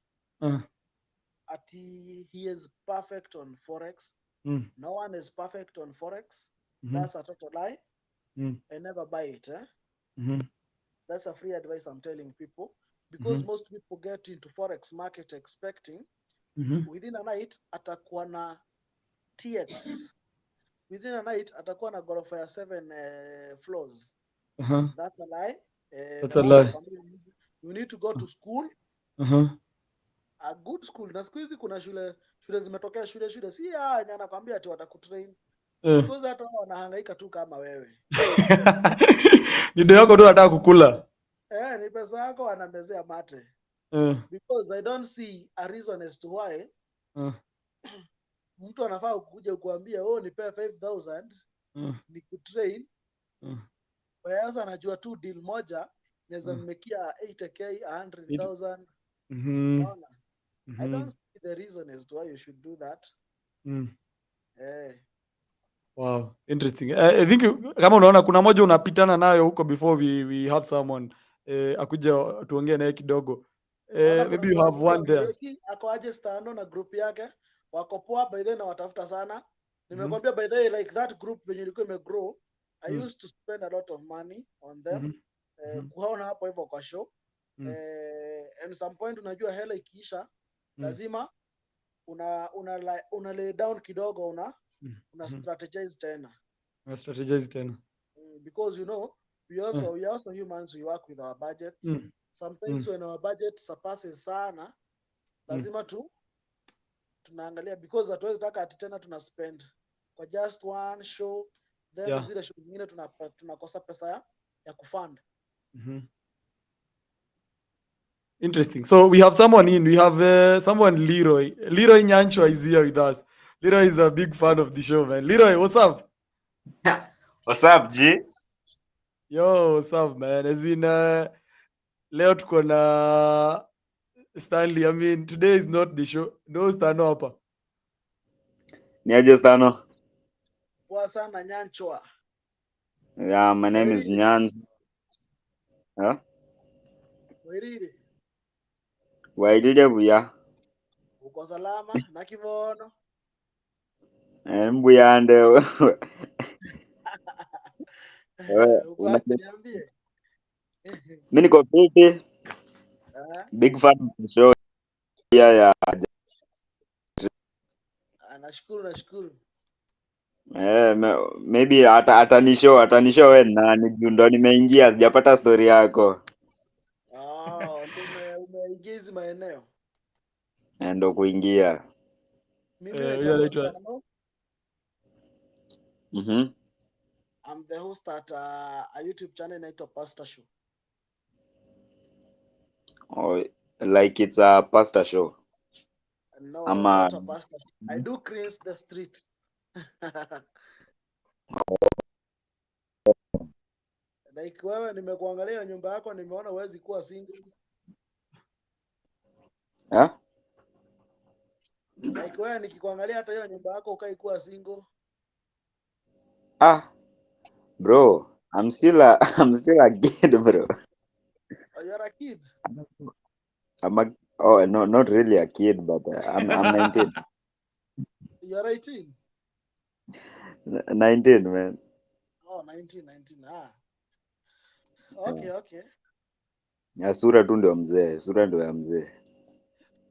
ati he is perfect on Forex. No one is perfect on Forex. That's a total lie. I never buy it. That's a free advice I'm telling people, because most people get into Forex market expecting within a night atakuwa na TX. Within a night atakuwa na ghorofa ya 7 floors. That's a lie. That's a lie. You need to go to school. A good school. Na siku hizi kuna shule zimetokea shule si anakuambia ati watakutrain. Because hata wanahangaika tu kama wewe. Ndio yako tu anataka kukula. ni pesa yako anamezea mate. Because I don't see a reason as to why mtu anafaa kuja kukuambia nipe 5,000 ni kutrain. Sasa anajua tu deal moja naweza mmekia 80k 100,000. Unaona? I don't see the reason as to why you should do that. Wow, interesting. I think kama unaona kuna moja unapitana nayo huko before we have someone akuja tuongee naye kidogo. Maybe you have one there. Ako aje Stano na group yake wako poa by the way na watafuta sana. Nimekwambia by the way like that group venye ilikuwa imegrow, I used to spend a lot of money on them. Kuona hapo hivyo kwa show. And some point unajua hela ikiisha lazima una lay down kidogo una strategize tena. Because you know we also humans, we work with our budgets. Sometimes when our budget surpasses sana lazima tunaangalia because hatuwezi taka ati tena tuna spend kwa just one show then zile show zingine tunakosa pesa ya kufund. Interesting. So we have someone in. We have someone, Leroy. Leroy Nyanchwa is here with us. Leroy is a big fan of the show, man. Leroy, what's up? What's up, G? Yo, what's up, man? As in, leo tuko na Stanley. I mean, today is not the show. No Stano hapa. Ni aje Stano? Poa sana Nyanchwa. Yeah, my name is Nyan. Huh? Wairire buya. Uko salama na kivono? Mbuyande. Niambie. Mimi niko fiti. Big fan of the show. Yeah. Nashukuru. Maybe atanishow wewe nani juu ndo nimeingia sijapata story yako. Umeingia hizi maeneo. Ndo kuingia. Mimi naitwa Stano. I'm the host at a YouTube channel inaitwa Pasta Show. Oh, like it's a pasta show. No, not a pasta show. I do cleanse the street. Like wewe nimekuangalia nyumba yako nimeona huwezi kuwa single. Like wewe nikikuangalia hata hiyo nyumba yako ukai kuwa single. Bro, I'm still a kid, bro. Oh, you're a kid? No, not really a kid, but I'm 19. You're 18? 19, man. Oh, 19. Okay. Ya sura tu ndio mzee. Sura ndio ya mzee.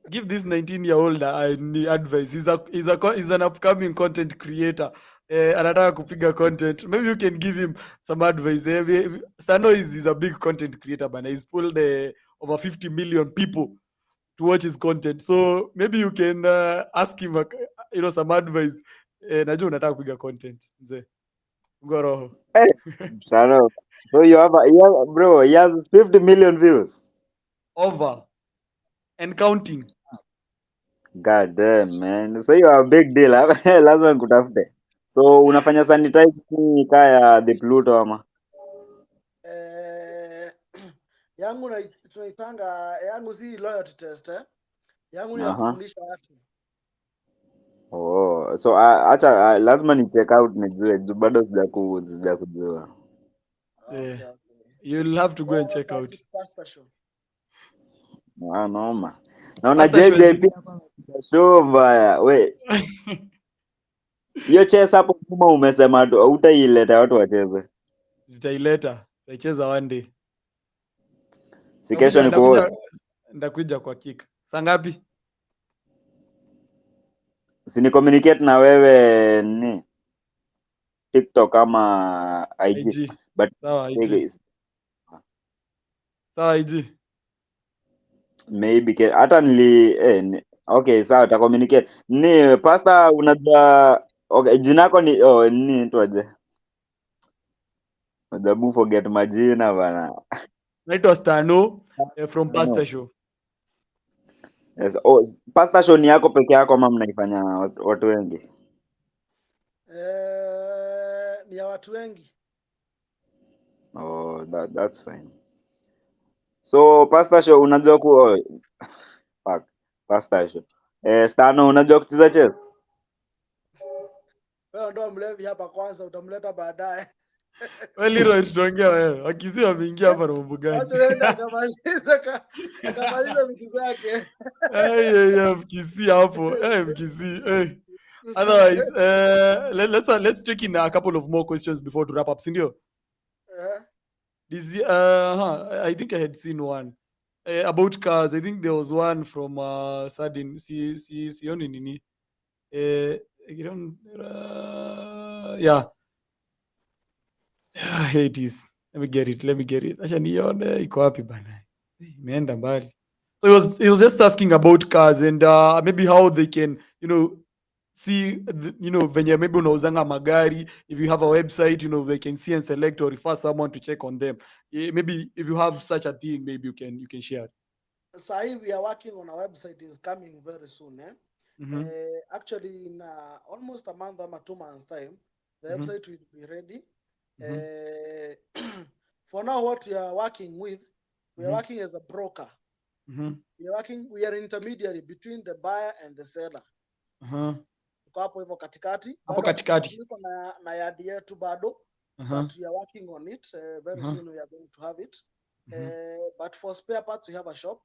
Give this 19-year-old advice. He's an upcoming content creator. Anataka kupiga content. Maybe you can give him some advice. Stano is a big content creator, but he's pulled over 50 million people to watch his content. So maybe you can ask him some advice. Najua unataka kupiga content, mzee. Ngoroho. Stano. So bro, he has 50 million views. Over. And counting. God damn, man. So you are a big deal. Lazima nikutafute. So unafanya sanitization kaya the Pluto ama? Yangu tunaitanga yangu si loyalty test yangu ni ya kufundisha watu. So acha lazima ni check out nijue bado sijakujua. Okay. You'll have to go and check out. Pasta Show. Noma. Naona JJP show mbaya. We. Hiyo chess hapo kama umesema utaileta watu wacheze. Nitaileta. Tutacheza one day. Si kesho ni kwa. Ndakuja kwa kick. Saa ngapi? Si ni communicate na wewe ni TikTok ama IG. But sawa IG. Sawa IG. Maybe hata okay, sawa ta communicate. Ni pasta unajua okay, jina lako ni ni tuaje? Unajabu forget majina bana. naitwa Stano from No. Pasta Show. Yes. Oh, pasta show ni yako peke yako ama mnaifanya watu wengi? Ni ya watu wengi. Oh, that's fine. So pasta show unajua fuck. Pasta show. Stano unajua kucheza chess? Wewe ndo mlevi hapa kwanza, utamleta baadaye. Wewe Leroy, tutaongea wewe. Akisi ameingia hapa na mambo gani? Acha yeye akamaliza vitu zake. Mkisi hapo. Mkisi. Otherwise, let's check in a couple of more questions before to wrap up, sindio? I think I had seen one about cars. I think there was one from Sardin. Sioni nini. Yeah. Here it is. Let me get it. Acha nione iko wapi bana. Imeenda mbali. So he was just asking about cars and maybe how they can, see venye maybe unauzanga magari. If you have a website, they can see and select or refer someone to check on them. Maybe if you have such a thing, maybe you can share. Sahi we are working on a website is coming very soon. Actually in almost a month or 2 months time, the website will be ready. For now, what we are working with, we are working as a broker. We are intermediary between the buyer and the seller. Tuko hapo hivyo katikati. Hapo katikati. Tuko na yadi yetu bado. But we are working on it. Very soon we are going to have it. But for spare parts we have a shop.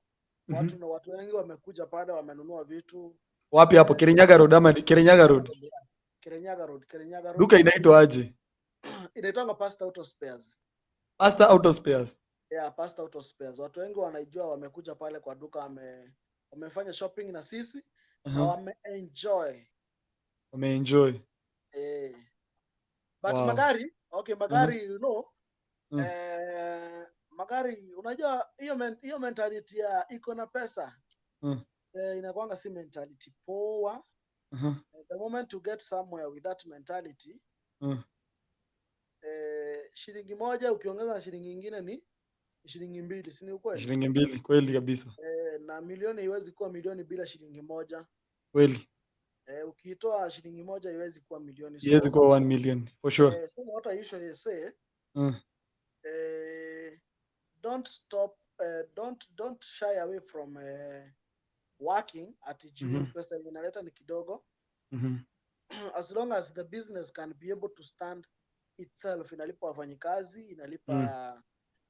Watu wengi wamekuja pale wamenunua vitu. Wapi hapo? Kirinyaga Road ama Kirinyaga Road? Kirinyaga Road. Duka inaitwa aje? Inaitwa Pasta Auto Spares. Pasta Auto Spares. Yeah, Pasta Auto Spares. Watu wengi wanaijua, wamekuja pale kwa duka, wamefanya shopping na sisi na wameenjoy. But Wow. magari, magari unajua hiyo mentality ya iko na pesa. Inakuanga si mentality poa. The moment to get somewhere with that mentality, shilingi moja ukiongeza na shilingi nyingine ni shilingi 2, si ni ukweli? Shilingi 2, kweli kabisa. Na milioni haiwezi kuwa milioni bila shilingi moja. Kweli. Ukitoa shilingi moja haiwezi kuwa milioni. Haiwezi kuwa 1 million for sure. So what I usually say, don't shy away from working at juu. Pesa inaleta ni kidogo. As long as the business can be able to stand itself, inalipa wafanyikazi,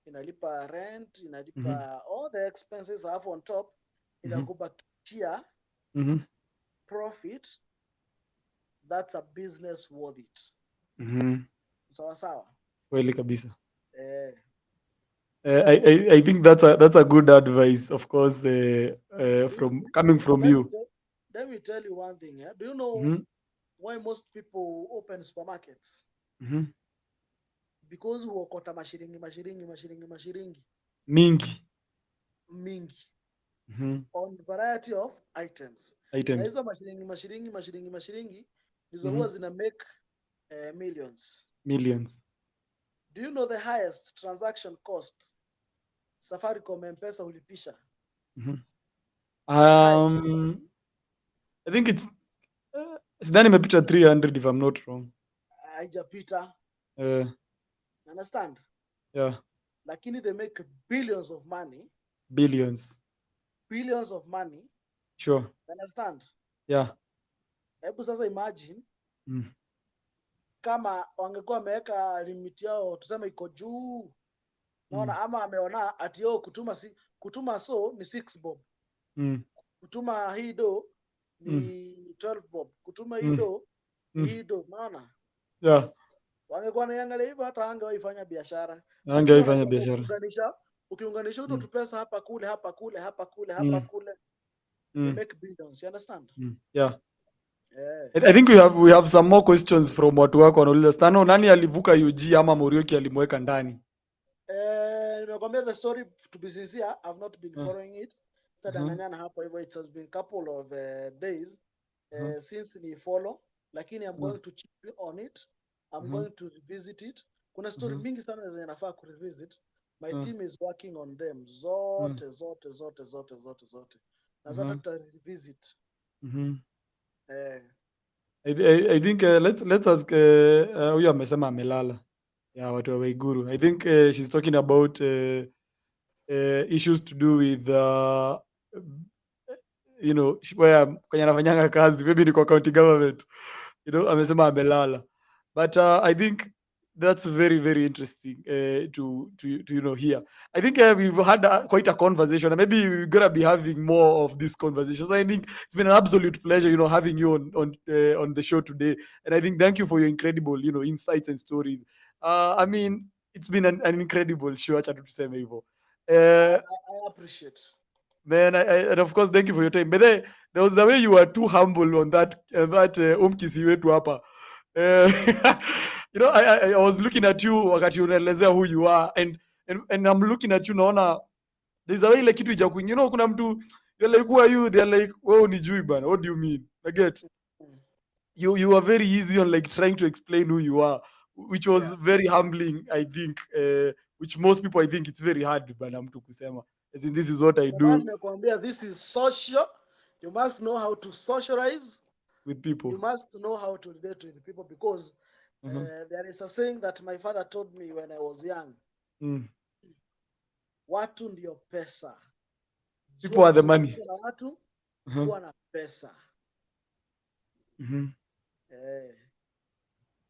inalipa rent, inalipa all the expenses have on top, inakupatia profit. That's a business worth it. Sawa. Kweli kabisa. I think that's a good advice, of course, coming from you. Let me tell you one thing. Do you know why most people open supermarkets? Because huokota mashiringi mingi on variety of items. Na hizo mashiringi ndizo huwa zina make millions. Do you know the highest transaction cost Safaricom Mpesa ulipisha? I think it's sidhani imepita 300 if I'm not wrong. Haijapita. Understand? Yeah. Lakini they make billions of money. Billions of money. Sure. Understand? Yeah. Hebu sasa imagine kama wangekuwa wameweka limit yao, tuseme iko juu. Naona ama ameona ati yao kutuma so ni 6 bob. Kutuma hii do ni 12 bob. Kutuma hii do ni hii do, naona? Yeah. Wangekuwa naangalia hivyo hata hangewaifanya biashara. Ukiunganisha hizo tu pesa hapa kule. They make billions, you understand? Yeah. I think we have some more questions from watu wako wanauliza. Stano, nani alivuka UG ama Morioki alimweka ndani? Nimekwambia the story, to be sincere, I've not been following it. Tadanganyana hapo hivyo, it has been couple of days since ni follow, lakini I'm going to chip on it. I'm going to revisit it. Kuna story mingi sana zenye nafaa ku revisit, my team is working on them zote. Nataka revisit. I think let's ask huyu amesema amelala. Yeah, watu wa Waiguru. I think she's talking about issues to do with where kwenye anafanyanga kazi, maybe ni kwa county government, amesema amelala, but I think that's very very interesting to hear. I think we've had quite a conversation, and maybe we're gonna be having more of these conversations. I think it's been an absolute pleasure, having you on the show today, and I think thank you for your incredible, insights and stories. I mean, it's been an incredible show. Acha tuseme hivyo. I appreciate. Man, and of course, thank you for your time. But there was the way you were too humble on that umkisi wetu hapa. I was looking at you wakati unaelezea who you are, and I'm looking at you, naona there's a way like kitu ija kuingia. Kuna mtu, you're like, who are you? They're like, wewe unijui bana. What do you mean? I get you are very easy on like trying to explain who you are, which was very humbling, I think, which most people, I think it's very hard bana mtu kusema. As in, this is what I do. This is social. You must know how to socialize with people. You must know how to relate with people, because there is a saying that my father told me when I was young. Watu ndio pesa. People are the money. Watu kuwa na pesa.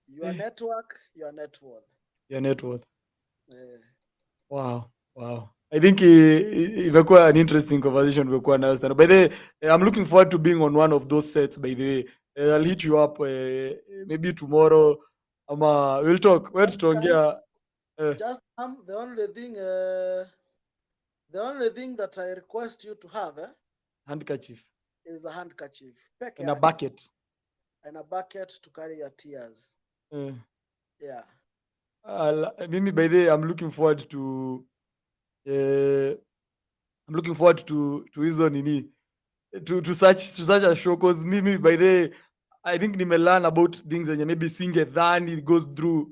Your network, your net worth. Your net worth. Wow. I think imekuwa an interesting conversation imekuwa nayo sana. By the way, I'm looking forward to being on one of those sets, by the way. I'll hit you up maybe tomorrow. We'll talk. We'll tuongea. Just the only thing that I request you to have handkerchief is a handkerchief. And a bucket. And a bucket to carry your tears. Yeah. Mimi, by the way, I'm looking forward to hizo nini, to such a show, because mimi, by the way, I think nimelearn about things and maybe singedhani it goes through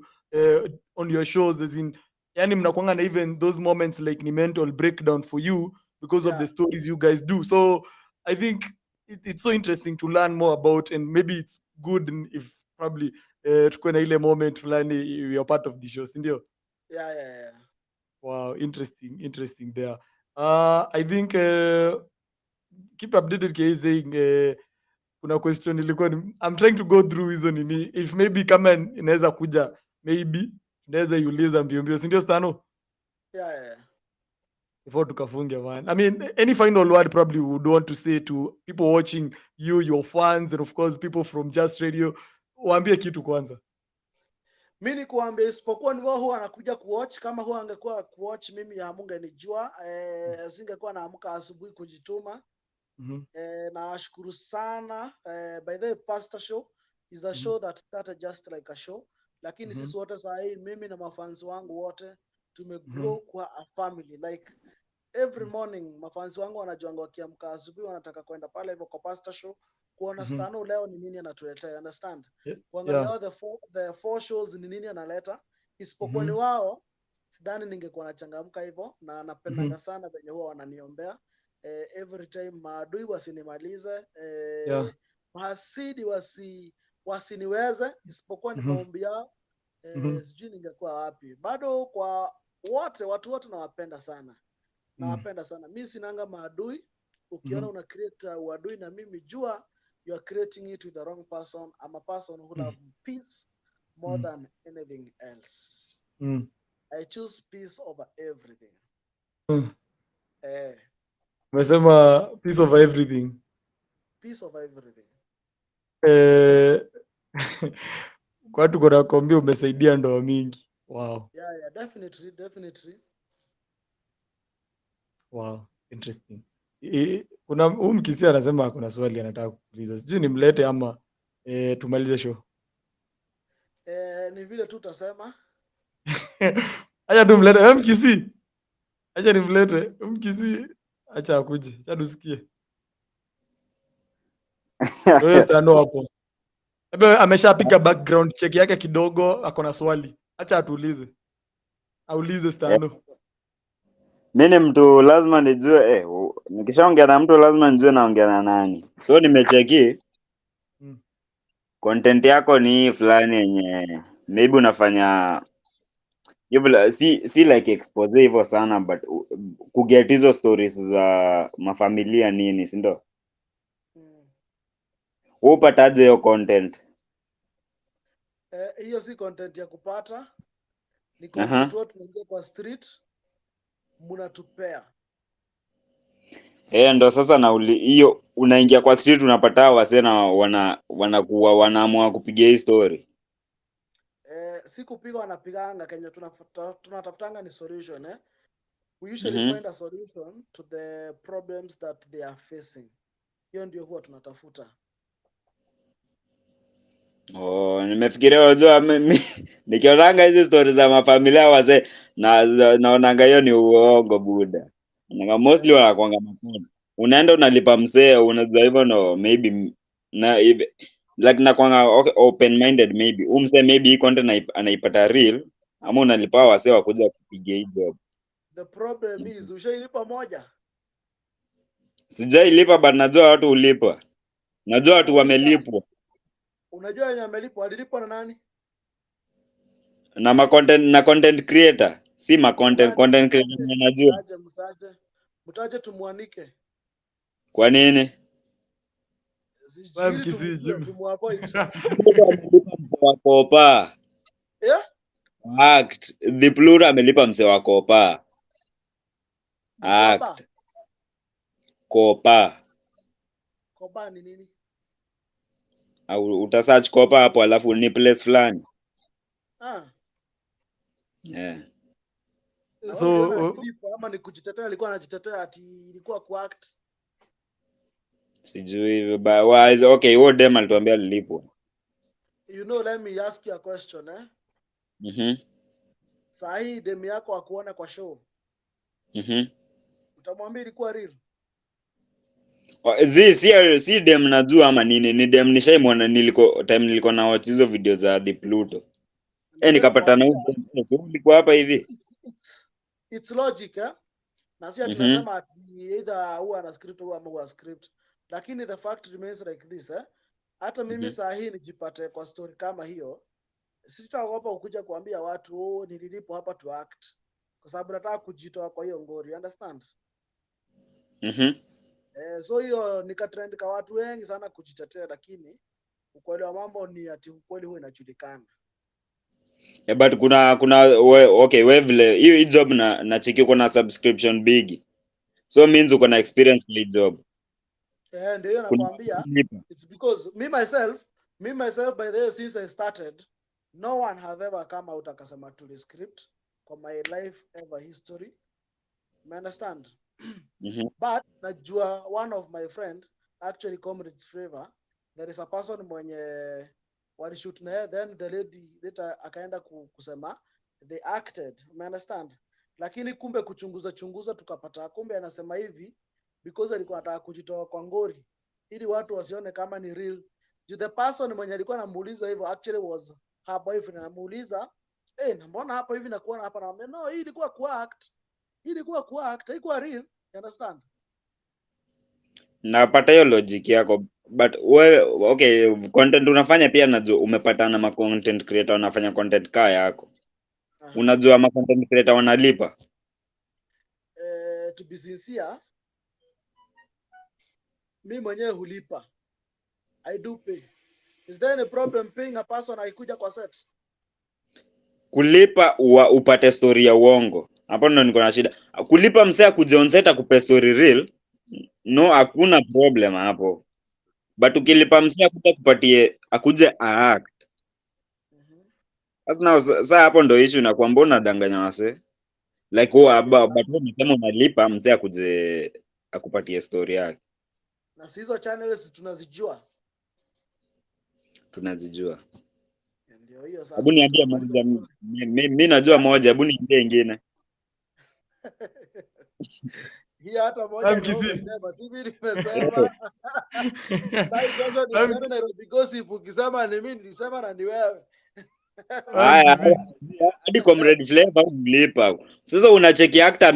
on your shows, as in yani mnakuanga na even those moments like ni mental breakdown for you because of the stories you guys do. So I think it's so interesting to learn more about, and maybe it's good if probably tukue na ile moment fulani you're part of the show, si ndio? Yeah. Wow, interesting there. I think keep updated case saying kuna question ilikuwa I'm trying to go through hizo nini, if maybe kama inaweza kuja, maybe tunaweza iuliza mbio, si ndio Stano? Yeah. Before tukafunge, man. I mean, any final word probably would want to say to people watching you, your fans, and of course people from Just Radio, waambie kitu kwanza. Mimi ni kuambia, isipokuwa ni wao huwa anakuja kuwatch. Kama huwa angekuwa kuwatch, mimi hamungenijua. Singekuwa naamka asubuhi kujituma. Nawashukuru sana. By the way, Pastor Show is a show that started just like a show, lakini sisi wote saa hii, mimi na mafans wangu wote tumegrow kwa a family. Like every morning mafans wangu wanajuanga wakiamka asubuhi wanataka kwenda pale hivyo kwa Pastor Show kuona Stano leo ni nini anatuletea, understand? Kuangalia the four shows ni nini analeta. Isipokuwa ni wao, sidhani ningekuwa nachangamka hivyo, na napendanga sana venye huwa wananiombea every time. Maadui wasinimalize, mahasidi wasiniweze, isipokuwa ni maombi yao. Sijui ningekuwa wapi. Bado kwa watu wote nawapenda sana. Nawapenda sana. Mimi sinanga maadui. Ukiona una create uadui na mimi, jua you are creating it with the wrong person. I'm a person who loves peace more than anything else. I choose peace over everything. Umesema peace over everything. Peace over everything. Kwa watu kuna kuambia umesaidia ndoa mingi. Wow. Yeah, definitely. Wow, interesting. Kuna Mkisia anasema kuna swali anataka kuuliza. Sijui nimlete ama tumalize show. Ni vile tu utasema. Acha tumlete wewe Mkisi. Acha nimlete Mkisi. Acha akuje. Acha tusikie. Wewe Stano hapo. Ebe ameshapiga background check yake kidogo, ako na swali. Acha atuulize. Aulize Stano. Mimi mtu lazima nijue nikishaongea na mtu lazima nijue naongea na nani. So nimecheki content yako ni hii fulani yenye maybe unafanya hivyo, si like expose hivyo sana, but kuget hizo stories za mafamilia nini, si ndio? Wewe upataje hiyo content? Hiyo si content ya kupata, ni content watu wanaingia kwa street mnatupea. Ndo sasa hiyo unaingia kwa street unapata wasee na wanakuwa wanaamua kupiga hii story. Si kupiga, wanapiganga Kenya, tunatafutanga ni solution we usually find a solution to the problems that they are facing. Hiyo ndio huwa tunatafuta. Nimefikiria wajua nikionanga hizi stories za mafamilia wazee naonanga hiyo ni uongo buda. Mostly wanakuanga makini. Unaenda unalipa msee unajua hivyo no maybe na like nakuanga open minded maybe. Msee maybe hii content anaipata real ama unalipa wasee wakuja kupiga hii job. The problem is ushailipa moja? Sijailipa but najua watu ulipa. Najua watu wamelipwa. Unajua wenye wamelipwa walilipwa na nani? Na content creator. Si content creator najua. Mtaje tumwanike. Kwa nini? Kopa. Act. The plural amelipa mse wa Kopa. Act. Kopa. Kopa ni nini? Utasearch Kopa hapo alafu ni place fulani. Yeah. So ama ni kujitetea, alikuwa anajitetea ati ilikuwa kuact. Sijui hivyo okay, huo dem alituambia lilipwa. You know, let me ask you a question Saa hii dem yako akuona kwa show. Utamwambia ilikuwa real? Si dem najua ama nini, ni dem nishaimwona nilikuwa na watch hizo video za The Pluto. Nikapata na ulikuwa hapa hivi. It's logic na si tunasema ati either huwa ana script au ama script, lakini the fact remains like this hata mimi saa hii nijipate kwa story kama hiyo, sitaogopa ukuja kuambia watu nililipo hapa to act, kwa sababu nataka kujitoa kwa hiyo ngori, you understand? So hiyo nikatrend kwa watu wengi sana kujitetea, lakini ukweli wa mambo ni ati ukweli huwa inajulikana. But okay, wewe vile hii job na cheki uko na subscription big, so means uko na experience kwa job. Ndio hiyo nakwambia. It's because me myself by the way, since I started, no one have ever come out akasema to script for my life ever history, you understand? But najua one of my friend, actually comrades Favor, there is a person mwenye walishoot na then the lady later akaenda kusema they acted, you understand? Lakini kumbe kuchunguza tukapata kumbe anasema hivi because alikuwa anataka kujitoa kwa ngori ili watu wasione kama ni real. The person mwenye alikuwa anamuuliza hivyo actually was her boyfriend. Anamuuliza na mbona hapa hivi nakuona hapa, na no, hii ilikuwa kuact, haikuwa real, you understand? Napata hiyo logic yako, but wewe okay, content unafanya pia najua umepatana na content creator wanafanya content kaa yako. Unajua ma content creator wanalipa? To be sincere, mimi mwenyewe hulipa. I do pay. Is there any problem paying a person aikuja kwa set? Kulipa upate story ya uongo, hapo ndo niko na shida. Kulipa msee akuje on set akupe story real, no, hakuna problem hapo. But ukilipa msee akuje act. Sasa hapo ndo issue na kwamba unadanganya wasee. Like but kama unalipa msee akuje akupatie story yake. Na hizo channels tunazijua. Ndio hiyo sasa. Hebu niambie moja, mimi najua moja, hebu niambie nyingine. Hii hata moja ndio umesema, si mimi nimesema. Sasa ndio Nairobi gossip, ukisema ni mimi nilisema na ni wewe. Haya, hadi Comrade Flavor mlipa. Sasa unacheki actor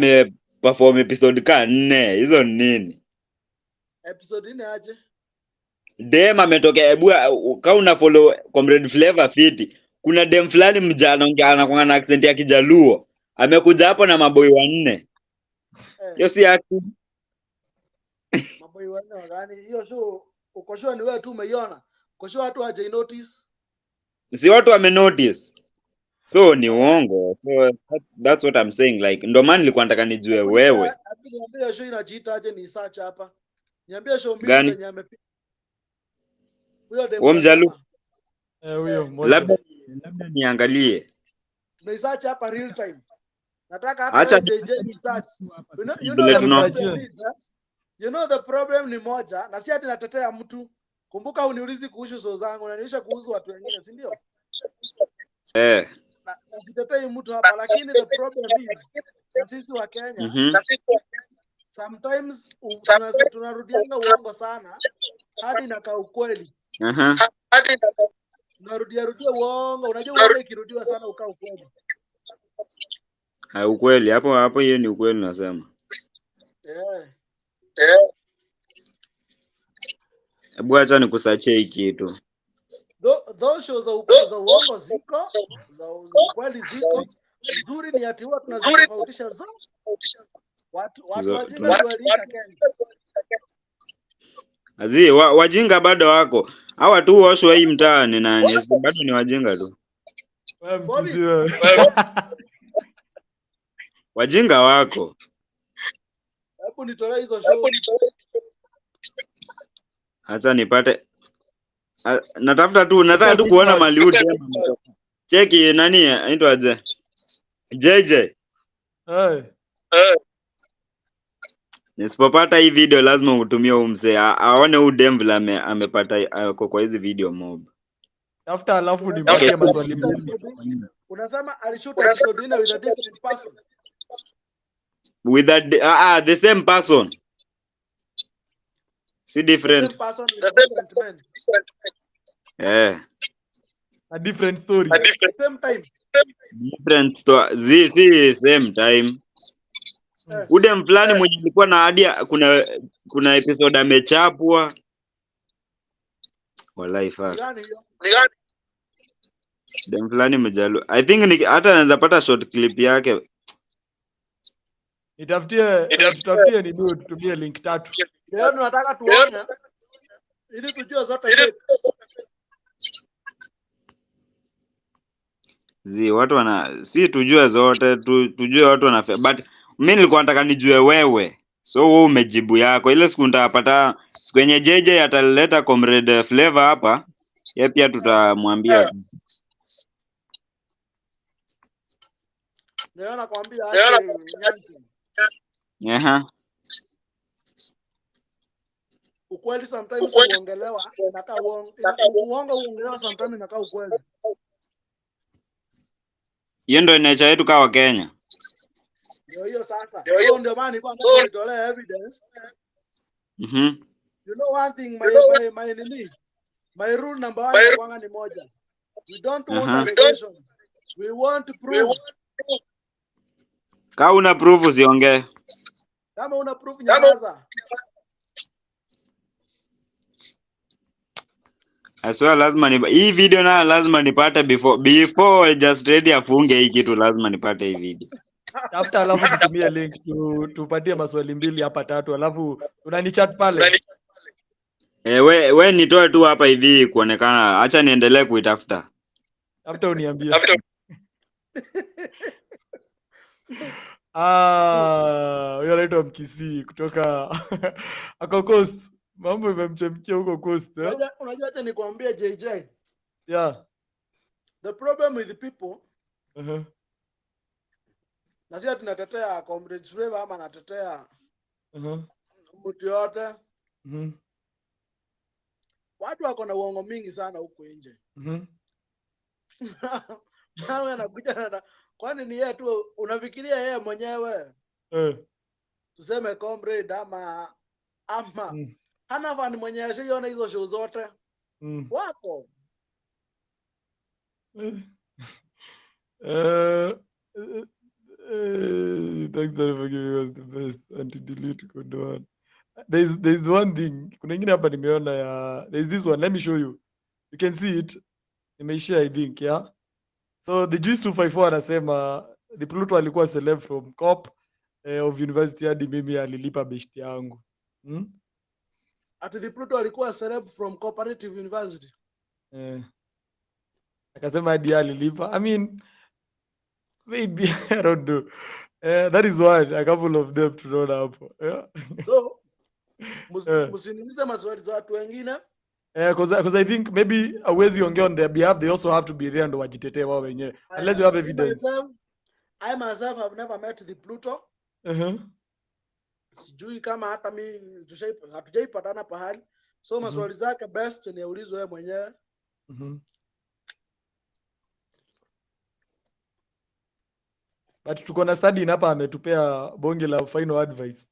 perform episode ka 4. Hizo ni nini? Episode ni aje? Dem ametokea, ebu kama una follow Comrade Flavor Fiti, kuna dem fulani mjana anakuwa na accent ya Kijaluo. Amekuja hapo na maboi 4. Hiyo si acting. Maboi 4 wagani? Hiyo show uko sure ni wewe tu umeiona? Uko sure watu haja notice? Si watu wame notice. So ni uongo. So that's what I'm saying, like ndo maana nilikuwa nataka nijue wewe. Niambie show inajiita aje, ni search hapa. Niambie show mbili Gani? zenye amepiga. Huyo dem Wewe Mjaluo? huyo mmoja. Labda niangalie. Ni search hapa real time. Nataka hata Acha wewe JJ ni search. You vile know the tunaona. problem is, you know the problem ni moja, na si ati natetea mtu. Kumbuka uniulizi kuhusu show zangu, unaniuliza kuhusu watu wengine, si ndio? Na sitetei mtu hapa, lakini the problem is na sisi wa Kenya sometimes tunarudianga uongo sana hadi nakaa ukweli. Tunarudia uongo, unajua uongo ikirudiwa sana ukaa ukweli. Ukweli hapo hiyo ni ukweli nasema. Hebu acha nikusache hii kitu. Those shows za uongo ziko, za ukweli ziko. Nzuri ni ati huwa tunazitofautisha zote. Watu wajinga walisha Kenya. Azi wajinga bado wako. Hawa tu woshwa hii mtaa ni nani? Bado ni wajinga tu. Wajinga wako. Hebu nitolee hizo show. Acha nipate. Nataka tu kuona Maliudi. Cheki nani anaitwa aje? JJ. Nisipopata hii video lazima utumie umse aone huyu dem vile amepata kwa hizi video mob. Tafuta alafu nipatie maswali mbili. Unasema alishoot episode with a different person. With the same person. Si different. The same person with different men. A different story. At the same time. Different story. Si same time. Ude mfulani mwenye alikuwa na hadi kuna episode amechapwa. Wallahi fuck. Ni gani? Dem fulani Mjaluo. I think hata anaweza pata short clip yake. Tutafutie ni ndio tutumie link 3. Leo tunataka tuone ili tujue zote. Watu si tujue zote, tujue watu wanafanya. But mimi nilikuwa nataka nijue wewe. So wewe umejibu yako. Ile siku nitapata siku yenye JJ ataleta Comrade Flavor hapa, yeye pia tutamwambia. Leo nakwambia ukweli sometimes uongelewa inakaa uongo. Uongo uongelewa sometimes inakaa ukweli. Hiyo ndio nature yetu kama Kenya. Hiyo sasa. Ndio maana nilikuwa natolea evidence. You know one thing, my rule number 1 kwanga ni moja. We don't want allegations. We want to prove. Kama una proof usiongee. Kama una proof nyamaza. Aswa lazima hii video na lazima nipate before just ready afunge hii kitu lazima nipate hii video. Tafuta alafu tutumie link tupatie maswali mbili hapa 3 alafu unanichat pale. We nitoe tu hapa hivi kuonekana. Acha niendelee kuitafuta. Tafuta uniambie. Huyo anaitwa Mkisi kutoka ako Coast. Mambo imemchemkia huko Coast. Unajua hata nikwambia JJ. Yeah. The problem with the people. Na sisi tunatetea Comrade Flavor ama natetea mtu yote. Watu wako na uongo mingi sana huko nje. Nawe anakuja kwani ni yeye tu unafikiria yeye mwenyewe? Tuseme Comrade ama hana fani mwenyewe asiona hizo show zote. Wako. Thanks for giving us the best anti-delete code one. There's one thing. Kuna ingine hapa nimeona ya there's this one. Let me show you. You can see it. Nimeishare I think, yeah. So the Juice 254 anasema the Pluto alikuwa celeb from cop of university hadi mimi alilipa beshti yangu. Ati the Pluto alikuwa celeb from cooperative university. Akasema hadi alilipa. I mean, maybe I don't know. That is one. A couple of them tunaona hapo. Yeah. So msiniulize maswali za watu wengine. Because I think maybe hawezi ongea on their behalf, they also have to be there ndo wajitetee wao wenyewe unless you have evidence. I myself have never met the Pluto. Sijui kama hata mimi hatujaipatana pahali. So maswali zake best ni ulizo wewe mwenyewe. But tuko na study hapa ametupea bonge la final advice.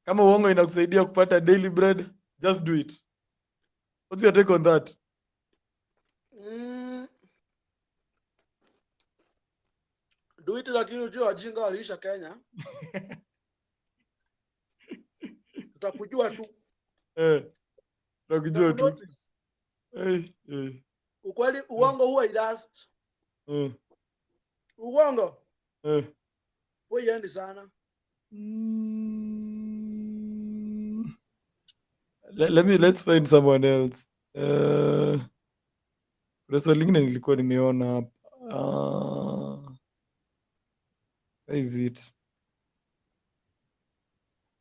Kama uongo inakusaidia kupata daily bread, just do it. What's your take on that? Do it, lakini unajua wajinga waliisha Kenya. Tutakujua tu. Tutakujua tu. Ukweli uongo huwa idust. Uongo. Wewe yendi sana. Let's find someone else. Swali lingine nilikuwa nimeona hapa. Where is it?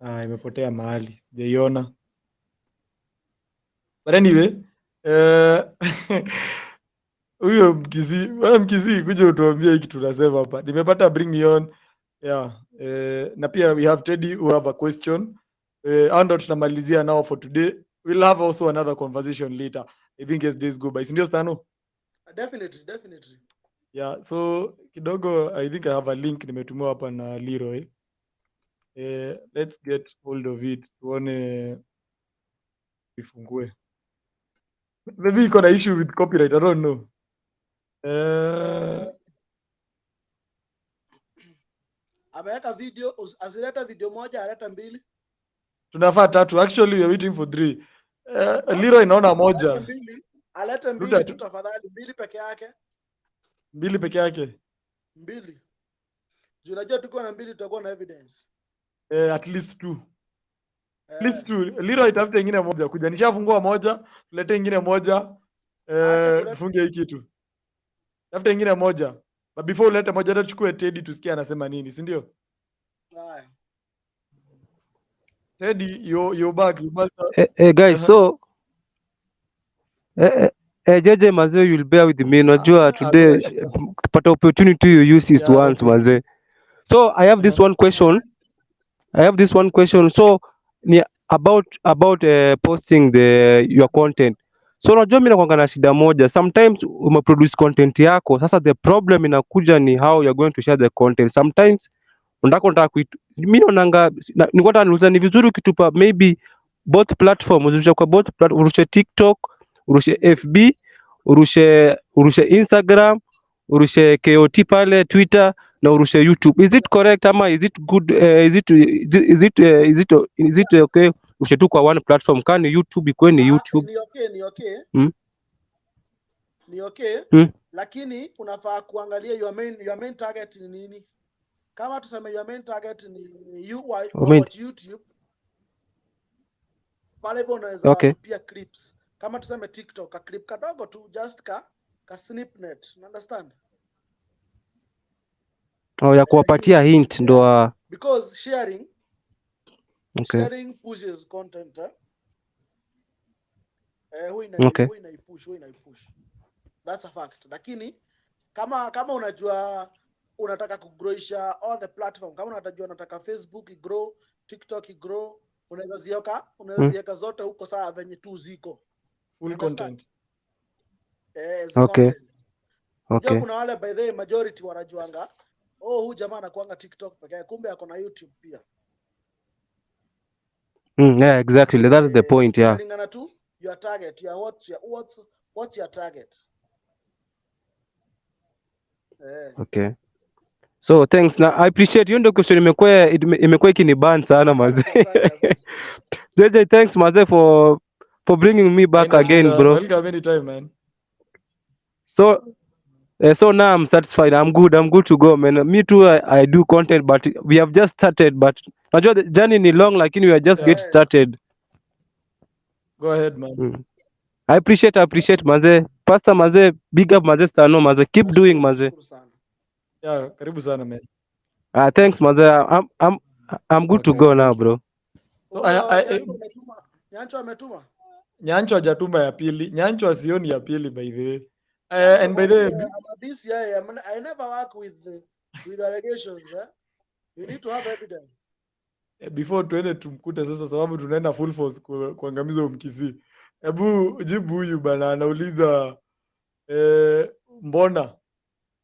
Imepotea mahali. Sijaiona. But anyway, huyo Mkisi kuja utuambie hiki tunasema hapa. Nimepata bring me on. Yeah. Na pia we have Teddy who have a question. Ando tutamalizia now for today. We'll have also another conversation later. I think as days go by. Sindio Stano? Definitely. Yeah, so kidogo I think I have a link nimetumiwa hapa na Leroy. Let's get hold of it. Tuone ifungue. Maybe iko na issue with copyright, I don't know. Ameweka video, asileta video moja, aleta mbili. Tunafaa 3. Actually we are waiting for 3. Leroy naona moja. Aleta mbili tu tafadhali, mbili peke yake. Mbili peke yake. Mbili. Juu najua tuko na mbili tutakuwa na evidence. At least 2. At least 2. Leroy tafuta ingine moja. Kuja nishafungua moja, tulete ingine moja. Tufunge hii kitu. Tafuta ingine moja. But before ulete moja hata tuchukue Teddy tusikie anasema nini, si ndio? Teddy, you're back. You must Hey guys, so JJ Mazee, you'll bear with me. Najua today but opportunity you use is once Mazee. So I have this one question. So ni about posting your content. So unajua mimi nakwanga na shida moja. Sometimes umeproduce content yako. Sasa the problem inakuja ni how you're going to share the content. Sometimes unataka mimi naonanga nilikuwa nataka ni vizuri ukitupa maybe both platform, urushe kwa both platform, urushe TikTok, urushe FB, urushe Instagram, urushe KOT pale Twitter na urushe YouTube. Is it correct ama is it good? Is it okay? Urushe tu kwa one platform, kani YouTube iko ni YouTube. Ni okay. Lakini unafaa kuangalia your main target ni nini. Kama tuseme your main target ni YouTube. Pale hivyo unaweza tupia clips. Kama tuseme TikTok, ka clip kadogo tu, just ka snipnet. You understand? Ya kuwapatia hint ndo because sharing pushes content. Huwa inaipush. That's a fact. Lakini kama unajua unataka kugrowisha all the platform, kama unataka Facebook igrow, TikTok igrow, unaweza ziweka zote huko saa venye tu ziko full content. Okay. Kuna wale by the majority wanajuanga huyu jamaa anakuanga TikTok peke yake, kumbe ako na YouTube pia. Yeah, exactly. That's the point, yeah. Kulingana tu your target, what's your target? Okay. So thanks na I appreciate hiyo ndio question imekuwa ikiniban sana maze. Asante. JJ, thanks maze for bringing me back Haina again shida. bro. Welcome anytime, man. So now I'm satisfied. I'm good to go man. Me too, I do content but we have just started, but najua the journey ni long lakini we are just get started. Go ahead, man. I appreciate maze. Pastor maze, big up maze Stano maze. Keep doing maze. Yeah, karibu sana, man. Thanks maze. I'm good to Okay, go now thank you. bro. So Nyancho ametuma. Nyancho hajatuma ya pili. Nyancho asioni ya pili by the way. And by the way, This year, I never work with allegations. You need to have evidence. before tuende tumkute sasa, sababu tunaenda full force kuangamiza Mkisii. Hebu jibu huyu bana, anauliza mbona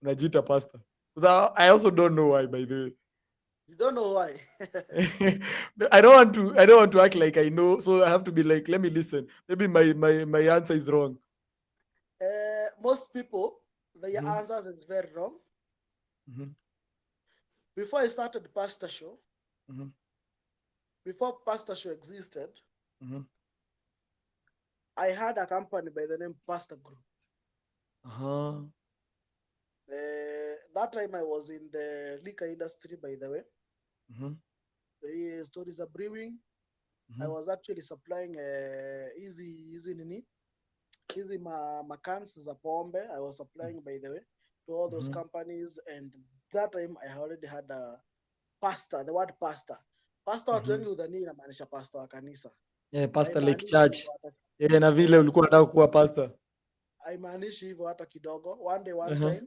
unajiita pastor? Because I also don't know why, by the way. You don't know why. I don't want to act like I know, so I have to be like, let me listen. Maybe my answer is wrong. Most people, their answers is very wrong. Before I started Pastor Show, before Pastor Show existed, I had a company by the name Pastor Group. That time I was in the liquor industry, by the way. The stories are brewing. I was actually supplying easy cans za pombe. I was supplying, by the way, to all those companies, and that time I already had a pastor. The word pastor, watu wengi udhani inamaanisha pastor wa kanisa. Pastor Lake Church. Na vile ulikuwa unataka kuwa pastor. Haimaanishi hivyo hata kidogo. One time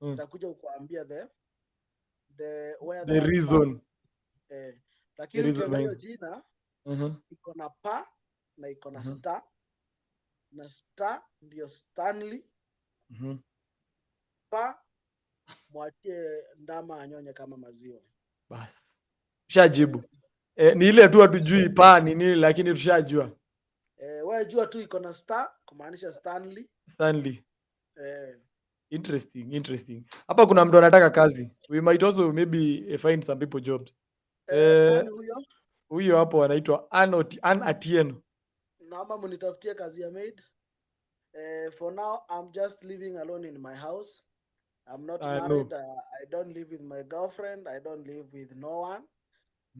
nitakuja kukuambia the reason. Lakini ukiangalia jina iko na pa na iko na star, na star ndio Stanley. Pa mwachie ndama anyonye kama maziwa. Bas. Ushajibu. Ni ile tu hatujui pa ni nini, lakini tushajua. Wewe jua tu iko na star kumaanisha Stanley. Interesting. Hapa kuna mtu anataka kazi. We might also maybe find some people jobs. Nani huyo? Huyo hapo anaitwa Ann Atieno. Naomba mnitafutie kazi ya maid. For now I'm just living alone in my house. I'm not married. I don't live with my girlfriend. I don't live with no one.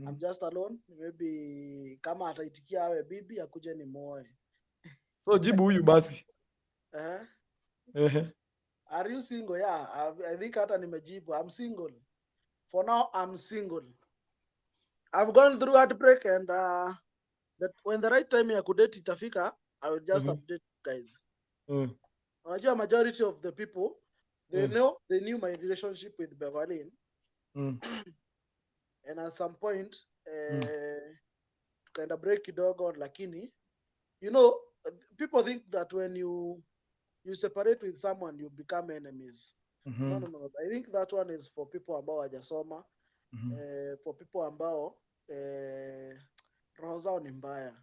I'm just alone. Maybe kama ataitikia awe bibi akuje ni moe. So jibu huyu basi. Are you single? Yeah, I think hata nimejibu. I'm single. For now I'm single. I've gone through heartbreak, and that when the right time ya kudate itafika, I will just update you guys. Unajua majority of the people, they knew my relationship with Beverly. And at some point tukaenda break kidogo, lakini people think that when you separate with someone you become enemies. No. I think that one is for people ambao hawajasoma, for people ambao roho zao ni mbaya.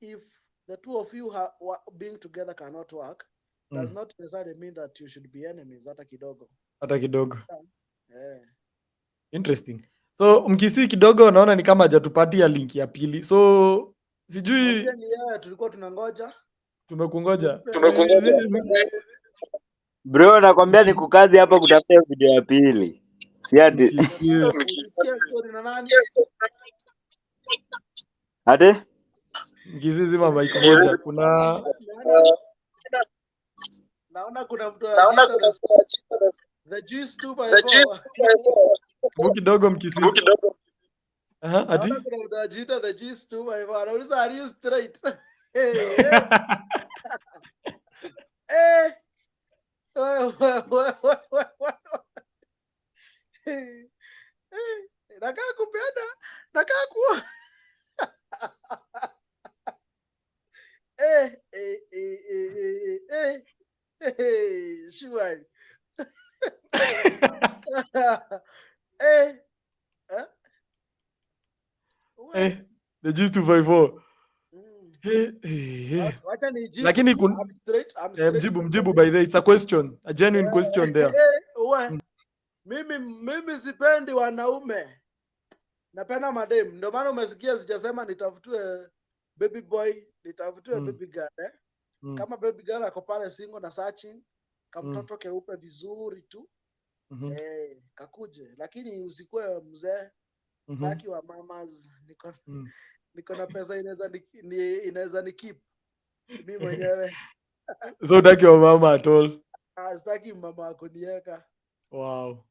If the two of you being together cannot work, does not necessarily mean that you should be enemies hata kidogo. Interesting. So Mkisii kidogo naona ni kama hajatupatia link ya pili. So sijui tulikuwa tunangoja. Tumekungoja. Bro, nakwambia ni kukazi hapa kutafuta video ya pili. Si ati. Ukisikia story na nani? Ate? Mkisii zima mic moja. Kuna naona kuna mtu anajiita the juice 2x4. Hebu kidogo Mkisii. Ati? Naona kuna mtu anajiita the juice 2x4. Anauliza are you straight? Nakaa kupenda, nakaa kuwa. Shuai. The juice 254. Lakini I'm straight. mjibu by the way, it's a question, a genuine question there. Mimi sipendi wanaume. Napenda madem. Ndio maana umesikia sijasema nitafutwe baby boy, nitafutwe baby girl eh? Kama baby girl ako pale single na searching, kamtoto keupe vizuri tu. Kakuje, lakini usikue mzee. Sitaki wa mamas. Niko na pesa inaweza ni keep mimi mwenyewe. So utaki wa mama at all? Sitaki mama wako nieka. Wow.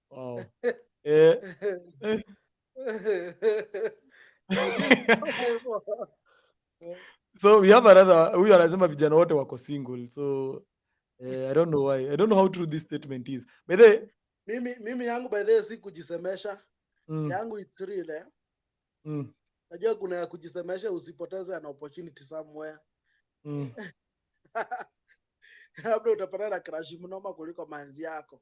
So we have another, huyu anasema vijana wote wako single. So I don't know why. I don't know how true this statement is. By the mimi yangu by the way si kujisemesha. Yangu it's real eh. Najua kuna ya kujisemesha usipoteze an opportunity somewhere. Labda utapata na crush mnoma kuliko manzi yako.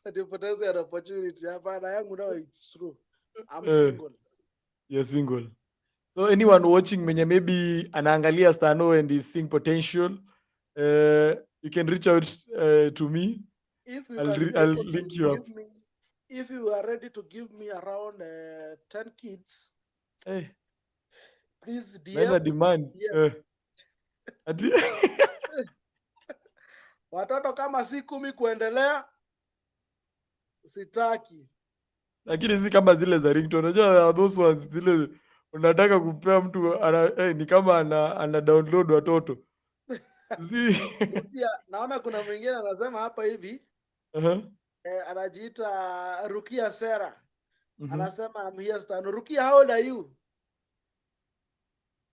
Utapoteza an opportunity. Hapana, yangu nao it's true. I'm single. You're single. So anyone watching mwenye maybe anaangalia Stano and is seeing potential, you can reach out to me. If you I'll link you up. If you are ready to give me around 10 kids, please DM. Demand. Watoto kama si 10 kuendelea sitaki. Lakini si kama zile za ringtone. Unajua those ones zile unataka kupea mtu ni kama ana download watoto. Rukia, naona kuna mwingine anasema hapa hivi. Anajiita Rukia Sera. Anasema I'm here Stano. Rukia, how old are you?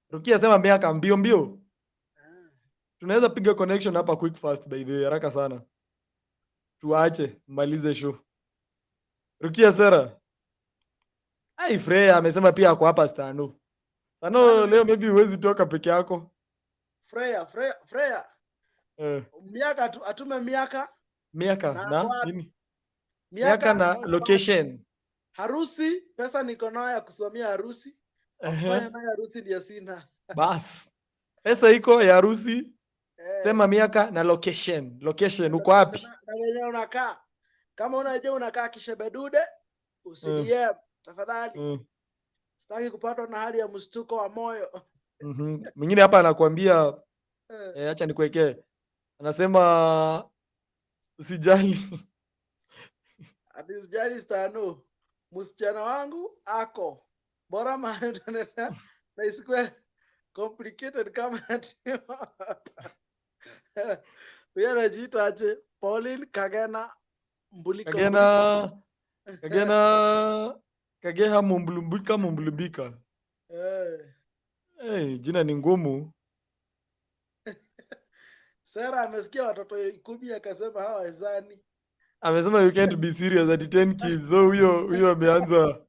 Rukia sema miaka mbio. Tunaweza piga connection hapa quick fast by the way, haraka sana. Tuache malize show. Rukia Sera. Freya amesema pia ako hapa Stano. Stano leo maybe huwezi toka peke yako. Freya. Miaka atume miaka. Miaka na nini? Miaka na location. Harusi, pesa niko nayo ya kusomea harusi. Kufanya nayo harusi ndio sina. Bas. Pesa iko ya harusi. Sema miaka na location. Location uko wapi? Na wenyewe unakaa. Kama unajua unakaa Kishebedude, usidiem tafadhali. Sitaki kupatwa na hali ya mshtuko wa moyo. Mwingine hapa anakuambia acha nikuwekee. Anasema usijali. Usijali Stano. Msichana wangu ako. Bora maana na isikwe complicated kama ati. Wewe unajiita aje? Pauline Kagena Mbulika. Kageha Mumblumbika. Jina ni ngumu. Sera amesikia watoto 10 akasema hawawezani. Amesema you can't be serious at 10 kids. So huyo ameanza.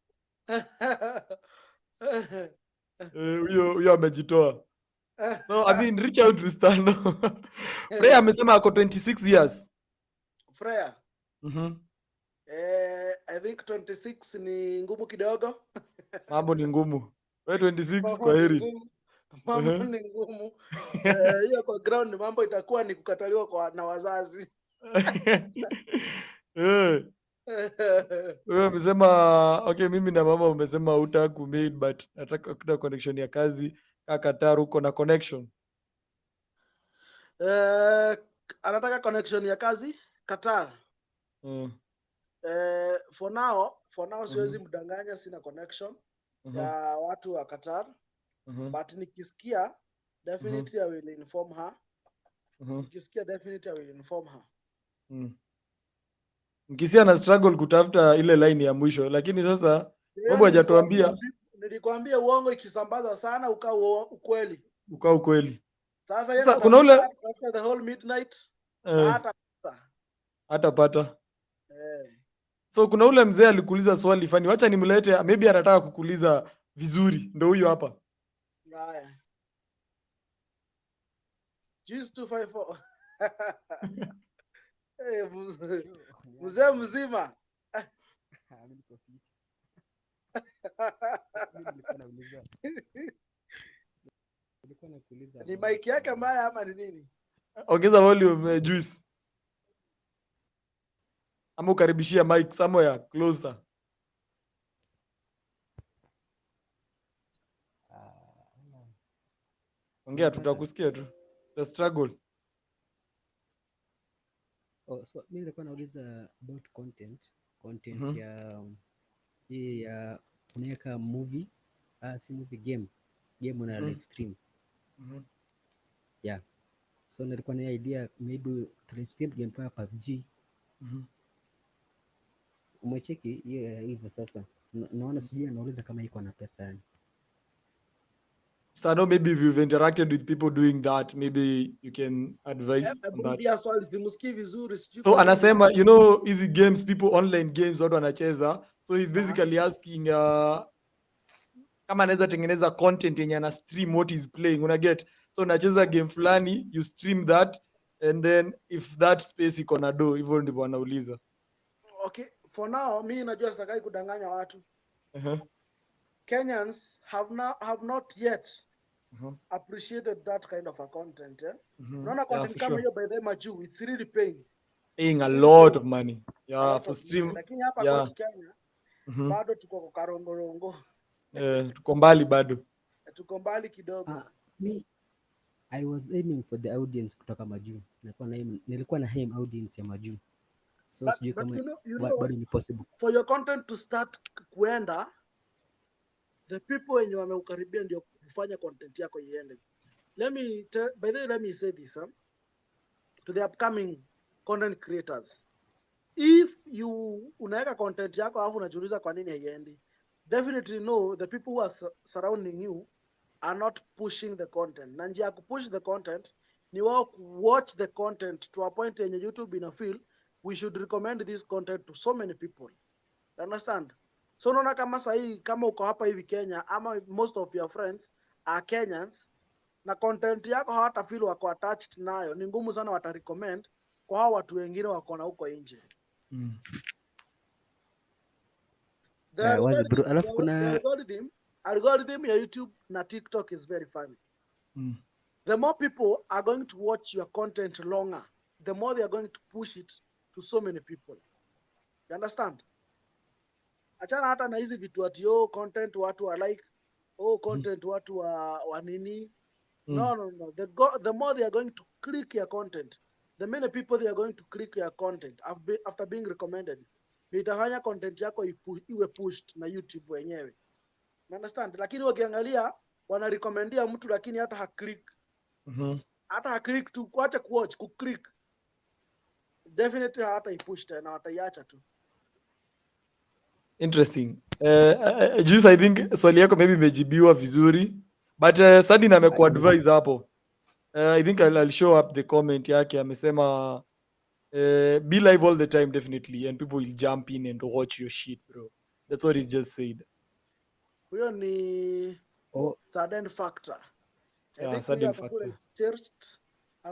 Huyo amejitoa. So I mean reach out to Stano. Freya amesema ako 26 years. Freya. I think 26 ni ngumu kidogo. Mambo ni ngumu. Wewe 26 kwa heri. Mambo ni ngumu. Hiyo kwa ground mambo itakuwa ni kukataliwa na wazazi. Wewe umesema okay, mimi na mama umesema hutaku made but nataka kuna connection ya kazi. Qatar uko na connection. Anataka connection ya kazi Qatar. For now siwezi mdanganya, sina connection ya watu wa Qatar. But nikisikia definitely I will inform her. Nikisikia definitely I will inform her. Mkisia na struggle kutafuta ile line ya mwisho, lakini sasa mambo hajatuambia. Nilikwambia uongo ikisambaza sana ukweli. Ukweli. Sasa kuna ule the whole midnight hatapata. So kuna ule mzee alikuuliza swali fani, wacha nimlete, maybe anataka kukuuliza vizuri, ndio huyo hapa. Haya. Just 254. Mzee mzima. Ni mic yake mbaya ama ni nini? Ongeza volume, Juice. ama ukaribishia mic somewhere closer. Ongea, tutakusikia tu. The struggle. So mimi nilikuwa nauliza about content ya hii ya unaweka movie, si movie, game una live stream. Yeah. So nilikuwa na idea maybe live stream game kama PUBG. Umecheki hivyo sasa. Naona sijui anauliza kama iko na pesa yani. Stano, maybe if you've interacted with people doing that, maybe you can advise on that. Swali simusikii vizuri, sijui. So anasema, you know, easy games, people online games watu wanacheza. So he's basically asking kama anaweza tengeneza content yenye ana stream what he's playing, una get? So unacheza game fulani, you stream that, and then if that space iko na do, hivyo ndivyo anauliza. Okay, for now mimi najua sitakai kudanganya watu. Kenyans have not yet appreciated that kind of a content. Unaona content kama hiyo by them juu, it's really paying a lot of money. Yeah, for stream. Lakini hapa kwa Kenya bado tuko kwa karongorongo. Tuko mbali bado. Tuko mbali kidogo. I was aiming for the audience kutoka majuu. Nilikuwa na aim audience ya majuu. So sijui kama bado ni possible. For your content to start kuenda, the people wenye wameukaribia ndio kufanya content yako iende. Let me say this to the upcoming content creators. If you unaweka content yako alafu unajiuliza kwa nini haiendi, definitely know the people who are surrounding you are not pushing the content. Na njia ya kupush the content ni wao watch the content to a point yenye YouTube ina feel we should recommend this content to so many people. You understand? So unaona kama sahi, kama uko hapa hivi Kenya ama most of your friends are Kenyans na content yako hawata feel wako attached nayo, ni ngumu sana wata recommend kwa hao watu wengine wako na huko nje. The algorithm ya YouTube na TikTok is very funny. The more people are going to watch your content longer, the more they are going to push it to so many people. You understand? Achana hata na hizi vitu ati content watu wa like, content watu wa nini. No. The more they are going to click your content, the many people they are going to click your content after being recommended. Itafanya content yako iwe pushed na YouTube wenyewe. You understand? Lakini wakiangalia wana recommendia mtu lakini hata ha-click. Hata ha-click tu, kuacha kuwatch, ku-click. Definitely hata ipush tena, wataiacha tu. Interesting. Juice, I think swali yako maybe imejibiwa vizuri, but Sadin amekuadvise hapo. I think I'll show up the comment yake, amesema be live all the time definitely and people will jump in and watch your shit, bro. That's what he just said. Huyo ni sudden factor. Yeah, sudden factor.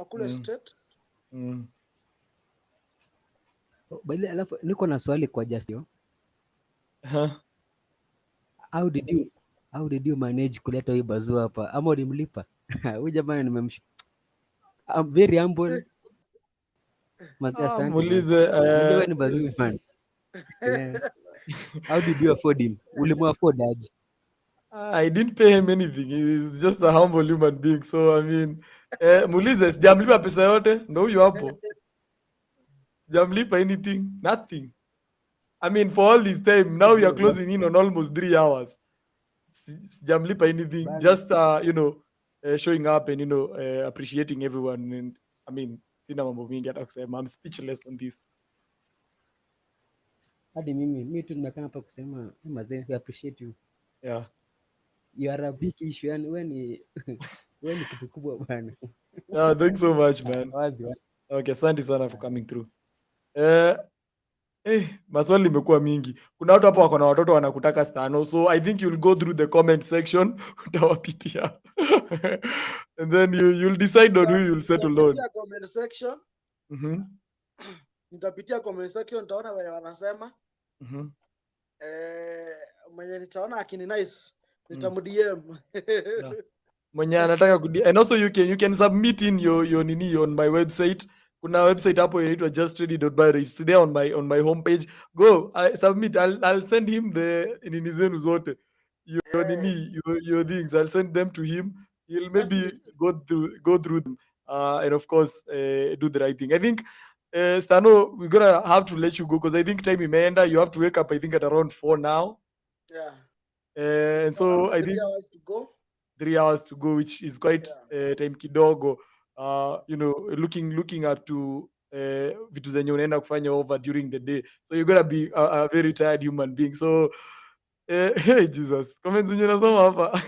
Kule states. Bali alafu niko na swali kwa Justio. How did you manage kuleta hii bazua hapa? Ama ulimlipa? Huyu jamaa I'm very humble. Muulize ni bazua fan. How did you afford him? Ulimuafford aje? I didn't pay him anything. He's just a humble human being. So I mean, muulize sijamlipa pesa yote, ndo huyu hapo. Sijamlipa anything, nothing. I mean, for all this time, now we are closing in on almost 3 hours. Sijamlipa anything, just showing up and appreciating everyone. And I mean, sina mambo mingi hata kusema. I'm speechless on this. Hadi mimi tu nimekaa hapa kusema mazee, we appreciate you. Yeah. You are a big issue, yani wewe ni kitu kubwa bwana. Yeah, thanks so much, man. Okay, asante sana for coming through. Maswali imekuwa mingi. Kuna watu hapo wako na watoto wanakutaka Stano, so I think you'll go through the comment section utawapitia. And then you'll decide on who you'll settle on. Comment section. Nitapitia comment section, nitaona wale wanasema. Mwenye nitaona akini nice, nitamdm. Mwenye anataka and also you can submit in your nini on my website. kuna website hapo inaitwa justready.by. It's there on my homepage. Go, I submit. I'll send him the nini zenu zote. Your things. I'll send them to him. He'll maybe Definitely. go through them. And of course, do the right thing. I think, Stano, we're gonna have to let you go because I think time imeenda. You have to wake up, I think, at around 4 now. Yeah. And so I think 3 hours to go. 3 hours to go, which is quite time kidogo. Looking up to vitu zenye unaenda kufanya over during the day, so you're gonna be a very tired human being. So hey Jesus, comments zenye nasoma hapa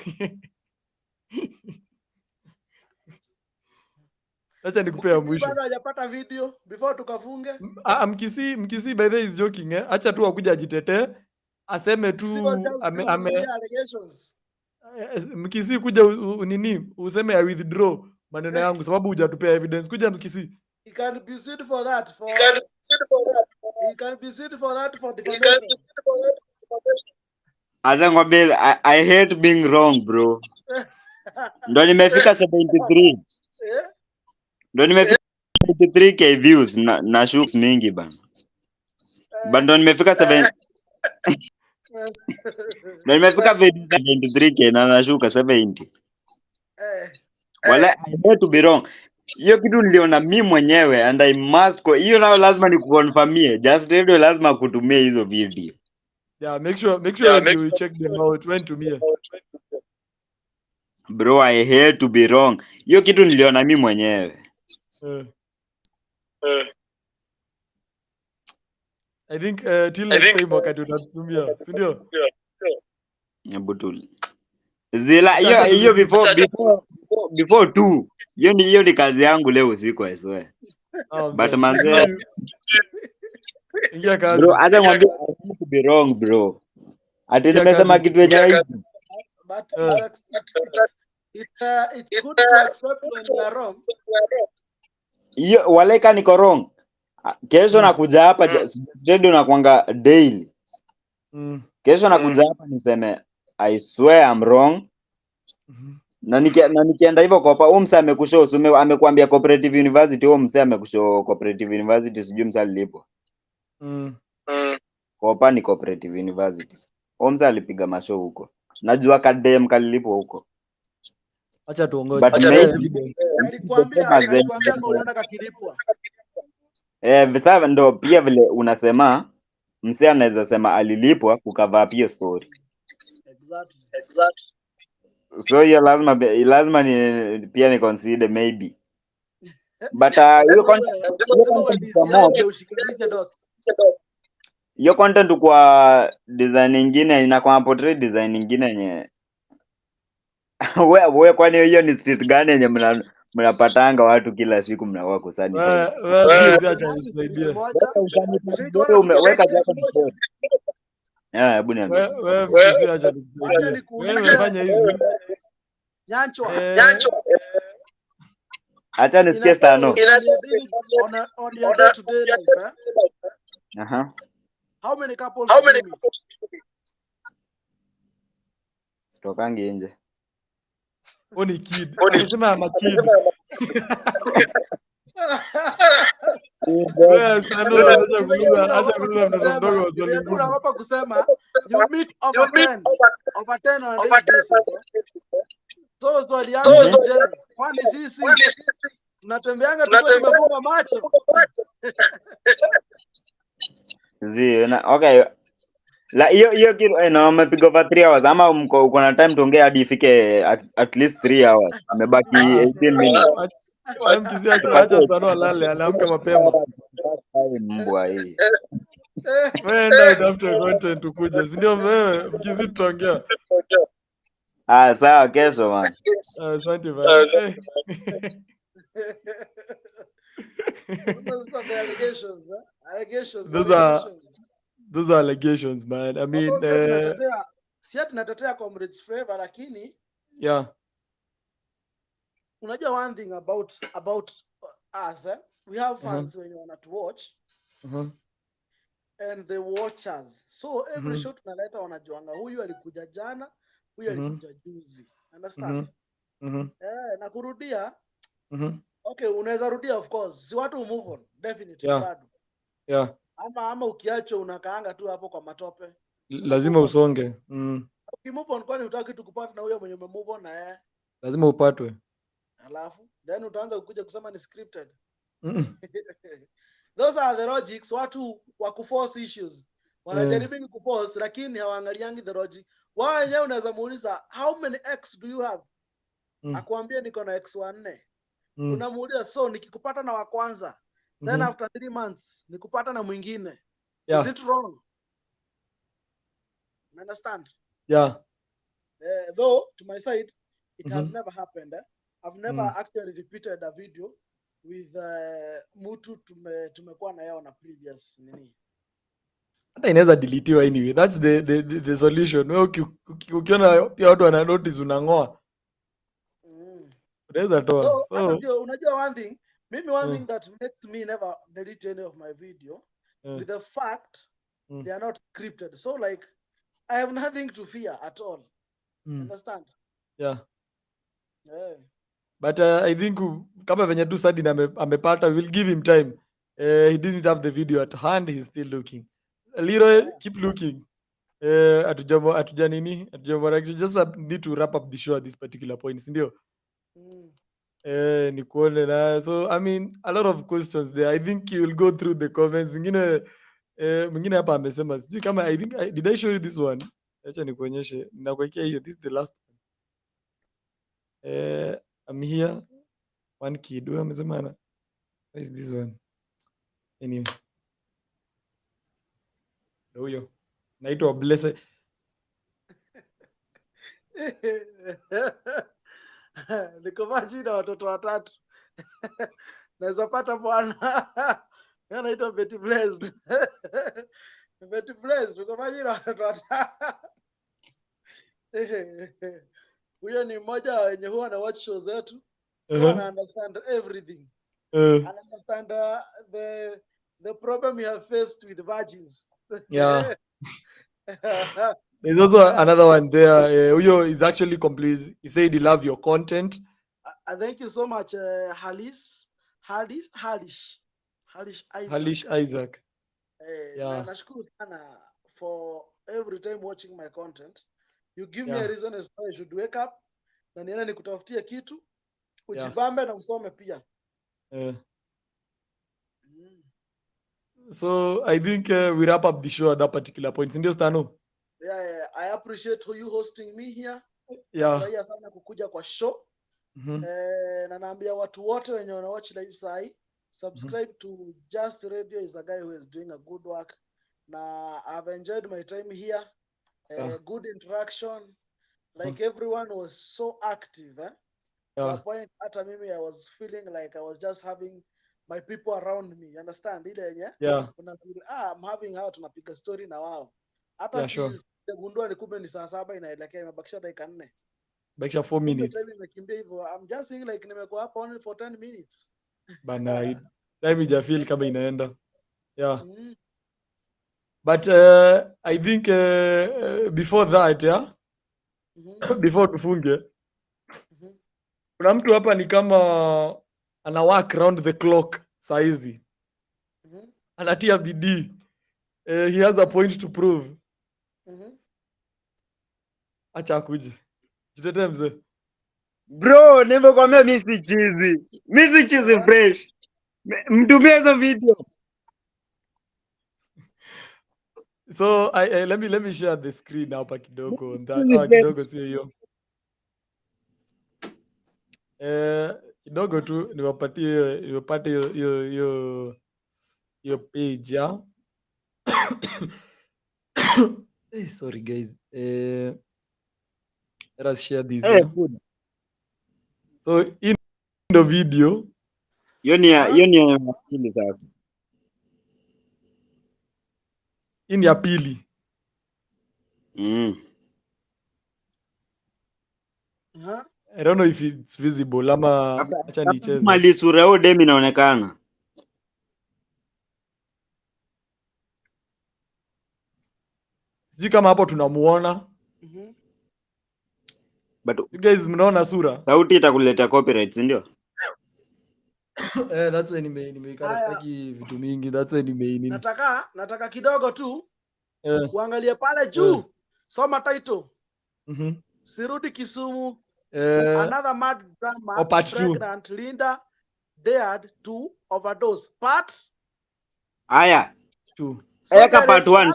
acha nikupea ya mwisho. Bado hajapata video before tukafunge. Mkisi by the way is joking, acha tu akuja ajitetee aseme tu Allegations. Mkisi kuja nini useme I withdraw maneno yangu sababu hujatupea evidence. Kuja Mkisi. He can be sued for that. He can be sued for that for defamation. I hate being wrong, bro. Ndo nimefika 73. Ndo nimefika 73k views na shoots mingi bana. Ndo nimefika 7. Ndo nimefika 73k na nashuka 70. Wala I hate to be wrong. Hiyo kitu niliona mimi mwenyewe and I must hiyo nao lazima nikuconfirmie. Just radio lazima kutumia hizo video. Yeah, make sure you check them out when to me. Bro, I hate to be wrong. Hiyo kitu niliona mimi mwenyewe. I think till next time wakati utatumia, si ndio? Butul. Zila hiyo before 2. Hiyo ni kazi yangu leo usiku I swear. But manze ingia kazi. Bro, acha ngwambie I hate to be wrong, bro. Ati nimesema kitu yenye but it's good to accept when you are wrong. Hiyo walaika niko wrong. Kesho nakuja hapa radio nakwanga daily. Kesho nakuja hapa niseme I swear I'm wrong. Na nikienda hivyo kwa umsa amekushow amekuambia cooperative university umsa amekushow cooperative university sijui msa alilipo. Kopa ni cooperative university. Umsa alipiga mashow huko. Najua kadem kalilipo huko. Acha tuongoje. Alikwambia unaona kakilipwa. Sasa ndo pia vile unasema msee anaweza sema alilipwa kukava pia story. Exactly. So hiyo lazima ni pia ni consider maybe. But hiyo content kwa design nyingine inakuwa portrait design nyingine yenye wewe kwani hiyo ni street gani yenye mnapatanga watu kila siku mnakuwa kusani sasa? Wewe acha nisaidie. Umeweka japo ni story. Hebu niambie. Wewe acha nisaidie. Wewe umefanya hivi. Nyanchwa. Acha nisikie Stano. On your day-to-day life, how many couples do you meet? Stokangi nje. Oni kid. Anasema ama kid. Wewe Stano unaweza kuuliza mtoto mdogo wa swali ngumu. Hapa kusema you meet over 10 on a daily basis. So swali yangu je, kwani sisi tunatembeanga tukiwa tumefunga macho? Okay. La hiyo kitu na umepiga over 3 hours ama uko na time tuongee hadi ifike at least 3 hours. Amebaki 18 minutes. Mkisi acha Stano alale, anaamka mapema. Mbwa hii. Wewe ndio utafute content ukuje. Si ndio wewe Mkisi tutaongea. Sawa kesho man. Asante bana. Those are allegations, man. I mean, si tunatetea comrades favor lakini yeah. Unajua one thing about us, we have fans when you want to watch. And the watchers. So every show tunaleta wanajuanga huyu alikuja jana, huyu alikuja juzi. Understand? Na kurudia Okay, unaweza rudia of course. Si watu move on definitely Yeah. bado. Yeah. Ama ukiacho unakaanga tu hapo kwa matope. Lazima usonge. Ukimove on kwani hutaki tukupata na huyo mwenye umemove on na yeye? Lazima upatwe. Alafu then utaanza kukuja kusema ni scripted. Those are the logics, watu wa kuforce issues. Wanajaribu kuforce lakini hawaangaliangi the logic. Wao wenyewe unaweza muuliza how many x do you have? Akwambie niko na x 4. Unamuuliza so nikikupata na wa kwanza then after 3 months nikupata na mwingine. Is it wrong? You understand? Yeah. Though to my side it has never happened. I've never actually repeated a video with mtu tumekuwa na yao na previous nini. Hata inaweza deletiwa anyway. That's the solution. Wewe ukiona pia watu wana notice unangoa. Unaweza toa. So sio unajua one thing, maybe one thing that makes me never delete any of my video with the fact they are not scripted. So like I have nothing to fear at all. Understand? Yeah. But I think kama venye tu Sadi amepata, we'll give him time. He didn't have the video at hand, he's still looking. Leroy, keep looking. Atuja nini? Just need to wrap up the show at this particular point, sindio? Nikuone na. So I mean, a lot of questions there. I think you will go through the comments. Mwingine hapa amesema sijui kama did I show you this one? Acha nikuonyeshe. Nakuwekea hiyo. This is the last one. I'm here. One kid. Huyo amesema ana. What is this one? Anyway. Huyo. Naitwa Blessed. Niko maji na watoto watatu. Naweza pata bwana. Yeye anaitwa Betty Blessed. Betty Blessed, niko maji na watoto watatu. Huyo ni mmoja wenye huwa na watch shows zetu. So I understand everything. I understand the problem you have faced with virgins. Yeah. There's also another one there. Huyo is actually complete. He said he love your content. Thank you so much, Halish Isaac. Yeah. Nashukuru sana for every time watching my content. You give me a reason as why I should wake up na niende nikutafutia kitu ujibambe na usome pia. So I think we wrap up the show at that particular point. Sindio Stano? Yeah, I appreciate you hosting me here. Yeah. Sana kukuja kwa show. Na naambia watu wote wenye wana watch live sai, subscribe to Just Radio. Is a guy who is doing a good work. Na I've enjoyed my time here. Good interaction. Like everyone was so active. To a point hata mimi I was feeling like I was just having my people around me. You understand? Ile yenye? Yeah. I'm having how tunapiga story na wao. Hata sijagundua ni kumbe ni saa 7 inaelekea imebakisha dakika 4. Bakisha 4 minutes. I'm just saying like nimekuwa hapa only for 10 minutes. Bana, time ijafeel kama inaenda. Yeah. But I think before that, before tufunge, kuna mtu hapa ni kama ana work round the clock saa hizi. Anatia bidii. He has a point to prove. Acha akuje. Jitetee mzee. Bro, nimekwambia mimi si chizi. Mimi si chizi fresh. Mtumie hizo video. So let me share the screen hapa kidogo. Kidogo sio hiyo. Kidogo tu niwapate hiyo page ya. Sorry guys. Let us share this. So in the video, hiyo ni ya makini sasa. In ya pili. I don't know if it's visible ama acha nicheze. Mali sura yao demi inaonekana. Sijui kama hapo tunamuona. But you guys mnaona sura? Sauti itakuletea copyright, ndio? That's anime karastaki vitu mingi. That's anime nini. Nataka kidogo tu Eh. uangalie pale juu. Soma title. Mhm. Sirudi Kisumu. Eh, Another mad grandma part 2. pregnant Linda dared to overdose. Part Aya. 2. so Eka there part is 1.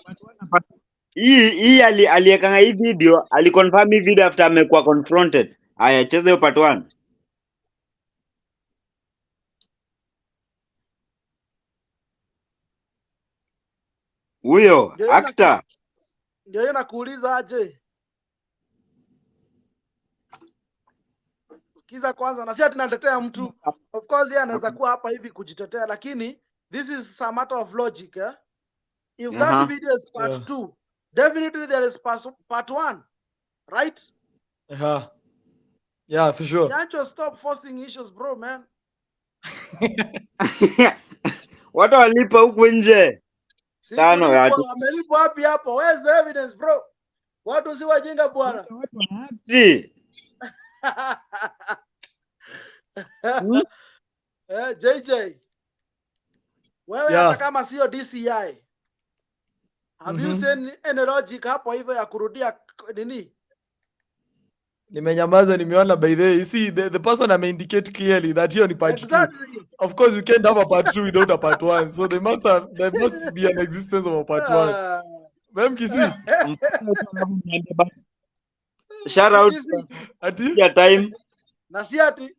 Hii aliekanga hii video, aliconfirm hii video after amekuwa confronted. Aya, cheza hiyo part 1. Huyo actor. Ndio yeye nakuuliza aje. Sikiza kwanza, na si ati natetea mtu. Of course yeye anaweza kuwa hapa hivi kujitetea, lakini this is a matter of logic, eh? If that video is part 2, definitely there is part 1, right? Yeah, for sure. Yeah, just stop forcing issues, bro, man. Watu walipa huku nje. Stano ya. Wamelipwa wapi hapo? Where's the evidence, bro? Watu si wajinga bwana. JJ. Wewe hata kama sio DCI. Have you seen any logic hapo hivyo ya kurudia nini? Nimenyamaza, nimeona by the way. You see, the person indicate clearly that hiyo ni part 2. Exactly. Of course you can't have a part 2 without a part 1. So there must be an existence of a part 1. Mem Kisi. Shout out ati ya time. Na si ati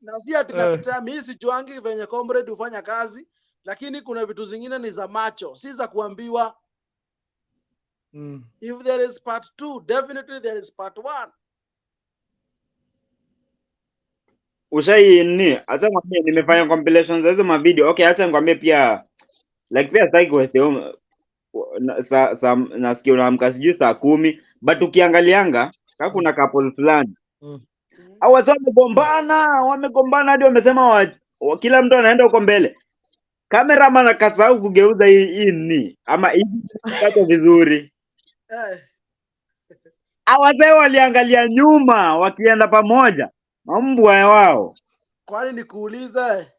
nakutea mimi sijuangi venye comrade hufanya kazi, lakini kuna vitu zingine ni za macho, si za kuambiwa. If there is part 2, definitely there is part 1. Acha ngwambie nimefanya compilations za hizo ma video. Okay, acha ngwambie pia like pia sitaki kuwaste nasikia unaamka sijui saa 10, but ukiangalianga kama kuna couple fulani au wamegombana hadi wamesema kila mtu anaenda huko mbele. Cameraman akasahau kugeuza hii nini ama hivi kata vizuri. Awazee waliangalia nyuma wakienda pamoja. Mbwa wao. Kwani nikuulize?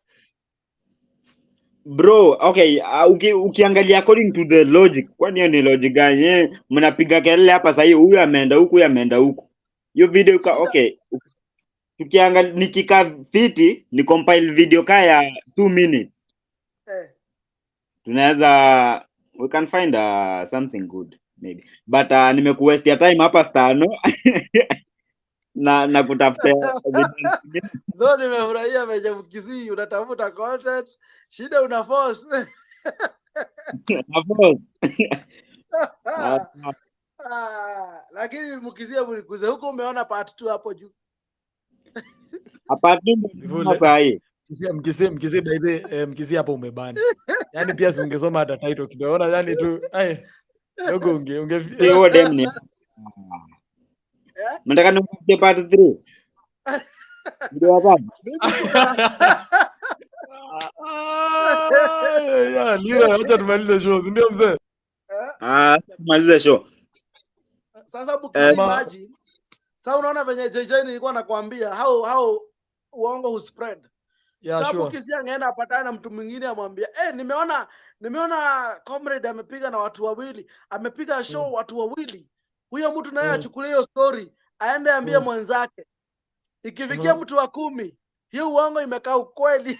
Bro, okay, ukiangalia according to the logic, kwani hiyo ni logic gani? Mnapiga kelele hapa sasa hivi, huyu ameenda huku, huyu ameenda huku. Hiyo video okay. Tukiangalia nikikaa fiti, ni compile video kaya 2 minutes. Tunaweza we can find something good maybe. But nimekuwaste ya time hapa Stano. na kutafuta evidence. Ndio nimefurahia Mkisi unatafuta content, shida una force. Na force. Lakini Mkisi mlikuze huko umeona part 2 hapo juu. Part 2 sasa hii. Mkisi by the Mkisi hapo umebana. Yaani pia ungesoma hata title kidogo. Unaona yani tu dogo hiyo dem ni. Mnataka nimpe part 3? Ndio hapa. Lira, acha tumalize show, ndio mzee? Tumalize show. Sasa imagine. Sasa unaona venye JJ nilikuwa nakwambia how uongo uspread. Yeah, sure. Kisi angeenda apatana na mtu mwingine amwambia, nimeona comrade amepiga na watu wawili, amepiga show watu wawili. Huyo mtu naye achukulie hiyo story, aende ambie mwenzake. Ikifikia mtu wa 10, hiyo uongo imekaa ukweli.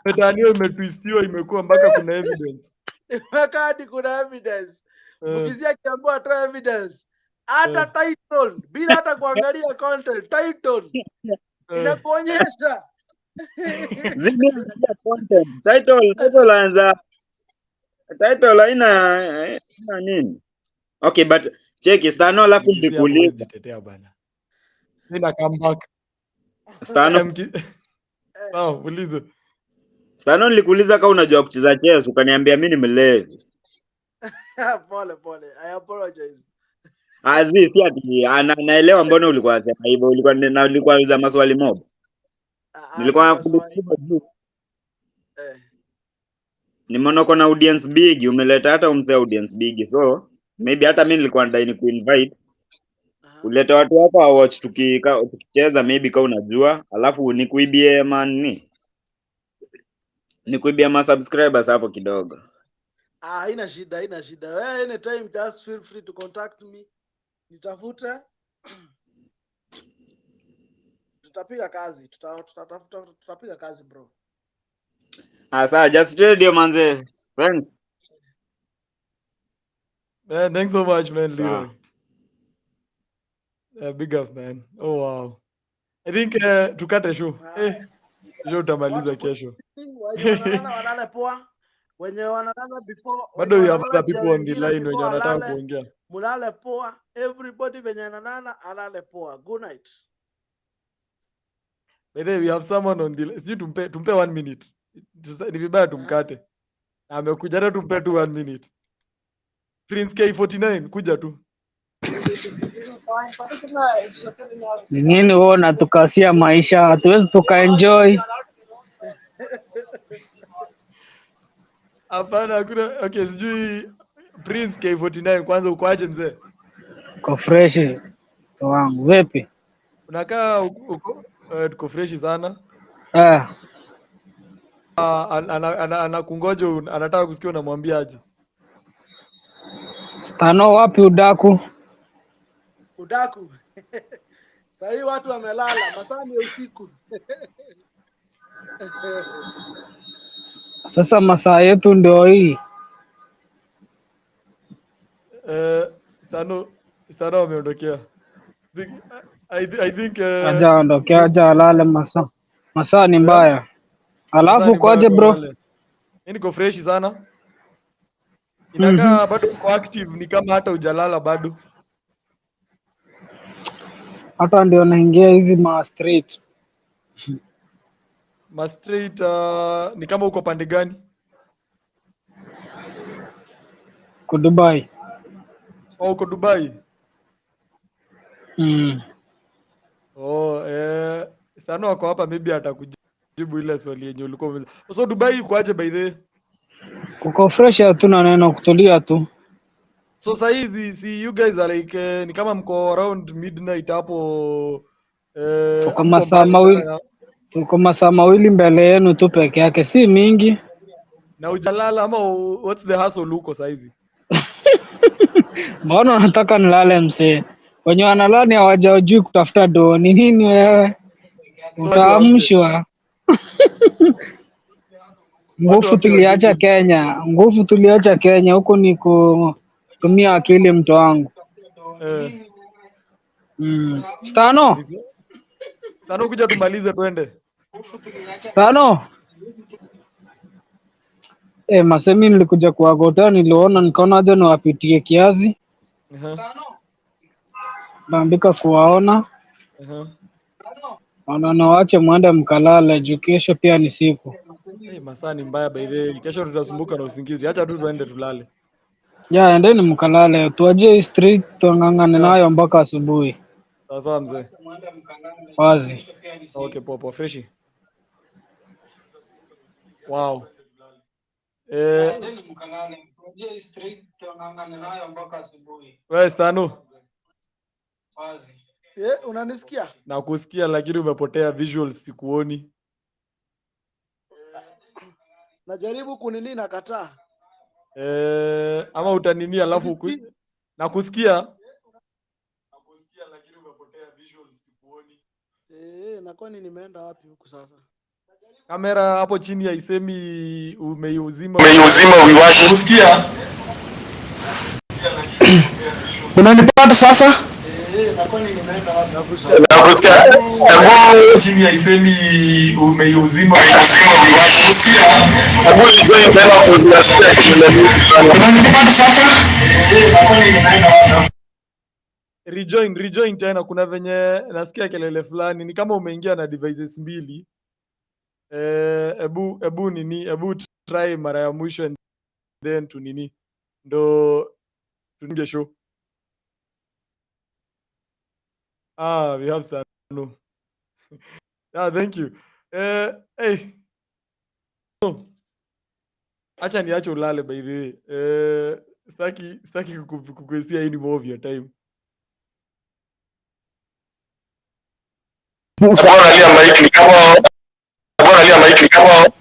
Metanio imetwistiwa, imekuwa mpaka kuna evidence. Imekaa hadi kuna evidence. Ukizia kiambiwa atoa evidence. Hata title, bila hata kuangalia content, title inakuonyesha. Title haina nini? Okay, but check Stano alafu nikuulize. Nina come back. Stano. Ulize. Stano nilikuuliza kama unajua kucheza chess, ukaniambia mimi ni mlevi. Pole. I apologize. Si ati anaelewa mbona ulikuwa unasema hivyo, ulikuwa uliza maswali mob. Nilikuwa nakuuliza juu. Nimeona uko na audience big, umeleta hata umse audience big, so maybe hata mimi nilikuwa nadai ni kuinvite. Uleta watu hapa watch tukicheza maybe kama unajua, alafu nikuibie man ni. Nikuibia ma subscribers hapo kidogo. Haina shida, haina shida. Wewe anytime just feel free to contact me. Nitafute. Tutapiga kazi. Tutapiga kazi bro. Sawa, just radio manze. Thanks. Man, thanks so much, man, Leroy. Sawa. Big up, man. Oh, wow. I think tukate show. Show utamaliza kesho. Wenye wanalala walale poa. Wenye wanalala before, Bado wenye we have wanalala other jia people on the wengine line wenye before wanataka walale. kuongea. Mulale poa. Everybody wenye analala alale poa. Good night. By the way, we have someone on the line. Sijui tumpe 1 minute. Ni vibaya tumkate. Amekuja hata tumpe tu 1 minute. Prince K49 kuja tu. Ni nini wewe unatukasia maisha? Hatuwezi tukaenjoy. Hapana, hakuna. Okay, sijui Prince K49 kwanza uko aje mzee? Uko fresh wangu. Vipi? Unakaa uko tuko fresh sana. Anakungoja anataka kusikia unamwambia aje. Stano wapi udaku? Udaku. Sahii watu wamelala, masaa ni usiku. Sasa masaa yetu ndio hii. Stano ameondokea. I think Hajaondokea, alale masaa. Masaa ni mbaya. Alafu kwaje bro? Mimi niko fresh sana. Inakaa bado uko active, ni kama hata hujalala bado. Hata ndio naingia hizi ma street. Ma street ni kama uko pande gani? Ku Dubai. Uko Dubai? Stano wako hapa, maybe atakujibu ile swali yenye ulikuwa umeuliza. So Dubai uko aje by the way? Kuko fresh, hatuna neno, kutulia tu. So saa hizi si you guys are like ni kama mko around midnight hapo tuko masaa mawili mbele yenu tu peke yake, si mingi. Na ujalala ama what's the hustle huko saa hizi? Mbona unataka nilale msee? Wenye wanalani hawajajui kutafuta doo. Ni nini wewe? Utaamshwa. Nguvu tuliacha Kenya, huko ni kutumia akili mto wangu. Stano kuja tumalize twende. Stano. Masemi nilikuja kuagota, niliona nikaona aje niwapitie kiazi. Bambika kuwaona. Wanaona wache mwende mkalale, juu kesho pia ni siku. Masaa ni mbaya by the way. Kesho tutasumbuka na usingizi. Acha tu tuende tulale. Endeni mkalale. Tuaje street tuangangane nayo mpaka asubuhi. Sawa mzee. Wazi. Okay, poa fresh. Wow. Wewe Stano. Wazi. Unanisikia? Nakusikia lakini umepotea, visuals sikuoni. Najaribu kunini nakataa. Ama utanini alafu nakusikia. Nakusikia lakini umepotea, visuals sikuoni. Na kwani nimeenda wapi huku sasa? Kamera hapo chini haisemi umeiuzima. Uiwashe. Usikia? Unanipata sasa? Na kwani nimeenda wapi? Nakusikia. Hebu chini haisemi umeiuzima. Uiwashe. Usikia? Hebu join tena kuzisikia. Unanipata sasa? Na kwani nimeenda wapi? Rejoin tena, kuna venye nasikia kelele fulani, ni kama umeingia na devices mbili. Ebu try mara ya mwisho and then ndo tuninge show. We have Stano. Thank you. Acha niache ulale by the way. Sitaki kukuestia any more of your time. Bora lia mic ni kama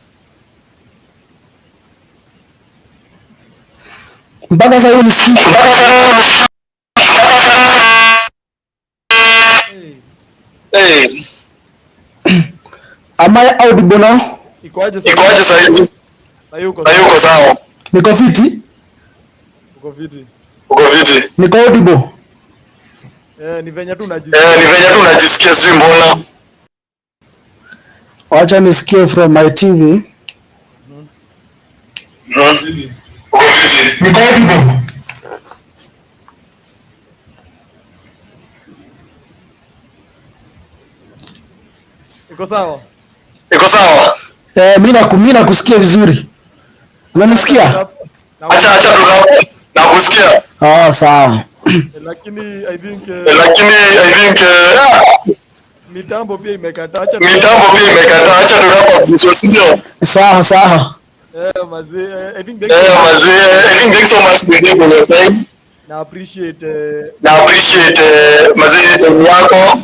mpaka sasa hivi Hey, am I audible now? ikoaje Ikoaje sasa? saizi? Hayuko Hayuko sawa. Niko fiti? Uko fiti. Uko fiti. Niko audible? Ni venye tu unajisikia. Ni venye tu unajisikia sijui mbona. Wacha nisikie from my TV. Uko fiti. Niko audible? Iko sawa? Iko sawa? Mimi nakusikia vizuri. Unanisikia? Acha nakusikia. Sawa. Lakini I think mitambo pia imekataa. Acha tunapo sawa. Mazee, I think thanks so much for your time. Na appreciate mazee time yako.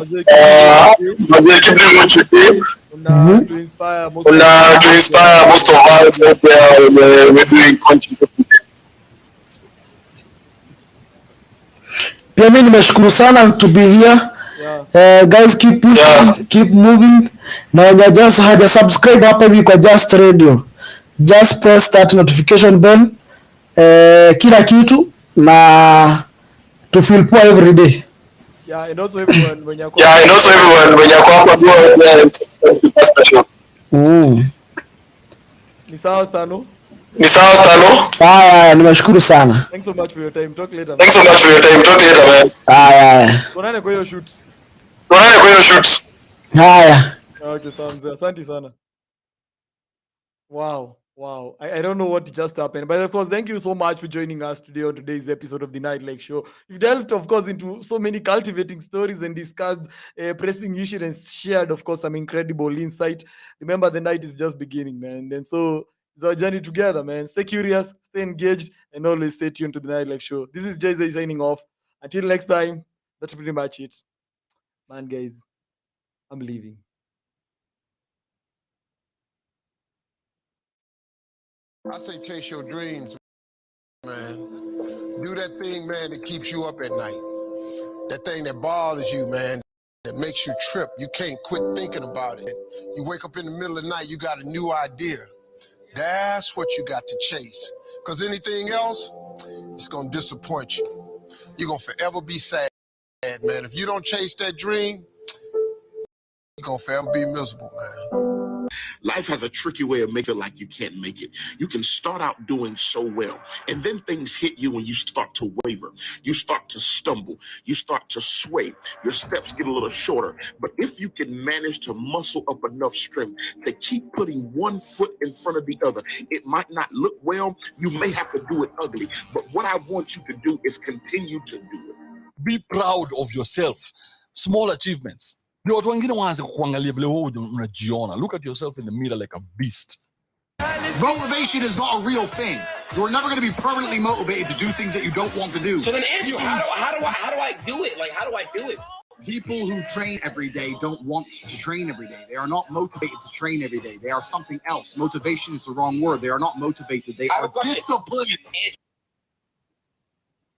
Mazee keep doing what you do. to inspire most of us out there we're doing content. Pia mimi nimeshukuru sana to be here. Guys, keep pushing, keep moving. Na just haja subscribe hapa hivi kwa Just Radio. Just press that notification bell. Kila kitu na to feel poor every day. And also everyone when you're hapa Ni sawa Stano? Nimeshukuru sana. Thanks so much for your time. Talk later. Man. Tuonane kwa hiyo shoot. Okay, sawa. Asante sana. Wow. I don't know what just happened. But of course, thank you so much for joining us today on today's episode of the Nightlife Show. We've delved, of course, into so many cultivating stories and discussed pressing issues and shared, of course, some incredible insight. Remember, the night is just beginning, man. And so it's our journey together, man. Stay curious, stay engaged, and always stay tuned to the Nightlife Show. This is Jay-Z signing off. Until next time, that's pretty much it. Man, guys, I'm leaving. I say chase your dreams, man. Do that thing, man, that keeps you up at night. That thing that bothers you, man, that makes you trip. You can't quit thinking about it. You wake up in the middle of the night, you got a new idea. That's what you got to chase. Because anything else, it's going to disappoint you. You're going to forever be sad, man. If you don't chase that dream, you're going to forever be miserable, man. Life has a tricky way of making it like you can't make it. You can start out doing so well, and then things hit you and you start to waver. You start to stumble. You start to sway. Your steps get a little shorter. But if you can manage to muscle up enough strength to keep putting one foot in front of the other, it might not look well. You may have to do it ugly. But what I want you to do is continue to do it. Be proud of yourself. Small achievements. Watu wengine waanze kuangalia vile wewe unajiona. Look at yourself in the mirror like a beast. Motivation is not a real thing. You're never going to be permanently motivated to do things that you don't want to do. So then, Andrew, how do I do it? Like, how do I do it? People who train every day don't want to train every day. They are not motivated to train every day. They are something else. Motivation is the wrong word. They are not motivated. They are disciplined.